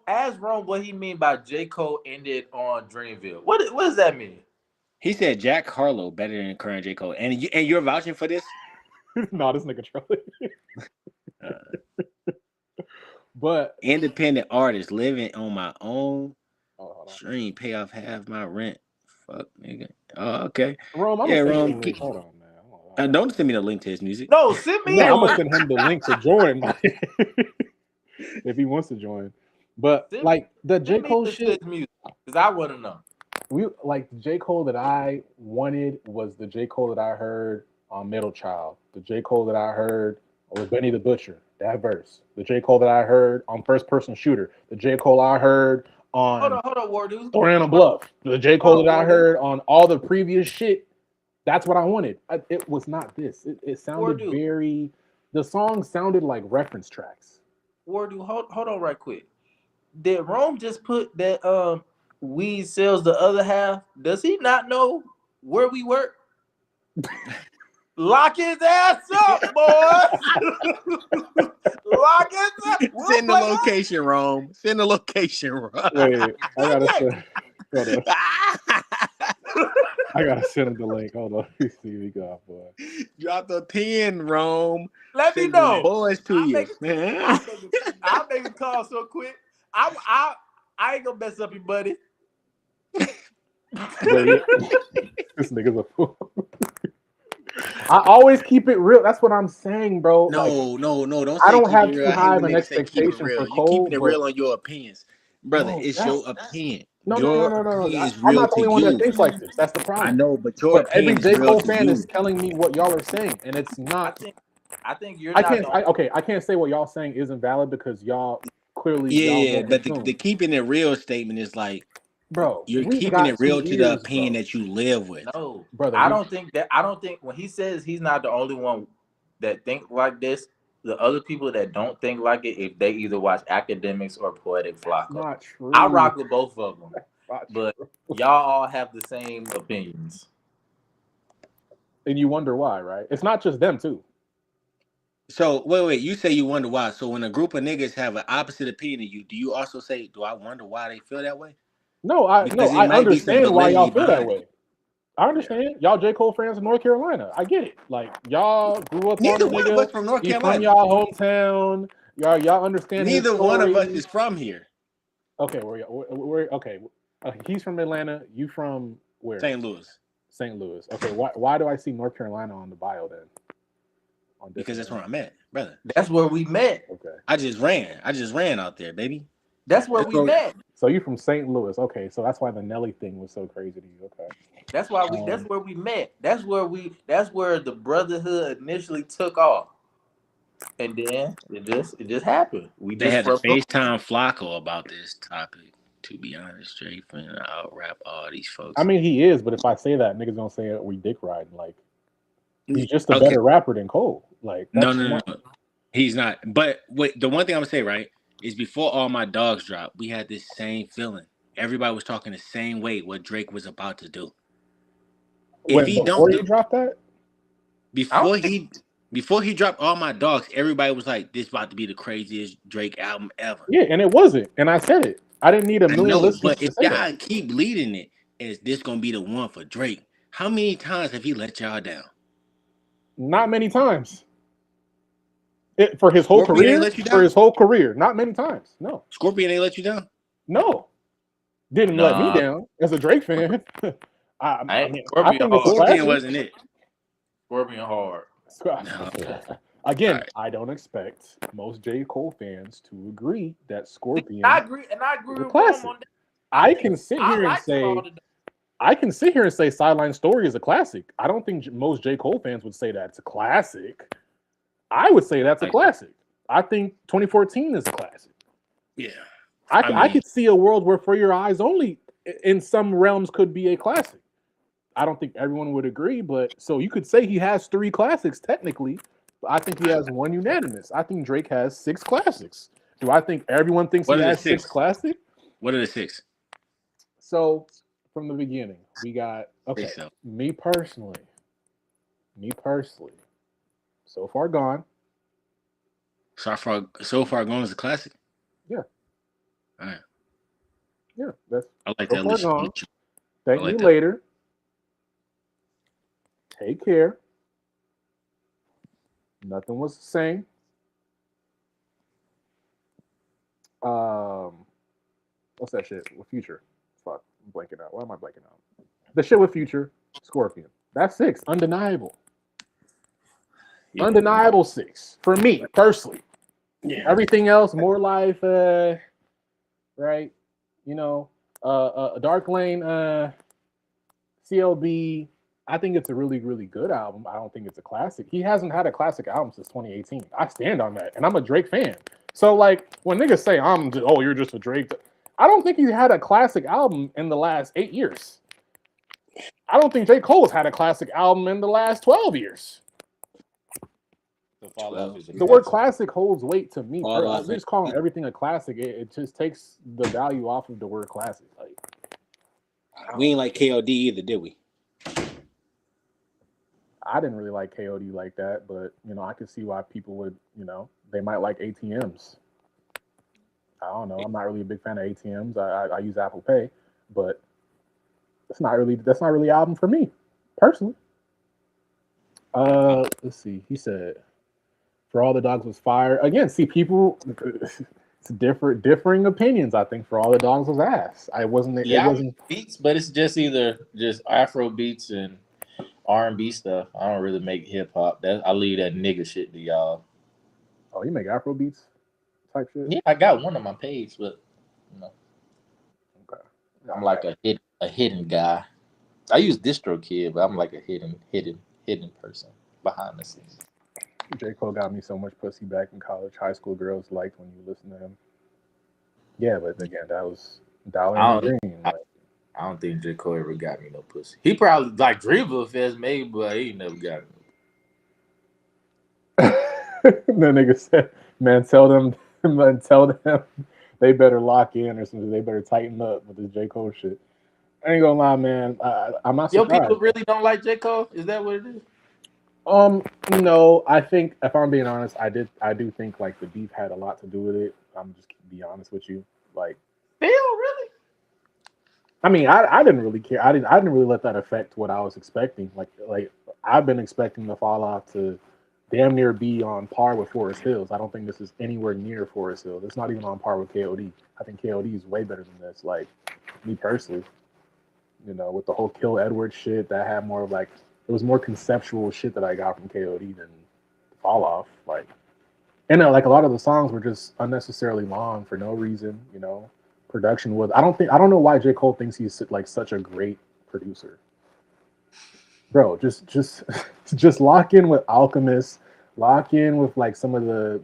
Ask Rome what he mean by J. Cole ended on Dreamville. What does that mean? He said Jack Harlow better than current J. Cole. And you're vouching for this? No, this nigga trolling. But independent artist living on my own stream, pay off half my rent. Fuck, nigga. Oh, okay. Rome, Rome. Hold on, man. Don't send me the link to his music. No, send me. I'm gonna send him the link to join if he wants to join. But like the J. Cole shit, because I want to know. The J. Cole that I wanted was the J. Cole that I heard on Middle Child. The J. Cole that I heard with Benny the Butcher. That verse. The J. Cole that I heard on First Person Shooter. The J. Cole I heard on hold on, War Dude. Throwing on a Bluff. The J. Cole that I heard on all the previous shit. That's what I wanted. It was not this. It sounded very. The song sounded like reference tracks. War Dude, hold on right quick. Did Rome just put that weed sells the other half? Does he not know where we work? Lock his ass up, boys. Lock his ass. Send the location, Rome. Send the location, Rome. Wait, I gotta send him the link. Hold on. Let me see we got, boy. Drop the pin, Rome. Let me know. Boys to you, man. I'll make a call so quick. I ain't gonna mess up your buddy. This nigga's a fool. I always keep it real. That's what I'm saying, bro. No. Don't. I don't have too high of an expectation for Cole. You keeping it real on your opinions, brother. No, it's your opinion. No. I'm not the only one that thinks like this. That's the problem. I know, but every J. Cole fan is telling me what y'all are saying, and it's not. I think you're. I can't say what y'all saying isn't valid because y'all clearly. Yeah, but the keeping it real statement is like. Bro, you're keeping it real to the opinion that you live with. No, brother. I don't think when he says he's not the only one that think like this, the other people that don't think like it, if they either watch Academics or Poetic Flocko. Not true. I rock with both of them. But y'all all have the same opinions. And you wonder why, right? It's not just them too. So wait, you say you wonder why. So when a group of niggas have an opposite opinion of you, do you also say, do I wonder why they feel that way? No, I understand why y'all feel that way. I understand. Y'all J. Cole fans in North Carolina. I get it. Like y'all grew up neither on the one nigga. Of us from North Carolina. From y'all hometown. Y'all understand. Neither one of us is from here. Okay, where okay. He's from Atlanta. You from where? St. Louis. St. Louis. Okay, why do I see North Carolina on the bio then? Because that's where I'm at, brother. That's where we met. Okay. I just ran out there, baby. That's where we met. So you from St. Louis. Okay, so that's why the Nelly thing was so crazy to you. Okay. That's why that's where we met. That's where the brotherhood initially took off. And then it just happened. They had to FaceTime Flocko about this topic. To be honest, Drake finna out rap all these folks. I mean, he is, but if I say that, niggas gonna say we dick riding. Like, he's just a better rapper than Cole. Like, no, he's not. But the one thing I'm gonna say, right, is before All My Dogs dropped, we had this same feeling. Everybody was talking the same way what Drake was about to do. If he don't drop that, before he dropped All My Dogs, everybody was like, "This about to be the craziest Drake album ever." Yeah, and it wasn't. And I said it. I didn't need a million listeners. But if y'all keep leading it, is this gonna be the one for Drake? How many times have he let y'all down? Not many times. For his whole career. For his whole career, not many times. No. Scorpion ain't let you down. No. Didn't let me down as a Drake fan. I think Scorpion wasn't it. Scorpion hard. Again, I don't expect most J. Cole fans to agree that Scorpion. I agree with classic. I can sit here and say Sideline Story is a classic. I don't think most J. Cole fans would say that's a classic. I would say that's a classic. I think 2014 is a classic. Yeah. I could see a world where For Your Eyes Only in some realms could be a classic. I don't think everyone would agree, but so you could say he has 3 classics technically. But I think he has 1 unanimous. I think Drake has 6 classics. Do I think everyone thinks he has 6 classics? What are the 6? So from the beginning, we got me personally. So Far Gone. So Far Gone is a classic. Yeah. All right. Yeah, that's. I like that. Gone. Thank You Later. Take Care. Nothing Was the Same. What's that shit with Future? Fuck, I'm blanking out. Why am I blanking out? The shit with Future, Scorpion. That's 6. Undeniable. Yeah. Undeniable 6 for me personally. Yeah. Everything else, More Life, right? You know, Dark Lane, CLB. I think it's a really, really good album. I don't think it's a classic. He hasn't had a classic album since 2018. I stand on that, and I'm a Drake fan. So, like, when niggas say you're just a Drake, I don't think he had a classic album in the last 8 years. I don't think J. Cole's had a classic album in the last 12 years. The Fall Off is a The word classic. classic holds weight to me. Fall I Off just calling everything a classic. It just takes the value off of the word classic. Like, we ain't like KOD either, did we? I didn't really like KOD like that, but I could see why people would, they might like ATMs. I don't know. I'm not really a big fan of ATMs. I use Apple Pay, but that's not really an album for me, personally. Let's see. He said, "For All the Dogs" was fire. Again, see, people, it's differing opinions. I think "For All the Dogs" was ass. I wasn't. It Yeah, wasn't. beats, but it's just either just Afro beats and R&B stuff. I don't really make hip hop. I leave that nigga shit to y'all. Oh, you make Afro beats type shit. Yeah, I got one on my page, but you know, Okay. I'm like a hidden guy. I use DistroKid, but I'm like a hidden person behind the scenes. J. Cole got me so much pussy back in college. High school girls liked when you listen to him. Yeah, but again, that was Dollar I and the don't, Dream. I, I don't think J. Cole ever got me no pussy. He probably like Dreamville Fest maybe, but he never got me. The nigga said, "Man, tell them, man, tell them they better lock in or something. They better tighten up with this J. Cole shit." I ain't gonna lie, man. I'm not Yo, surprised. people really don't like J. Cole? Is that what it is? No, I think if I'm being honest, I do think like the beef had a lot to do with it. I'm just be honest with you. Like, Phil, really? I mean, I didn't really care. I didn't really let that affect what I was expecting. Like I've been expecting the fall off to damn near be on par with Forest Hills. I don't think this is anywhere near Forest Hills. It's not even on par with KOD. I think KOD is way better than this. Like me personally, with the whole Kill Edward shit, that had more of like it was more conceptual shit that I got from KOD than Fall Off. Like, and like a lot of the songs were just unnecessarily long for no reason. Production was. I don't know why J. Cole thinks he's like such a great producer. Bro, just just lock in with Alchemist, lock in with like some of the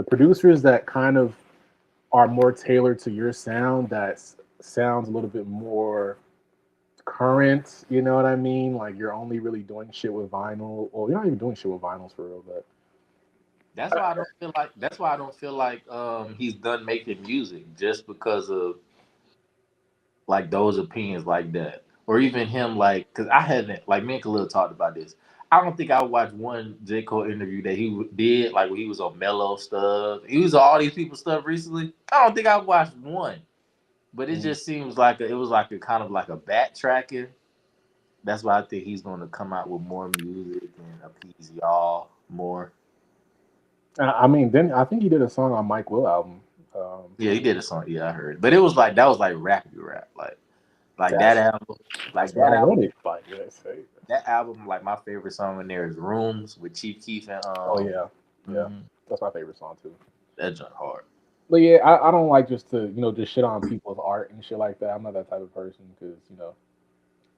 producers that kind of are more tailored to your sound, that sounds a little bit more current, you know what I mean? Like you're only really doing shit with vinyl. Well, you're not even doing shit with vinyls for real, but That's why I don't feel like. That's why I don't feel like he's done making music just because of like those opinions like that, or even him like because I haven't like me and Khalil talked about this. I don't think I watched one J. Cole interview that he did like when he was on Mellow stuff. He was on all these people stuff recently. I don't think I watched one, but it just seems like it was like a kind of like a backtracking. That's why I think he's going to come out with more music and appease y'all more. I mean, then I think he did a song on Mike Will album. Yeah, he did a song. Yeah, I heard, but it was like that was like rappy rap, like that That's album, that's like what that I album. wanted. Like, yeah, say. That album, like my favorite song in there is "Rooms" with Chief Keef and Oh yeah, yeah, mhm, that's my favorite song too. that joint hard. But yeah, I don't like just to just shit on people's art and shit like that. I'm not that type of person because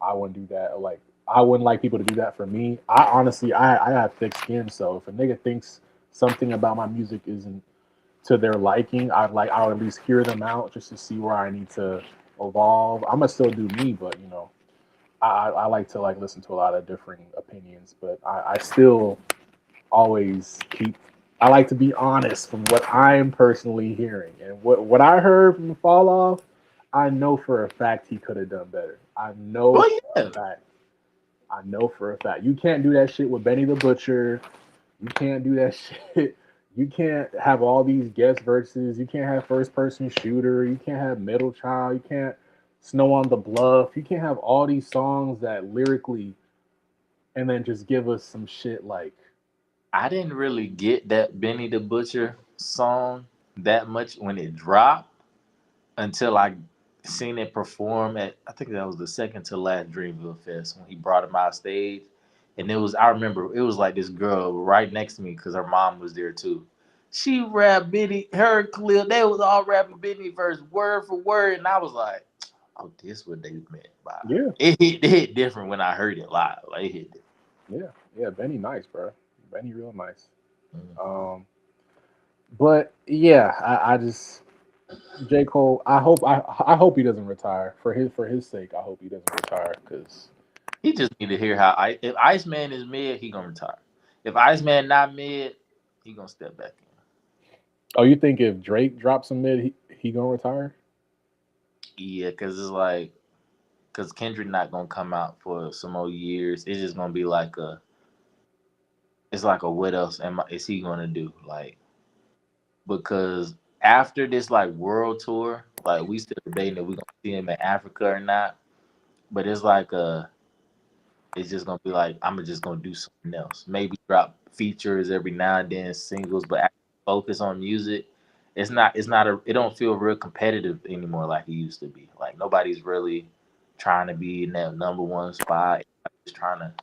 I wouldn't do that. Like I wouldn't like people to do that for me. I honestly I have thick skin, so if a nigga thinks something about my music isn't to their liking, I'll at least hear them out just to see where I need to evolve. I'm gonna still do me, but I like to like listen to a lot of different opinions, but I still always keep. I like to be honest from what I'm personally hearing, and what I heard from the fall off. I know for a fact he could have done better. I know Well, for yeah, a fact. I know for a fact. You can't do that shit with Benny the Butcher. You can't do that shit. You can't have all these guest verses. You can't have first person shooter. You can't have middle child. You can't snow on the bluff. You can't have all these songs that lyrically and then just give us some shit like I didn't really get that Benny the Butcher song that much when it dropped until I seen it perform at I think that was the second to last Dreamville Fest when he brought him out stage, and it was I remember it was like this girl right next to me because her mom was there too. She rapped Benny, her and Khalil, they was all rapping Benny verse word for word, and I was like, "Oh, this what they meant by yeah, it hit different when I heard it live. Like it hit different." yeah. Benny nice, bro. Benny real nice. Mhm. Um, but yeah, I just J. Cole, I hope he doesn't retire. For his sake, I hope he doesn't retire because He just need to hear how if Iceman is mid, he gonna retire. If Iceman not mid, he gonna step back in. oh, you think if Drake drops a mid, he gonna retire? Yeah, because it's like because Kendrick not gonna come out for some more years. It's just gonna be like a it's like a what else is he gonna do? Like because after this like world tour, like we still debating if we gonna see him in Africa or not. But it's like it's just gonna be like I'm just gonna do something else. Maybe drop features every now and then, singles, but actually focus on music. It don't feel real competitive anymore like it used to be. Like nobody's really trying to be in that number one spot. Everybody's trying to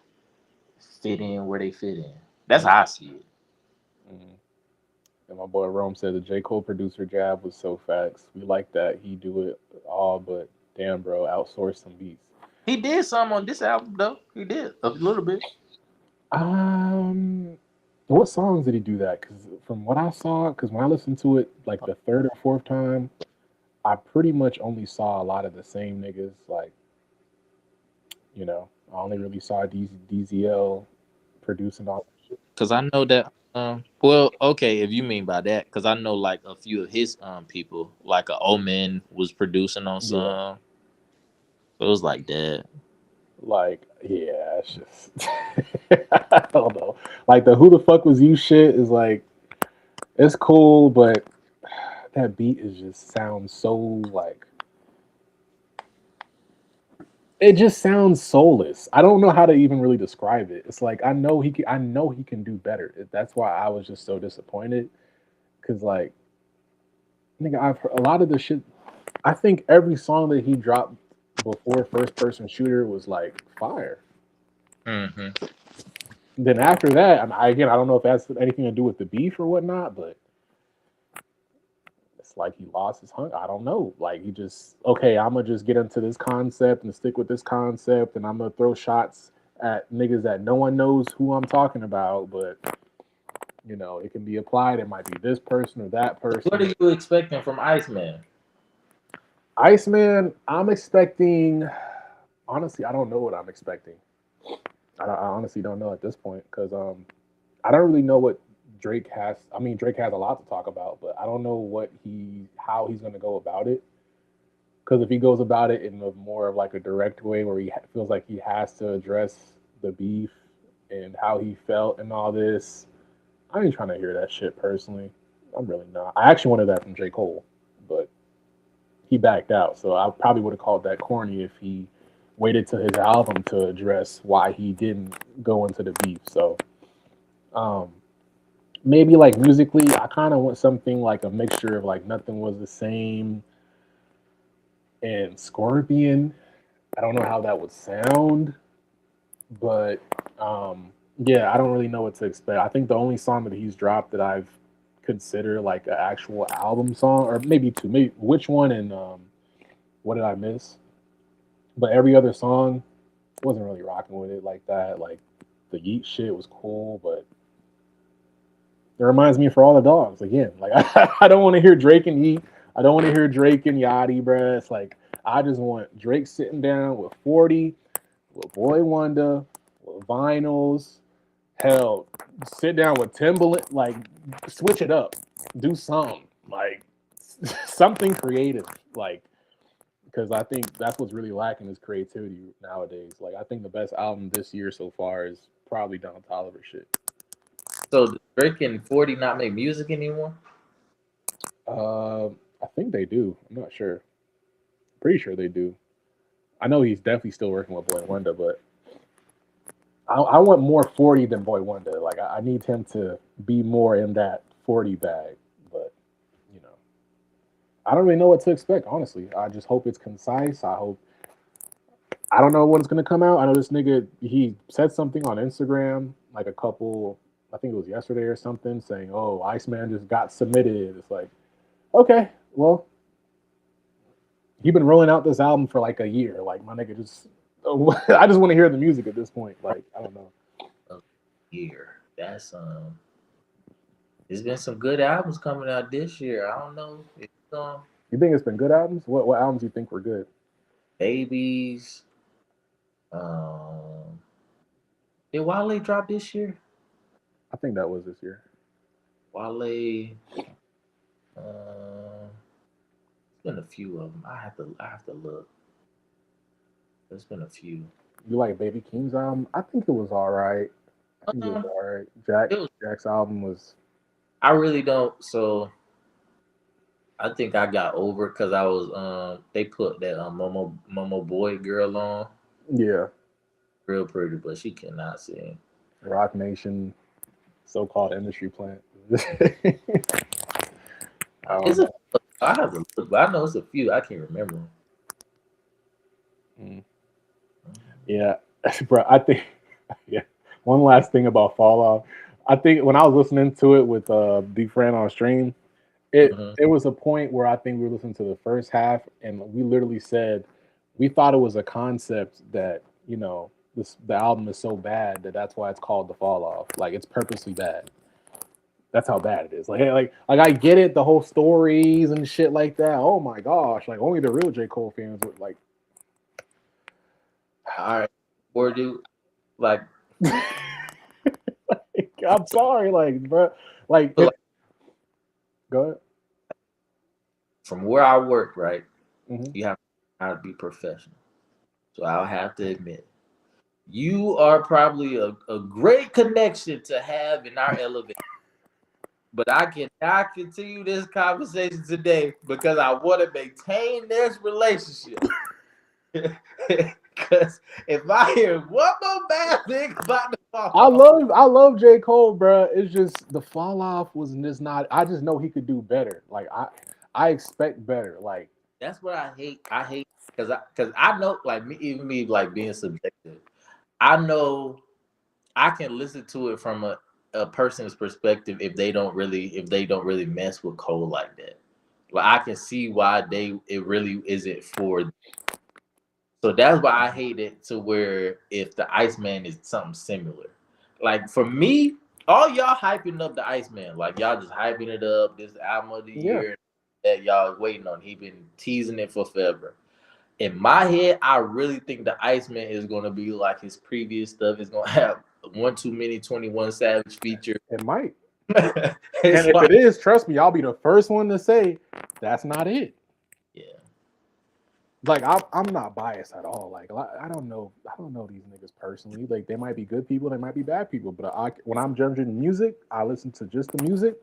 fit in where they fit in. That's how I see it. Mm. And my boy Rome said the J. Cole producer jab was so facts. We like that he do it all, but damn, bro, outsource some beats. He did some on this album though. He did a little bit. Um, what songs did he do that? Because from what I saw, because when I listened to it like the third or fourth time, I pretty much only saw a lot of the same niggas. Like, I only really saw DZL producing all. Cause I know that. Well, okay, if you mean by that, cause I know like a few of his people, like a Omen was producing on Yeah, some. So it was like that. like yeah, it's just I don't know. Like the who the fuck was you shit is like it's cool, but that beat is just sounds so like it just sounds soulless. I don't know how to even really describe it. It's like I know he can do better. That's why I was just so disappointed because like nigga, I've heard a lot of the shit. I think every song that he dropped before First Person Shooter was like fire. Hmm. Then after that, again, I don't know if that's anything to do with the beef or whatnot, but it's like he lost his hunger. I don't know. Like he just okay, I'm gonna just get into this concept and stick with this concept, and I'm gonna throw shots at niggas that no one knows who I'm talking about, but it can be applied. It might be this person or that What are person. you expecting from Iceman? Iceman, I'm expecting. Honestly, I don't know what I'm expecting. I honestly don't know at this point because I don't really know what Drake has. I mean, Drake has a lot to talk about, but I don't know how he's going to go about it. Because if he goes about it in a more of like a direct way, where he feels like he has to address the beef and how he felt and all this, I ain't trying to hear that shit personally. I'm really not. I actually wanted that from J. Cole, but he backed out. So I probably would have called that corny if he waited to his album to address why he didn't go into the beef. So um, maybe like musically, I kind of want something like a mixture of like Nothing Was the Same and Scorpion. I don't know how that would sound, but yeah, I don't really know what to expect. I think the only song that he's dropped that I've considered like an actual album song, or maybe two, maybe which one and what did I miss? But every other song wasn't really rocking with it like that. Like the Yeet shit was cool, but it reminds me for all the dogs again. Like I don't want to hear Drake and Yeet. I don't want to hear Drake and Yachty, bruh. It's like I just want Drake sitting down with 40, with Boy Wonder, with vinyls. Hell, sit down with Timbaland. Like switch it up, do something like something creative. Like because I think that's what's really lacking is creativity nowadays. Like I think the best album this year so far is probably Don Toliver shit. So does Drake and 40 not make music anymore? Uh, I think they do. I'm not sure. Pretty sure they do. I know he's definitely still working with Boy Wonder, but I want more 40 than Boy Wonder. Like I need him to be more in that 40 bag. But you know, I don't really know what to expect. Honestly, I just hope it's concise. I don't know when it's gonna come out. I know this nigga he said something on Instagram like a couple. I think it was yesterday or something, saying, "Oh, Iceman just got submitted." It's like, okay, well, he been rolling out this album for like a year. Like my nigga just, I just want to hear the music at this point. Like I don't know. A year. That's There's been some good albums coming out this year. I don't know. It's You think it's been good albums? What albums you think were good? Babies. Um, did Wale drop this year? I think that was this year. Wale. Uh, it's been a few of them. I have to look. There's been a few. You like Baby Keem's album? I think it was all right. I think it was Um, all right. it was. Jack's album was. I really don't. So I think I got over it because I was. They put that Momo Boy girl on. Yeah. Real pretty, but she cannot sing. Rock Nation, so-called industry plant. I don't It's a. know. I have to look, but I know it's a few. I can't remember. Mm. Yeah, bro. I think. Yeah. One last thing about Fall Off. I think when I was listening to it with D friend on stream, it was a point where I think we were listening to the first half, and we literally said we thought it was a concept that the album is so bad that that's why it's called the Fall Off. Like it's purposely bad. That's how bad it is. Like I get it, the whole stories and shit like that. Oh my gosh, like only the real J. Cole fans would like. All right, or do like. I'm sorry, like, bro, like, go ahead. From where I work, right, Mm-hmm. you have to be professional. So I'll have to admit, you are probably a great connection to have in our elevator. But I cannot continue this conversation today because I want to maintain this relationship. Because if I hear one more bad thing about the fall I love J. Cole, bro. It's just the fall off was just not. I just know he could do better. Like I expect better. Like that's what I hate. I hate because I know like me, even me like being subjective. I know I can listen to it from a person's perspective if they don't really mess with Cole like that. Like I can see why it really isn't for them. So that's why I hate it to where if the Iceman is something similar. Like for me, all y'all hyping up the Iceman, like y'all just hyping it up, this album of the yeah, year that y'all waiting on. He been teasing it for forever. In my head, I really think the Iceman is gonna be like his previous stuff. It's gonna have one too many 21 Savage feature. it might. It's And if like, it is, trust me, I'll be the first one to say that's not it. yeah, Like I'm not biased at all. Like I don't know these niggas personally. Like they might be good people, they might be bad people. But when I'm judging music, I listen to just the music.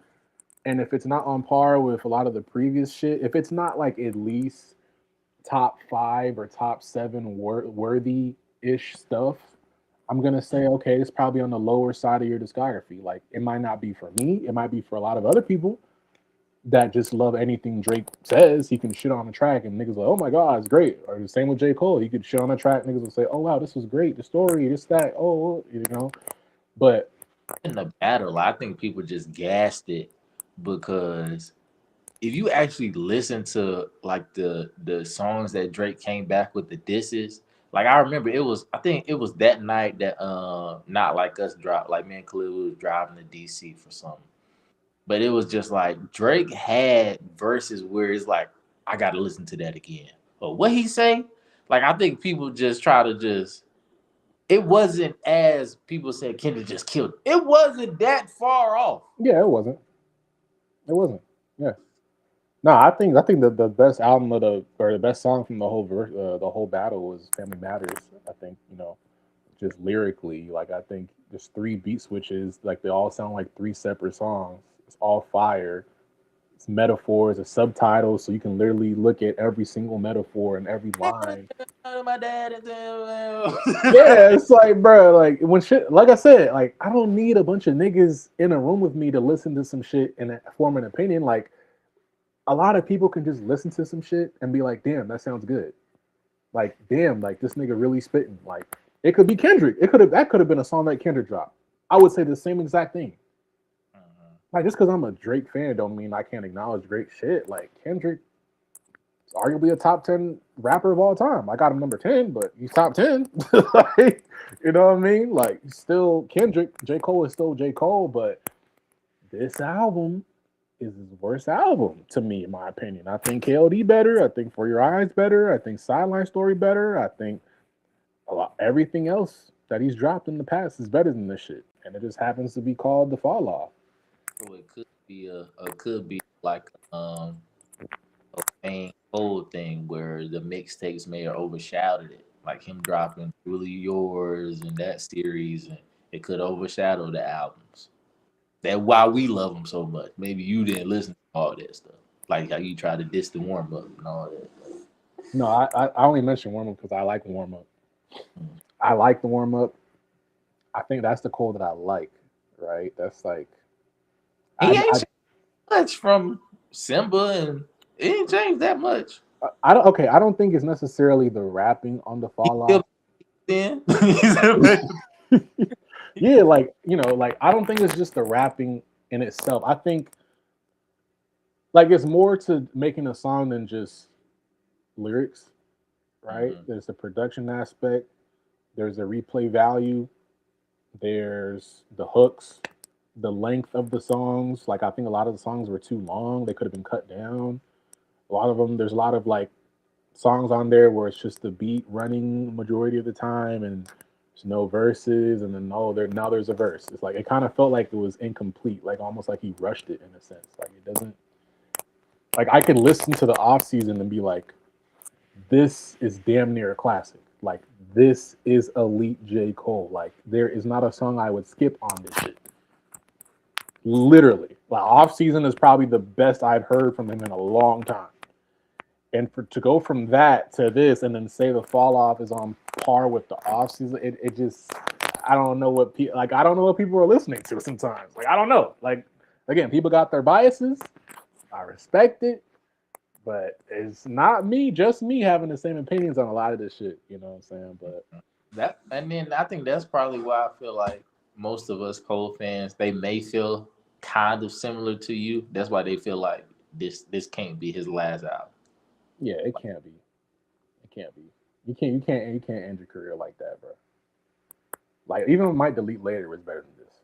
And if it's not on par with a lot of the previous shit, if it's not like at least top 5 or top 7 worthy ish stuff, I'm gonna say okay, it's probably on the lower side of your discography. Like it might not be for me, it might be for a lot of other people that just love anything Drake says. He can shit on a track and niggas like, oh my god, it's great. Or the same with J. Cole. He could shit on a track, niggas will say, oh wow, this was great. The story, this, that, oh. But in the battle, I think people just gassed it because if you actually listen to like the songs that Drake came back with the disses, like I remember I think it was that night that Not Like Us dropped. Like me and Khaled was driving to DC for something. But it was just like Drake had verses where it's like, I gotta listen to that again. But what he say? Like I think people just try to just it wasn't as people said Kendrick just killed it. It wasn't that far off. yeah, it wasn't. It wasn't. Yeah. No, I think the best album or the best song from the whole battle was Family Matters. I think, just lyrically, like I think there's 3 beat switches, like they all sound like 3 separate songs. It's all fire. It's metaphors, it's subtitles, so you can literally look at every single metaphor and every line. My dad is Yeah, it's like, bro, like when shit, like I said, like I don't need a bunch of niggas in a room with me to listen to some shit and form an opinion. Like a lot of people can just listen to some shit and be like, damn, that sounds good. Like, damn, like this nigga really spitting. Like, it could be Kendrick. That could have been a song that Kendrick dropped. I would say the same exact thing. Like, just because I'm a Drake fan don't mean I can't acknowledge great shit. Like, Kendrick is arguably a top 10 rapper of all time. I got him number 10, but he's top 10. Like, you know what I mean? Like, still Kendrick. J. Cole is still J. Cole, but this album is his worst album to me, in my opinion. I think KLD better. I think For Your Eyes better. I think Sideline Story better. I think everything else that he's dropped in the past is better than this shit, and it just happens to be called The Fall Off. So it could be like a main whole thing where the mixtapes may have overshadowed it, like him dropping Really Yours and that series, and it could overshadow the albums. That why we love them so much. Maybe you didn't listen to all that stuff, like how you try to diss the warm up and all that. No, I only mentioned warm up because I like warm up. I like the warm up. I think that's the Cole that I like, right? That's like He I, ain't I, changed much from Simba, and it ain't changed that much. I don't okay. I don't think it's necessarily the rapping on the He Fall still Off. then. Yeah, like like I don't think it's just the rapping in itself. I think like it's more to making a song than just lyrics, right? Mhm. There's the production aspect, there's the replay value, there's the hooks, the length of the songs. Like I think a lot of the songs were too long; they could have been cut down. A lot of them, there's a lot of like songs on there where it's just the beat running majority of the time, and there's no verses, and then now there's a verse. It's like it kind of felt like it was incomplete, like almost like he rushed it in a sense. Like it doesn't like I could listen to the off season and be like, this is damn near a classic. Like this is elite J. Cole. Like there is not a song I would skip on this shit. Literally. Like off season is probably the best I've heard from him in a long time. And for to go from that to this and then say the fall off is on par with the off season, it just I don't know what I don't know what people are listening to sometimes. Like I don't know. Like again, people got their biases. I respect it, but it's not me, just me having the same opinions on a lot of this shit. You know what I'm saying? But That and then I think that's probably why I feel like most of us Cole fans they may feel kind of similar to you. That's why they feel like this can't be his last album. yeah, it can't be. It can't be. You can't end your career like that, bro. Like even Might Delete Later was better than this.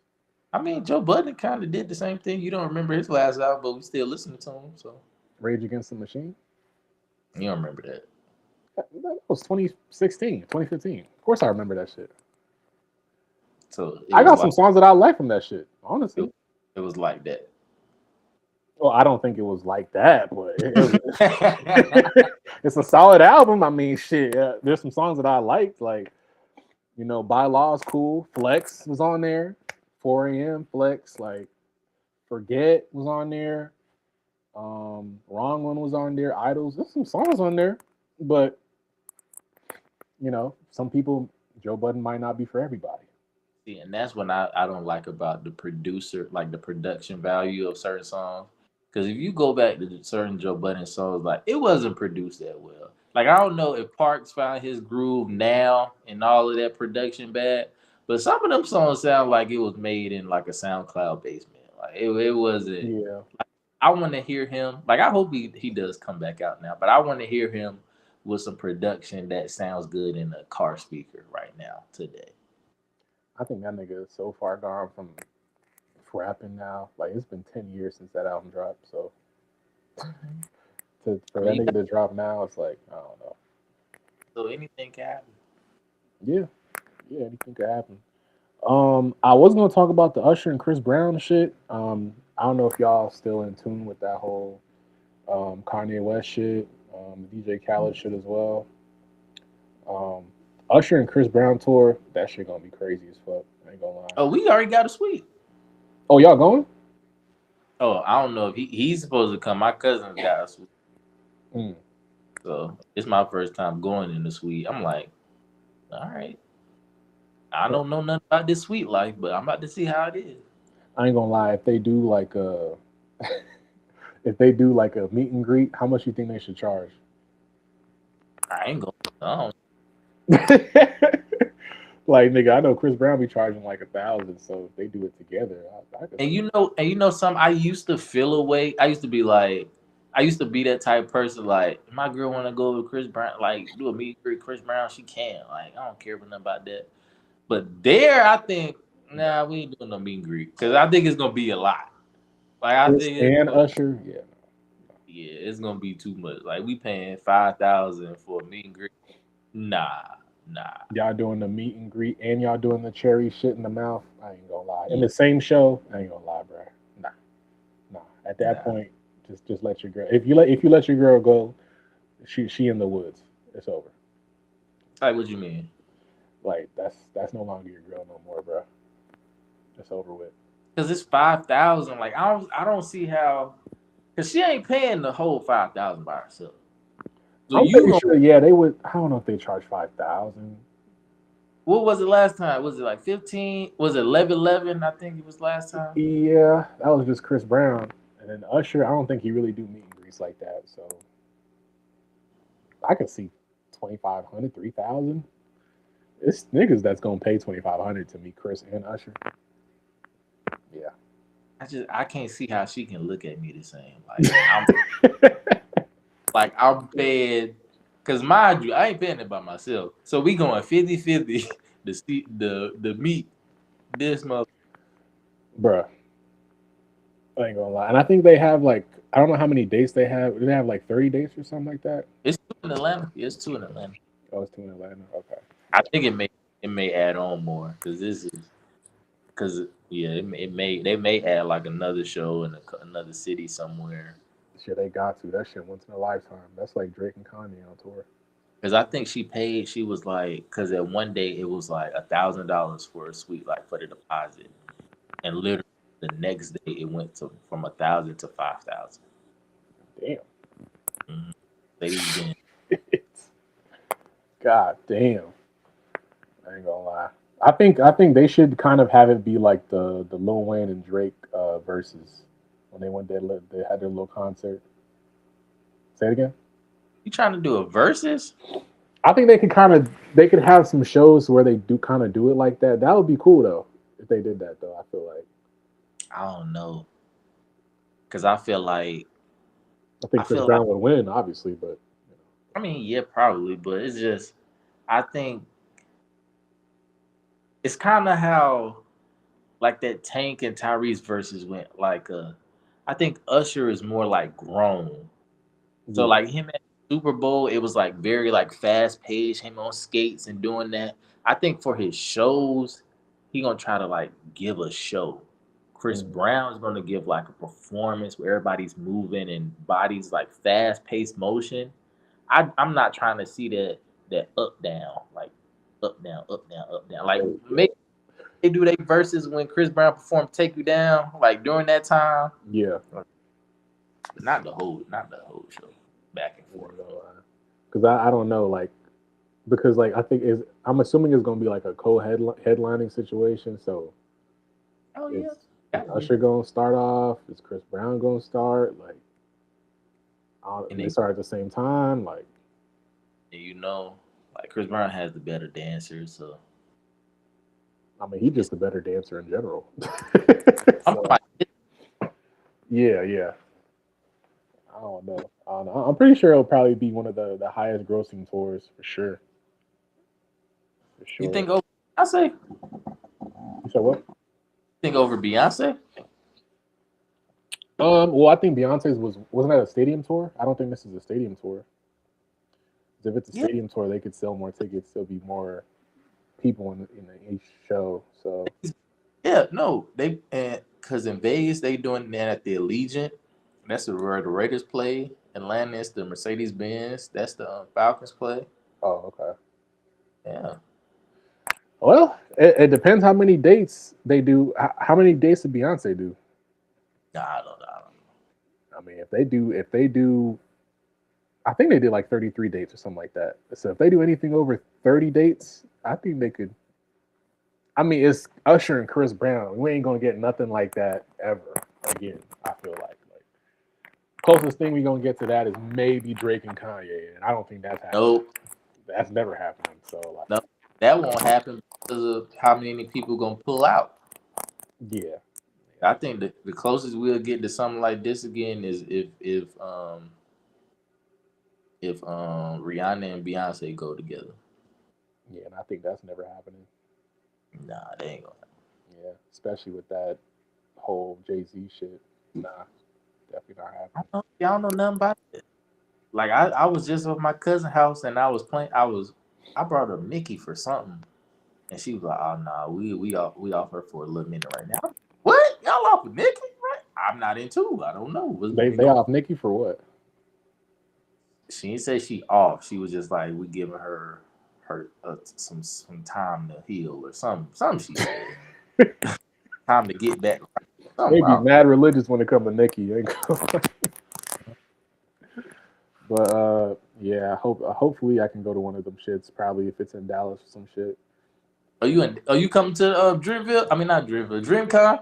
I mean, Joe Budden kind of did the same thing. You don't remember his last album, but we still listening to him, so Rage Against the Machine. you don't remember that. That was 2016, 2015. Of course I remember that shit. So I got some songs that I like from that shit, honestly. it was like that. Well, I don't think it was like that, but it's a solid album. I mean, shit. There's some songs that I liked, like By Law is cool. Flex was on there. 4 a.m. Flex, like Forget was on there. Wrong One was on there. Idols. There's some songs on there, but some people Joe Budden might not be for everybody. See, and that's what I don't like about the producer, like the production value of certain songs. Because if you go back to certain Joe Budden songs, like it wasn't produced that well. Like I don't know if Parks found his groove now and all of that production bad, but some of them songs sound like it was made in like a SoundCloud basement. Like it wasn't. Yeah. I want to hear him. Like I hope he does come back out now, but I want to hear him with some production that sounds good in a car speaker right now today. I think that nigga is so far gone from rapping now. Like it's been 10 years since that album dropped. So for that nigga to drop now, it's like I don't know. So anything can happen. Yeah, anything could happen. I was gonna talk about the Usher and Chris Brown shit. I don't know if y'all still in tune with that whole Kanye West shit, the DJ Khaled shit as well. Usher and Chris Brown tour, that shit gonna be crazy as fuck. I ain't gonna lie. Oh, we already got a suite. Oh, y'all going? Oh, I don't know if he's supposed to come. My cousin's got a suite. Mm. So it's my first time going in the suite. I'm like, all right. I don't know nothing about this suite life, but I'm about to see how it is. I ain't gonna lie. If they do like a, if they do like a meet and greet, how much you think they should charge? I ain't going. I don't. Like nigga, I know Chris Brown be charging like 1,000. So if they do it together, And you know, I used to feel a way. I used to be that type of person. Like, if my girl want to go with Chris Brown, like do a meet and greet Chris Brown, she can. Like, I don't care nothing about that. But there, I think, nah, we ain't doing no meet and greet because I think it's gonna be a lot. Like I Chris think and Usher, yeah. it's gonna be too much. Like we paying 5,000 for a meet and greet. Nah, nah, Y'all doing the meet and greet and y'all doing the cherry shit in the mouth. I ain't gonna lie. In yeah, the same show, I ain't gonna lie, bro. Nah, nah. At that nah. point, just let your girl. If you let your girl go, she in the woods. It's over. Like what you mean? Like that's no longer your girl no more, bro. It's over with. Because it's 5,000. Like I don't see how. Because she ain't paying the whole 5,000 by herself. So I'm you pretty gonna sure. Yeah, they would. I don't know if they charge 5,000. what was it last time? Was it like 15? Was it 11? I think it was last time. Yeah, that was just Chris Brown, and then Usher. I don't think he really do meet and greets like that. So I could see 2,500, 3,000. It's niggas that's gonna pay 2,500 to meet Chris and Usher. Yeah. I can't see how she can look at me the same. I'm paying because mind you, I ain't paying it by myself. So we going 50-50 to see the meet this month. Bruh, I ain't gonna lie. And I think they have like I don't know how many dates they have. Do they have like 30 dates or something like that? It's two in Atlanta. It's two in Atlanta. Oh, it's two in Atlanta. Okay. I think it may add on more because this is because yeah it may they may add like another show in another city somewhere. Shit, they got to. That shit once in a lifetime. That's like Drake and Kanye on tour. Because I think she paid. She was like, because at one day it was like $1,000 for a suite, like for the deposit, and literally the next day it went to from 1,000 to 5,000. Damn. Mm-hmm. Ladies been God damn. I ain't gonna lie. I think they should kind of have it be like the Lil Wayne and Drake verses when they went there. They had their little concert. Say it again. you trying to do a versus? I think they could have some shows where they do kind of do it like that. That would be cool though if they did that though. I feel like I don't know, because I feel like I think Chris Brown would win, obviously, but I mean yeah probably, but it's just I think it's kind of how like that Tank and Tyrese versus went. I think Usher is more like grown. So yeah, like him at Super Bowl, it was like very like fast paced, him on skates and doing that. I think for his shows, he gonna try to like give a show. Chris mm, Brown is gonna give like a performance where everybody's moving and bodies like fast paced motion. I'm not trying to see that up down like up down up down up down. Like maybe they do they verses when Chris Brown performed "Take You Down" like during that time. yeah. Not the whole show back and forth. Because I don't know like because like I'm assuming it's gonna be like a headlining situation. So Oh yeah. is Usher gonna start off? Is Chris Brown gonna start? Like And they start at the same time. Like you know, like Chris Brown has the better dancers, so I mean, he's just a better dancer in general. I'm So like, yeah, yeah. I don't know. I don't know. I'm pretty sure it'll probably be one of the highest grossing tours for sure. For you sure. think over Beyonce? You said what? Think over Beyonce? Well, I think Beyonce's wasn't that a stadium tour? I don't think this is a stadium tour. 'Cause if it's a Yeah, stadium tour, they could sell more tickets. There'll be more people in each show. So yeah, no, they because in Vegas they doing that at the Allegiant. That's where the Raiders play. Atlanta is the Mercedes Benz. That's the Falcons play. oh, okay. Yeah, Well, it depends how many dates they do. How many dates did Beyonce do? nah, I don't know. I mean, if they do, I think they did like 33 dates or something like that. So if they do anything over 30 dates, I think they could. I mean, it's Usher and Chris Brown. We ain't gonna get nothing like that ever again. I feel like closest thing we gonna get to that is maybe Drake and Kanye, and I don't think that's happening. Nope, That's never happening. So like, no, that won't happen because of how many people gonna pull out. yeah, I think the closest we'll get to something like this again is if Rihanna and Beyonce go together. yeah, and I think that's never happening. Nah, they ain't gonna. Yeah, especially with that whole Jay Z shit. Nah, definitely not I happening. don't know, y'all know nothing about it. Like I was just at my cousin's house and I was playing. I brought her Mickey for something, and she was like, "Oh no, we off her for a little minute right now." What y'all off with Mickey? Right? I'm not into. I don't know. They We they gonna. off Nikki for what? She didn't say she off. She was just like we giving her some time to heal or something. She said time to get back right. They Something. be mad religious when it comes to Nikki. Ain't gonna- but yeah, I hope hopefully I can go to one of them shits. Probably if it's in Dallas or some shit. Are you coming to Dreamville? I mean not Dreamville. DreamCon?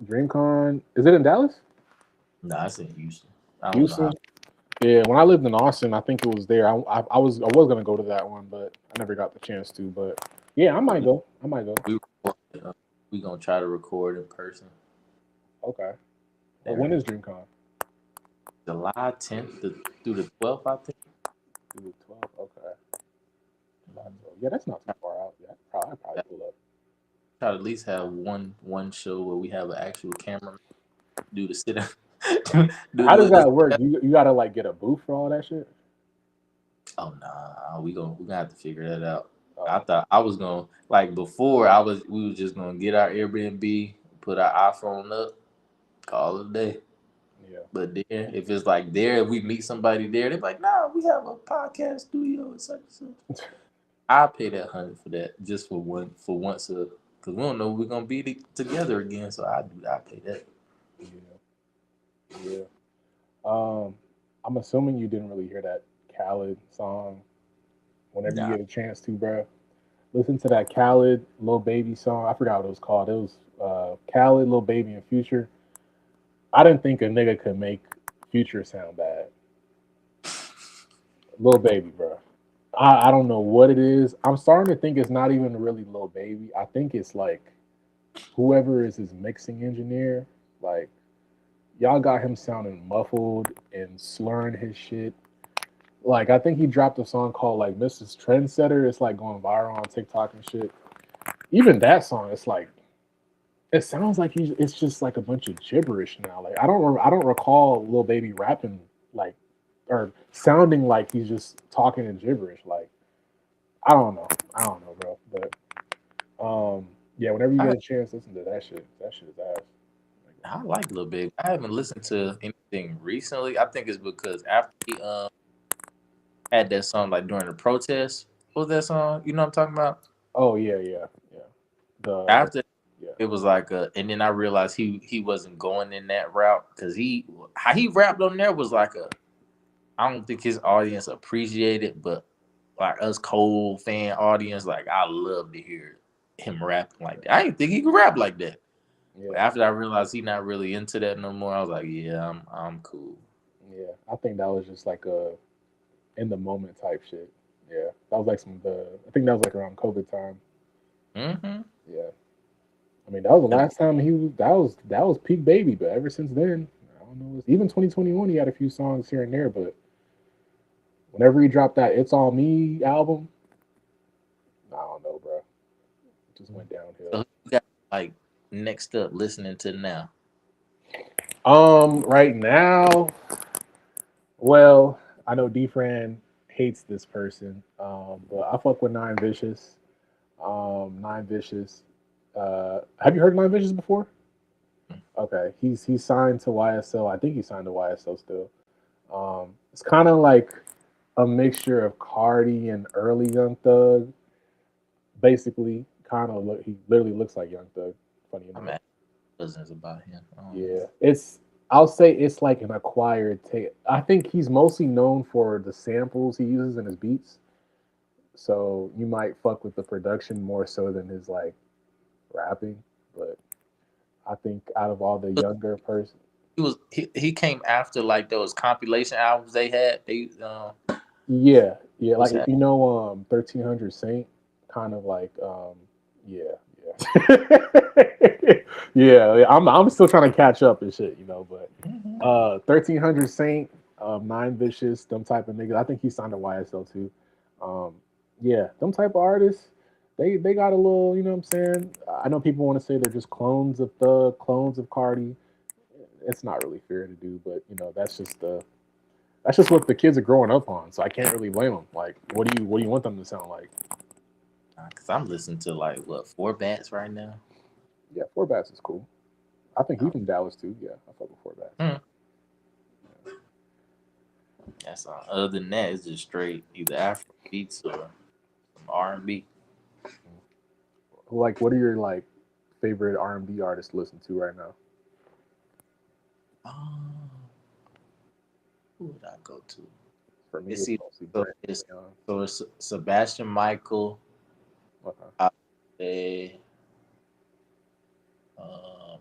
DreamCon is it in Dallas? Nah, it's in Houston. I don't know how. Houston? Yeah, when I lived in Austin, I think it was there. I was gonna go to that one, but I never got the chance to. But yeah, I might go. I might go. We we gonna try to record in person. Okay. But There, when is DreamCon? July 10th through the 12th, I think. Through the 12th. Okay. July 12th. Yeah, that's not too far out. Yeah, I'd probably pull up. Try to at least have one show where we have an actual camera do the sit do How does the that work? You gotta like get a booth for all that shit. oh nah, we gonna have to figure that out. I Oh, thought I was gonna like before we was just gonna get our Airbnb, put our iPhone up, call it a day. yeah. But then if it's like there, if we meet somebody there, they're like, nah, we have a podcast studio and such and such. I pay that 100 for that just for once because we don't know if we're gonna be together again. So I pay that. Yeah. Yeah. I'm assuming you didn't really hear that Khaled song. Whenever you Nah, get a chance to, bro, listen to that Khaled Lil Baby song. I forgot what it was called. It was Khaled, Lil Baby and Future. I didn't think a nigga could make Future sound bad. Lil Baby, bro. I don't know what it is. I'm starting to think it's not even really Lil Baby. I think it's like whoever is his mixing engineer. Like y'all got him sounding muffled and slurring his shit. Like I think he dropped a song called like Mrs. Trendsetter. It's like going viral on TikTok and shit. Even that song, it's like it sounds like it's just like a bunch of gibberish now. Like I don't recall Lil Baby rapping like or sounding like he's just talking in gibberish. Like I don't know, bro. But yeah, whenever you I, get a chance, listen to that shit. That shit is ass. I like Lil Big. I haven't listened to anything recently. I think it's because after he had that song like during the protest. What was that song? You know what I'm talking about? Oh yeah, yeah, yeah. The After yeah. it was like and then I realized he wasn't going in that route because how he rapped on there was like a I don't think his audience appreciated, but like us Cole fan audience, like I love to hear him rapping like that. I didn't think he could rap like that. But Yeah, after I realized he not really into that no more, I was like, yeah, I'm cool. yeah. I think that was just like a in the moment type shit. Yeah, that was like some of the. I think that was like around COVID time. Mm-hmm. Yeah, I mean that was the last time he was. That was peak baby. But ever since then, I don't know. Even 2021, he had a few songs here and there. But whenever he dropped that "It's All Me" album, I don't know, bro. It just went downhill. So who you got like next up listening to now? Right now, well, I know D-Fran hates this person. But I fuck with Nine Vicious. Nine Vicious. Have you heard Nine Vicious before? Okay, he's signed to YSL. I think he's signed to YSL still. It's kind of like a mixture of Cardi and early Young Thug. Basically, kind of look. He literally looks like Young Thug. Funny I'm enough. at cousins about him. I don't know. Yeah, it's. I'll say it's like an acquired taste. I think he's mostly known for the samples he uses in his beats. So you might fuck with the production more so than his like rapping. But I think out of all the younger person, He came after like those compilation albums they had. They yeah, yeah, was like that 1300 Saint, kind of like yeah, yeah, yeah. Yeah, I'm still trying to catch up and shit, but Mhm. 1300 Saint, Nine Vicious, them type of niggas. I think he signed to YSL too. Um, yeah, them type of artists. They got a little, you know what I'm saying. I know people want to say they're just clones of Thug, clones of Cardi. it's not really fair to do, but that's just what the kids are growing up on. So I can't really blame them. Like, what do you want them to sound like? Because I'm listening to like what 4 Bats right now. Yeah, Four Bats is cool. I think he's from Dallas too. Yeah, I fuck with Four Bats. That's all. Other than that, it's just straight either Afro beats or some R&B. Like, what are your like favorite R&B artists to listen to right now? Who would I go to? For me, It's it's either, mostly so Brent. it's, so it's Sebastian Michael. Okay. I would say,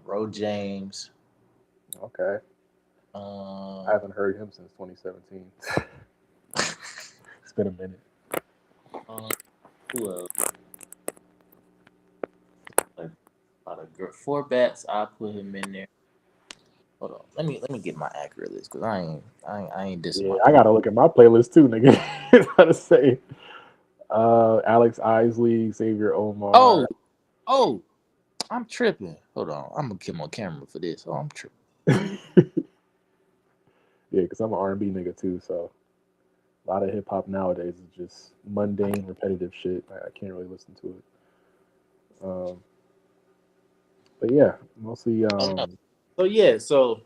Ro James. Okay. I haven't heard him since 2017. It's been a minute. Who else? Like, about a girl. 4 Bats. I put him in there. Hold on. Let me get my accurate list because I ain't dissing Yeah, my. I gotta look at my playlist too, nigga. Gotta say, Alex Isley, Xavier Omar. Oh, I'm tripping. Hold on. I'm gonna get my camera for this. Oh, I'm tripping. Yeah, because I'm an R&B nigga too, so a lot of hip hop nowadays is just mundane, repetitive shit. I can't really listen to it. But yeah, mostly. So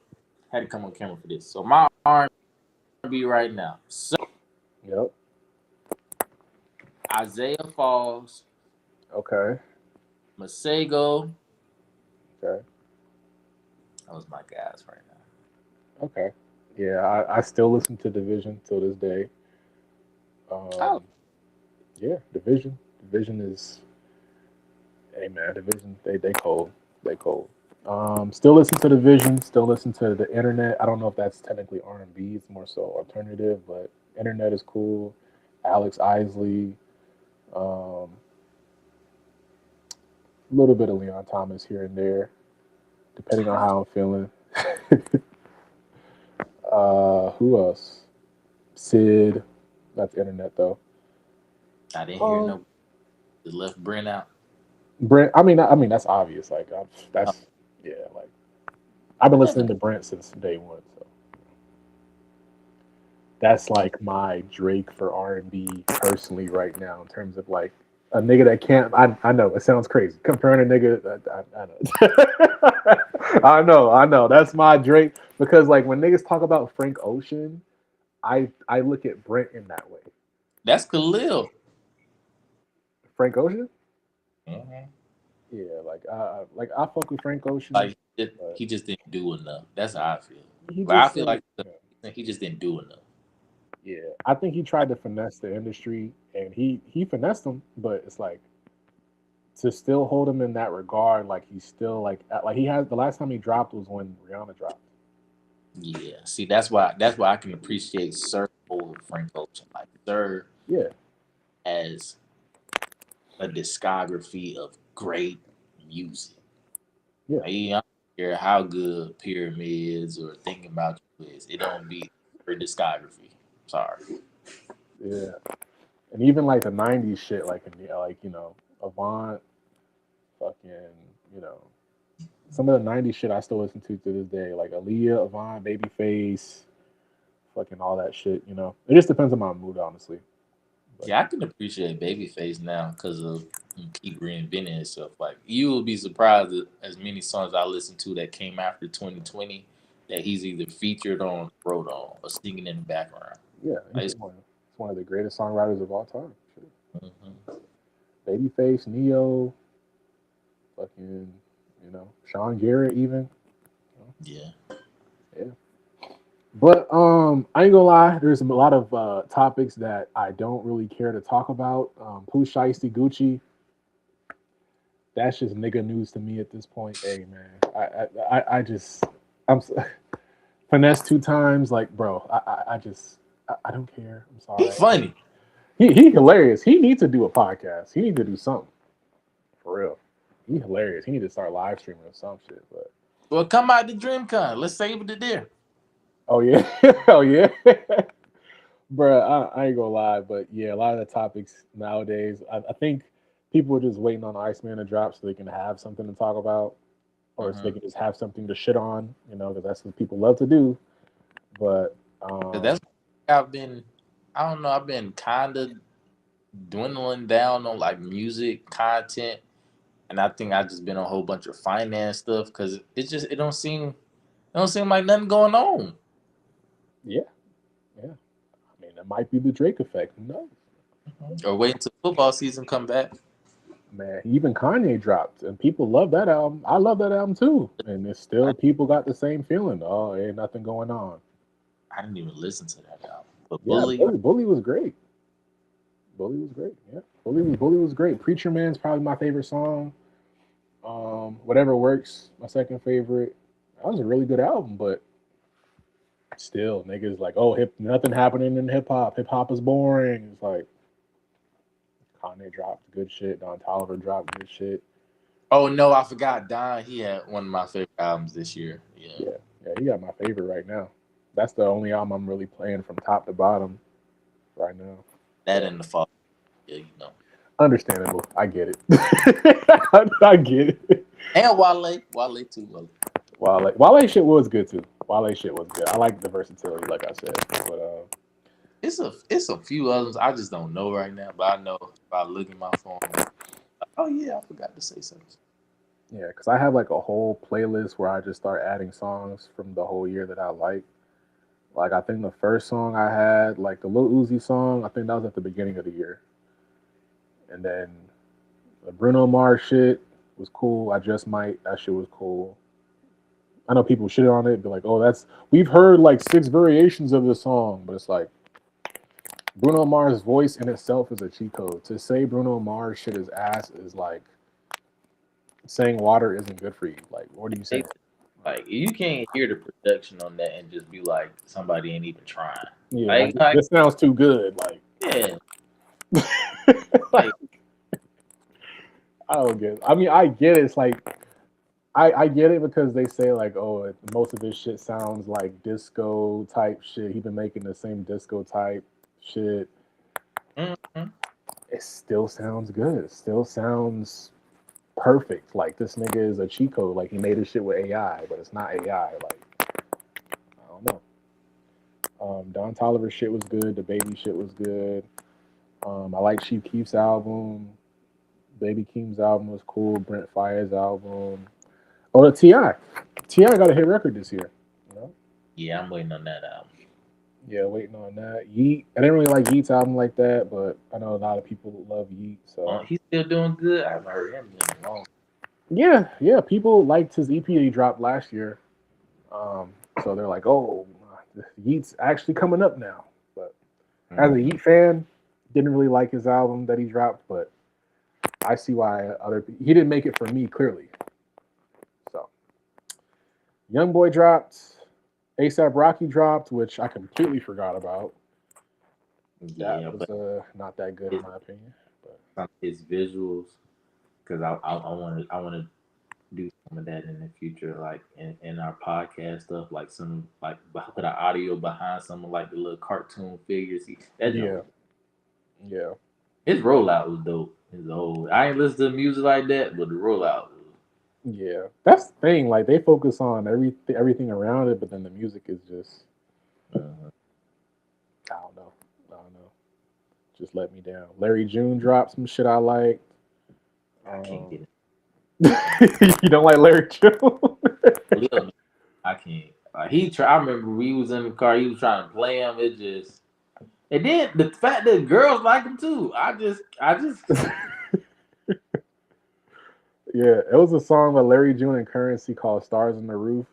had to come on camera for this. So my R&B right now. So Yep. Isaiah Falls, Okay. Masego. Okay. Those my guys right now. Okay. Yeah, I still listen to Division till this day. Oh, Yeah, Division. Division is, hey man, Division. They cold. They cold. Still listen to Division. Still listen to the Internet. I don't know if that's technically R&B. It's more so alternative, but Internet is cool. Alex Isley. A little bit of Leon Thomas here and there, depending on how I'm feeling. Who else? Sid. That's Internet though. I didn't hear Um, no. Just left Brent out. Brent. I mean that's obvious. Like Oh, that's yeah. Like I've been never. listening to Brent since day one. So that's like my Drake for R&B personally right now in terms of like a nigga that can't. I know it sounds crazy comparing a nigga. I know. I know. That's my Drake because like when niggas talk about Frank Ocean, I look at Brent in that way. That's Khalil. Frank Ocean. Mhm. Yeah, like I fuck with Frank Ocean, Like but he just didn't do enough. That's how I feel. he Like I just feel like like he just didn't do enough. yeah. I think he tried to finesse the industry, and he finessed them, but it's like to still hold him in that regard, like he's still like he has the last time he dropped was when Rihanna dropped. Yeah. See, that's why I can appreciate Sir over Frank Ocean. Like Sir Yeah, has a discography of great music. yeah, Like, I don't care how good Pyramid is or Thinking About You is. It don't beat her discography. Sorry. yeah, and even like the '90s shit, like Avant, fucking you know some of the '90s shit I still listen to this day, like Aaliyah, Avant, Babyface, fucking all that shit. It just depends on my mood, honestly. But Yeah, I can appreciate Babyface now because of he keep reinventing himself. Like you will be surprised at as many songs I listened to that came after 2020 that he's either featured on, wrote on, or singing in the background. yeah, Like, it's one of the greatest songwriters of all time. Shit. mhm. Babyface, Neo, fucking, Sean Garrett, even. Yeah, Yeah. But I ain't gonna lie, there's a lot of topics that I don't really care to talk about. Pooh Shiesty Gucci, that's just nigga news to me at this point. Hey man, I just I'm finesse 2 times, like bro. I just I don't care. I'm he sorry. funny. He hilarious. He needs to do a podcast. He needs to do something for real. He hilarious. He need to start live streaming or some shit. But Well, come out to DreamCon. Let's save it there. oh yeah, oh yeah, bro. I ain't gonna lie, but yeah, a lot of the topics nowadays, I think people are just waiting on Iceman to drop so they can have something to talk about. or so they can just have something to shit on, because that's what people love to do. But That's I've been. I don't know. I've been kind of dwindling down on like music content, and I think I just been on a whole bunch of finance stuff because it don't seem like nothing going on. yeah, I mean, it might be the Drake effect. Who knows? Or wait until football season come back. Man, even Kanye dropped, and people love that album. I love that album too, and it's still people got the same feeling. Oh, ain't nothing going on. I didn't even listen to that album. But Yeah, Bully, Bully was great. Bully was great. Yeah, Bully was great. Preacher Man's probably my favorite song. Whatever Works, my second favorite. That was a really good album, but still, niggas like, oh, nothing happening in hip hop. Hip hop is boring. It's like Kanye dropped good shit. Don Toliver dropped good shit. oh no, I forgot. Don, he had one of my favorite albums this year. Yeah, he got my favorite right now. That's the only album I'm really playing from top to bottom right now. That and the fall. Yeah, Understandable. I get it. I get it. And Wale too. Wale shit was good too. Wale shit was good. I like the versatility, like I said. But It's a few others I just don't know right now, but I know if I look at my phone. Oh yeah, I forgot to say something. yeah, because I have like a whole playlist where I just start adding songs from the whole year that I like. Like I think the first song I had, like the Lil Uzi song, I think that was at the beginning of the year. And then the Bruno Mars shit was cool. I Just Might, that shit was cool. I know people shit on it, be like, oh, we've heard like 6 variations of this song, but it's like Bruno Mars' voice in itself is a cheat code. To say Bruno Mars shit is ass is like saying water isn't good for you. Like, what do you say? Like you can't hear the production on that and just be like somebody ain't even trying. Yeah, like, this sounds too good. Like, yeah. like, I don't get it. I mean, I get it. It's like I get it because they say like, oh, most of this shit sounds like disco type shit. He's been making the same disco type shit. Mm-hmm. It still sounds good. It still sounds perfect. Like this nigga is a cheat code. Like he made his shit with AI, but it's not AI. Like I don't know. Don Toliver shit was good. The Baby shit was good. I like Chief Keef's album. Baby Keem's album was cool. Brent Faiyaz's album. Oh, the T.I. T.I. got a hit record this year. Yeah, I'm waiting on that album. Yeah, waiting on that. Yeet. I didn't really like Yeet's album like that, but I know a lot of people love Yeet. So he's still doing good. I haven't heard him in a long. Yeah. People liked his EP he dropped last year. So they're like, oh, Yeet's actually coming up now. But as a Yeet fan, didn't really like his album that he dropped, but I see why he didn't make it for me clearly. So YoungBoy dropped, ASAP Rocky dropped, which I completely forgot about. Yeah, that was not that good in my opinion. But his visuals, because I want to do some of that in the future, like in our podcast stuff, like some like put our audio behind some of like the little cartoon figures. Yeah. His rollout was dope. I ain't listen to music like that, but the rollout. Yeah, that's the thing. Like they focus on everything around it, but then the music is just, I don't know. Just let me down. Larry June dropped some shit I liked. I can't get it. You don't like Larry June? I can't. I remember we was in the car. He was trying to play him. And then the fact that girls like him too. I just. Yeah, it was a song by Larry June and Currency called "Stars on the Roof."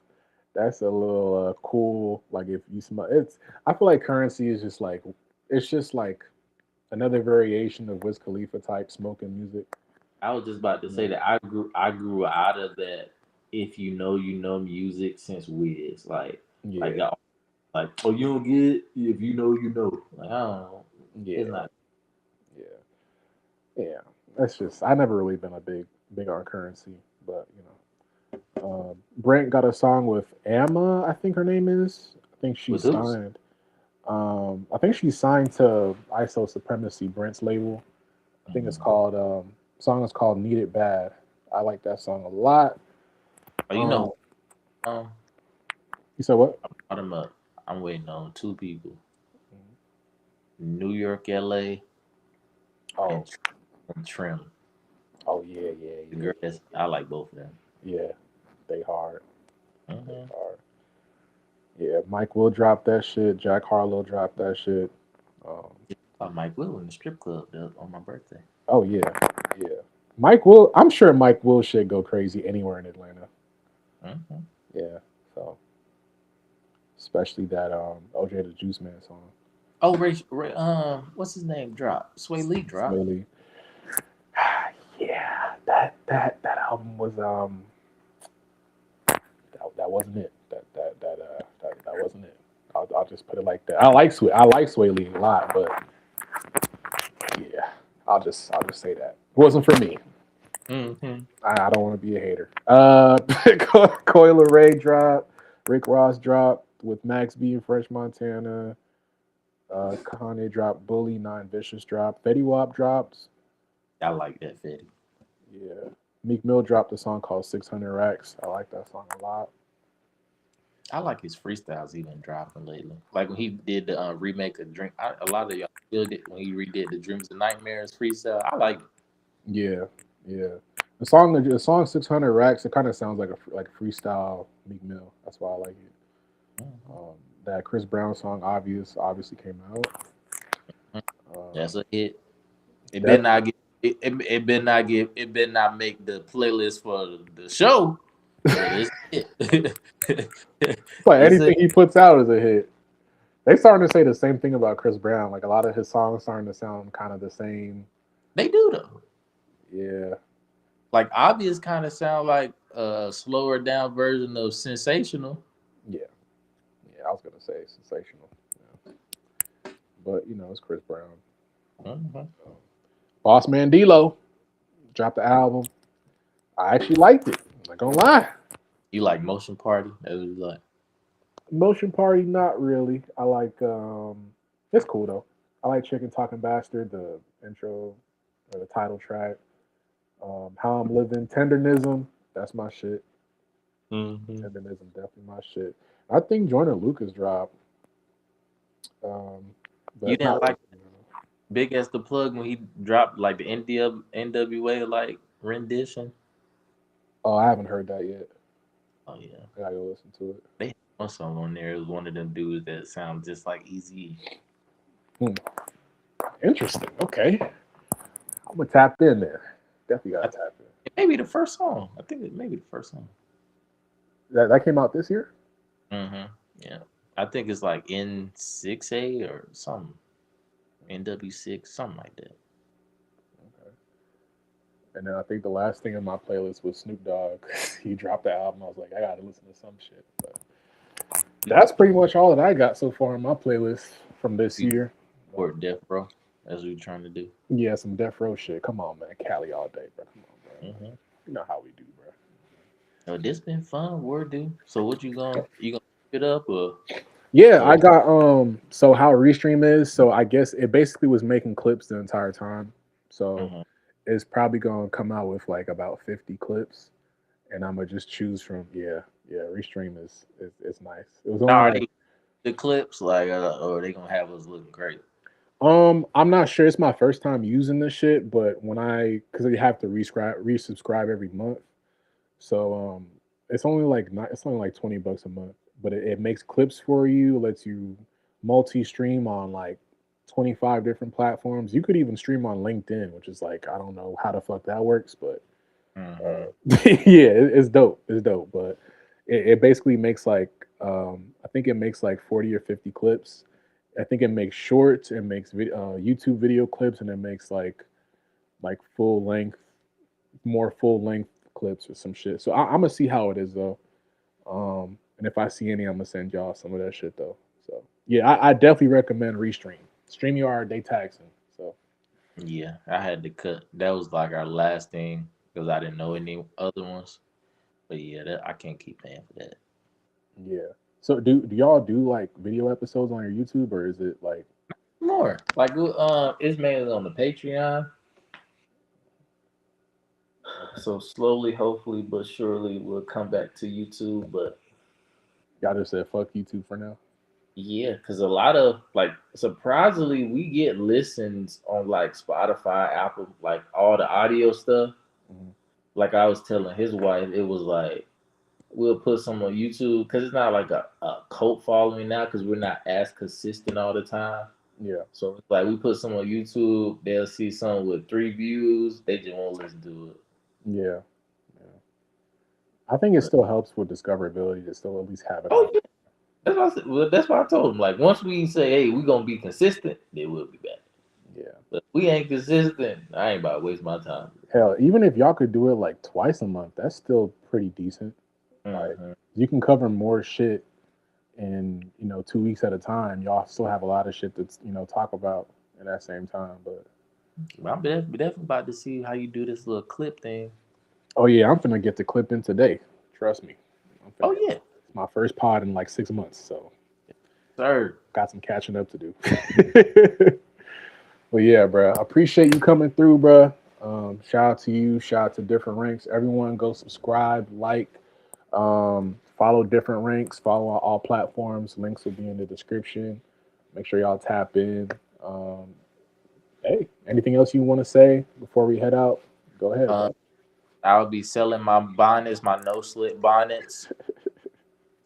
That's a little cool. Like if you smell it's, I feel like Currency is just like another variation of Wiz Khalifa type smoking music. I was just about to say that I grew out of that. If you know music since Wiz, like oh you don't get it if you know like I don't know. Yeah, it's not. Yeah. That's just I never really been a big on Currency, but Brent got a song with Amma, I think her name is. I think she's signed. I think she's signed to ISO Supremacy, Brent's label. I think it's called song is called Need It Bad. I like that song a lot. Oh, you know, um, You said what? I brought him up. I'm waiting on two people: New York, LA, Oh, and Trim. oh yeah, The yeah, girl, I like both of them. yeah. They hard. They Mm-hmm. hard. Yeah, Mike will drop that shit. Jack Harlow dropped that shit. Um, I Mike Will in the strip club on my birthday. oh yeah, yeah. Mike will. I'm sure Mike will shit go crazy anywhere in Atlanta. Mm-hmm. Yeah. So especially that OJ the Juice Man song. Oh, what's his name? Drop. Sway Lee drop. Really. Yeah, that album was that wasn't it. That wasn't it. I'll just put it like that. I like Sway Lee a lot, but yeah, I'll just say that it wasn't for me. Mm-hmm. I don't want to be a hater. Coil Ray drop, Rick Ross drop with Max B and Fresh Montana. Kanye dropped Bully, Nine Vicious drop. Fetty Wap dropped. I like that Fetty. Yeah. Meek Mill dropped a song called 600 Racks. I like that song a lot. I like his freestyles he been dropping lately. Like when he did the remake of Dream. A lot of y'all feel it when he redid the Dreams and Nightmares freestyle. I like it. Yeah, yeah. The song 600 Racks. It kind of sounds like a freestyle Meek Mill. That's why I like it. Mhm. That Chris Brown song, obviously came out. That's a hit. It better That not get. It better not get. It better not make the playlist for the show. But it's a hit. it's like It's a, anything he puts out is a hit. They starting to say the same thing about Chris Brown. Like a lot of his songs starting to sound kind of the same. they do though. Yeah, Like obvious kind of sound like a slower down version of sensational. yeah, yeah. I was gonna say sensational, yeah. But it's Chris Brown. Mhm. Boss Man D-Lo dropped the album. I actually liked it. I'm not gonna lie. You like Motion Party? That was like Motion Party, not really. I like it's cool though. I like Chicken Talking Bastard, the intro or the title track. How I'm Living, Tendernism, that's my shit. hmm Tendernism, definitely my shit. I think Joyner Lucas dropped, um, but you it's didn't not. like Big as the plug when he dropped like the NWA like rendition. Oh, I haven't heard that yet. Oh yeah, I gotta go listen to it. they had one song on there. It was one of them dudes that sounds just like Easy. Hmm. Interesting. Okay, I'm gonna tap in there. Definitely I gotta think tap in. it may be the first song. I think it may be the first song. That came out this year. hmm Yeah, I think it's like N6A or something. NW6, something like that. Okay. And then I think the last thing in my playlist was Snoop Dogg. He dropped the album. I was like, I gotta listen to some shit. But that's pretty much all that I got so far in my playlist from this You year. support Death Row. That's what you're trying to do. Yeah, some Death Row shit. Come on, man. Cali all day, bro. Come on, bro. hmm You know how we do, bro. Oh, this been fun, word dude. So what you gonna keep it up Yeah, I or got so how Restream is, so I guess it basically was making clips the entire time. So Mhm. it's probably gonna come out with like about 50 clips and I'm gonna just choose from yeah, Restream is nice. It was Now, only are like they the clips like or are they gonna have us looking great? I'm not sure. It's my first time using this shit, but because you have to resubscribe every month, so it's only like $20 a month, but it makes clips for you, lets you multi-stream on like 25 different platforms. You could even stream on LinkedIn, which is like I don't know how the fuck that works, but hmm yeah, it's dope. It's dope, but it basically makes like I think it makes like 40 or 50 clips. I think it makes shorts, it makes YouTube video clips, and it makes like full length, more full length clips or some shit. So I'm gonna see how it is though. And if I see any, I'm gonna send y'all some of that shit though. So yeah, I definitely recommend Restream. StreamYard they taxing. So Yeah, I had to cut. That was like our last thing because I didn't know any other ones. But yeah, I can't keep paying for that. yeah. So do y'all do like video episodes on your YouTube or is it like More like it's mainly on the Patreon. So slowly, hopefully, but surely, we'll come back to YouTube. But Y'all just said fuck YouTube for now. yeah, because a lot of like surprisingly, we get listens on like Spotify, Apple, like all the audio stuff. Mhm. Like I was telling his wife, it was like we'll put some on YouTube because it's not like a cult following now because we're not as consistent all the time. Yeah, So it's like we put some on YouTube, they'll see some with 3 views, they just won't listen to it. yeah, yeah. I think it still helps with discoverability to still at least have it Oh out. yeah, that's what I said. Well, that's why I told him. Like once we say, "Hey, we gonna be consistent," they will be back. Yeah. But if we ain't consistent, I ain't about to waste my time. Hell, even if y'all could do it like twice a month, that's still pretty decent. Like Hmm. you can cover more shit in 2 weeks at a time. Y'all still have a lot of shit to talk about at that same time. But I'm definitely about to see how you do this little clip thing. oh yeah, I'm finna get the clip in today. Trust me. I'm Oh finna. yeah, It's my first pod in like 6 months, so sir. got some catching up to do. Well, yeah, bro. I appreciate you coming through, bro. Shout out to you. Shout out to Different Ranks. Everyone, go subscribe, like, follow Different Ranks. Follow on all platforms. Links will be in the description. Make sure y'all tap in. Um, hey, anything else you want to say before we head out? Go ahead, Uh, bro. I'll be selling my bonnets, my no slip bonnets.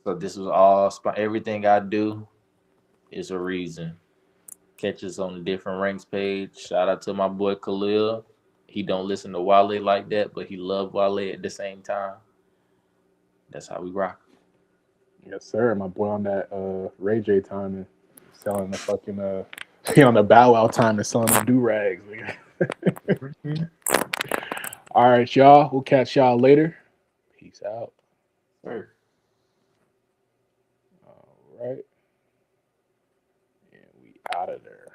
So this was all everything I do is a reason. Catch us on the Different Ranks page. Shout out to my boy Khalil. He don't listen to Wale like that, but he love Wale at the same time. That's how we rock. Yes, sir. My boy on that Ray J time and selling the fucking he on the Bow Wow time and selling the do rags. Mhm. All right, y'all. We'll catch y'all later. Peace out. Sure. All right. And we out of there.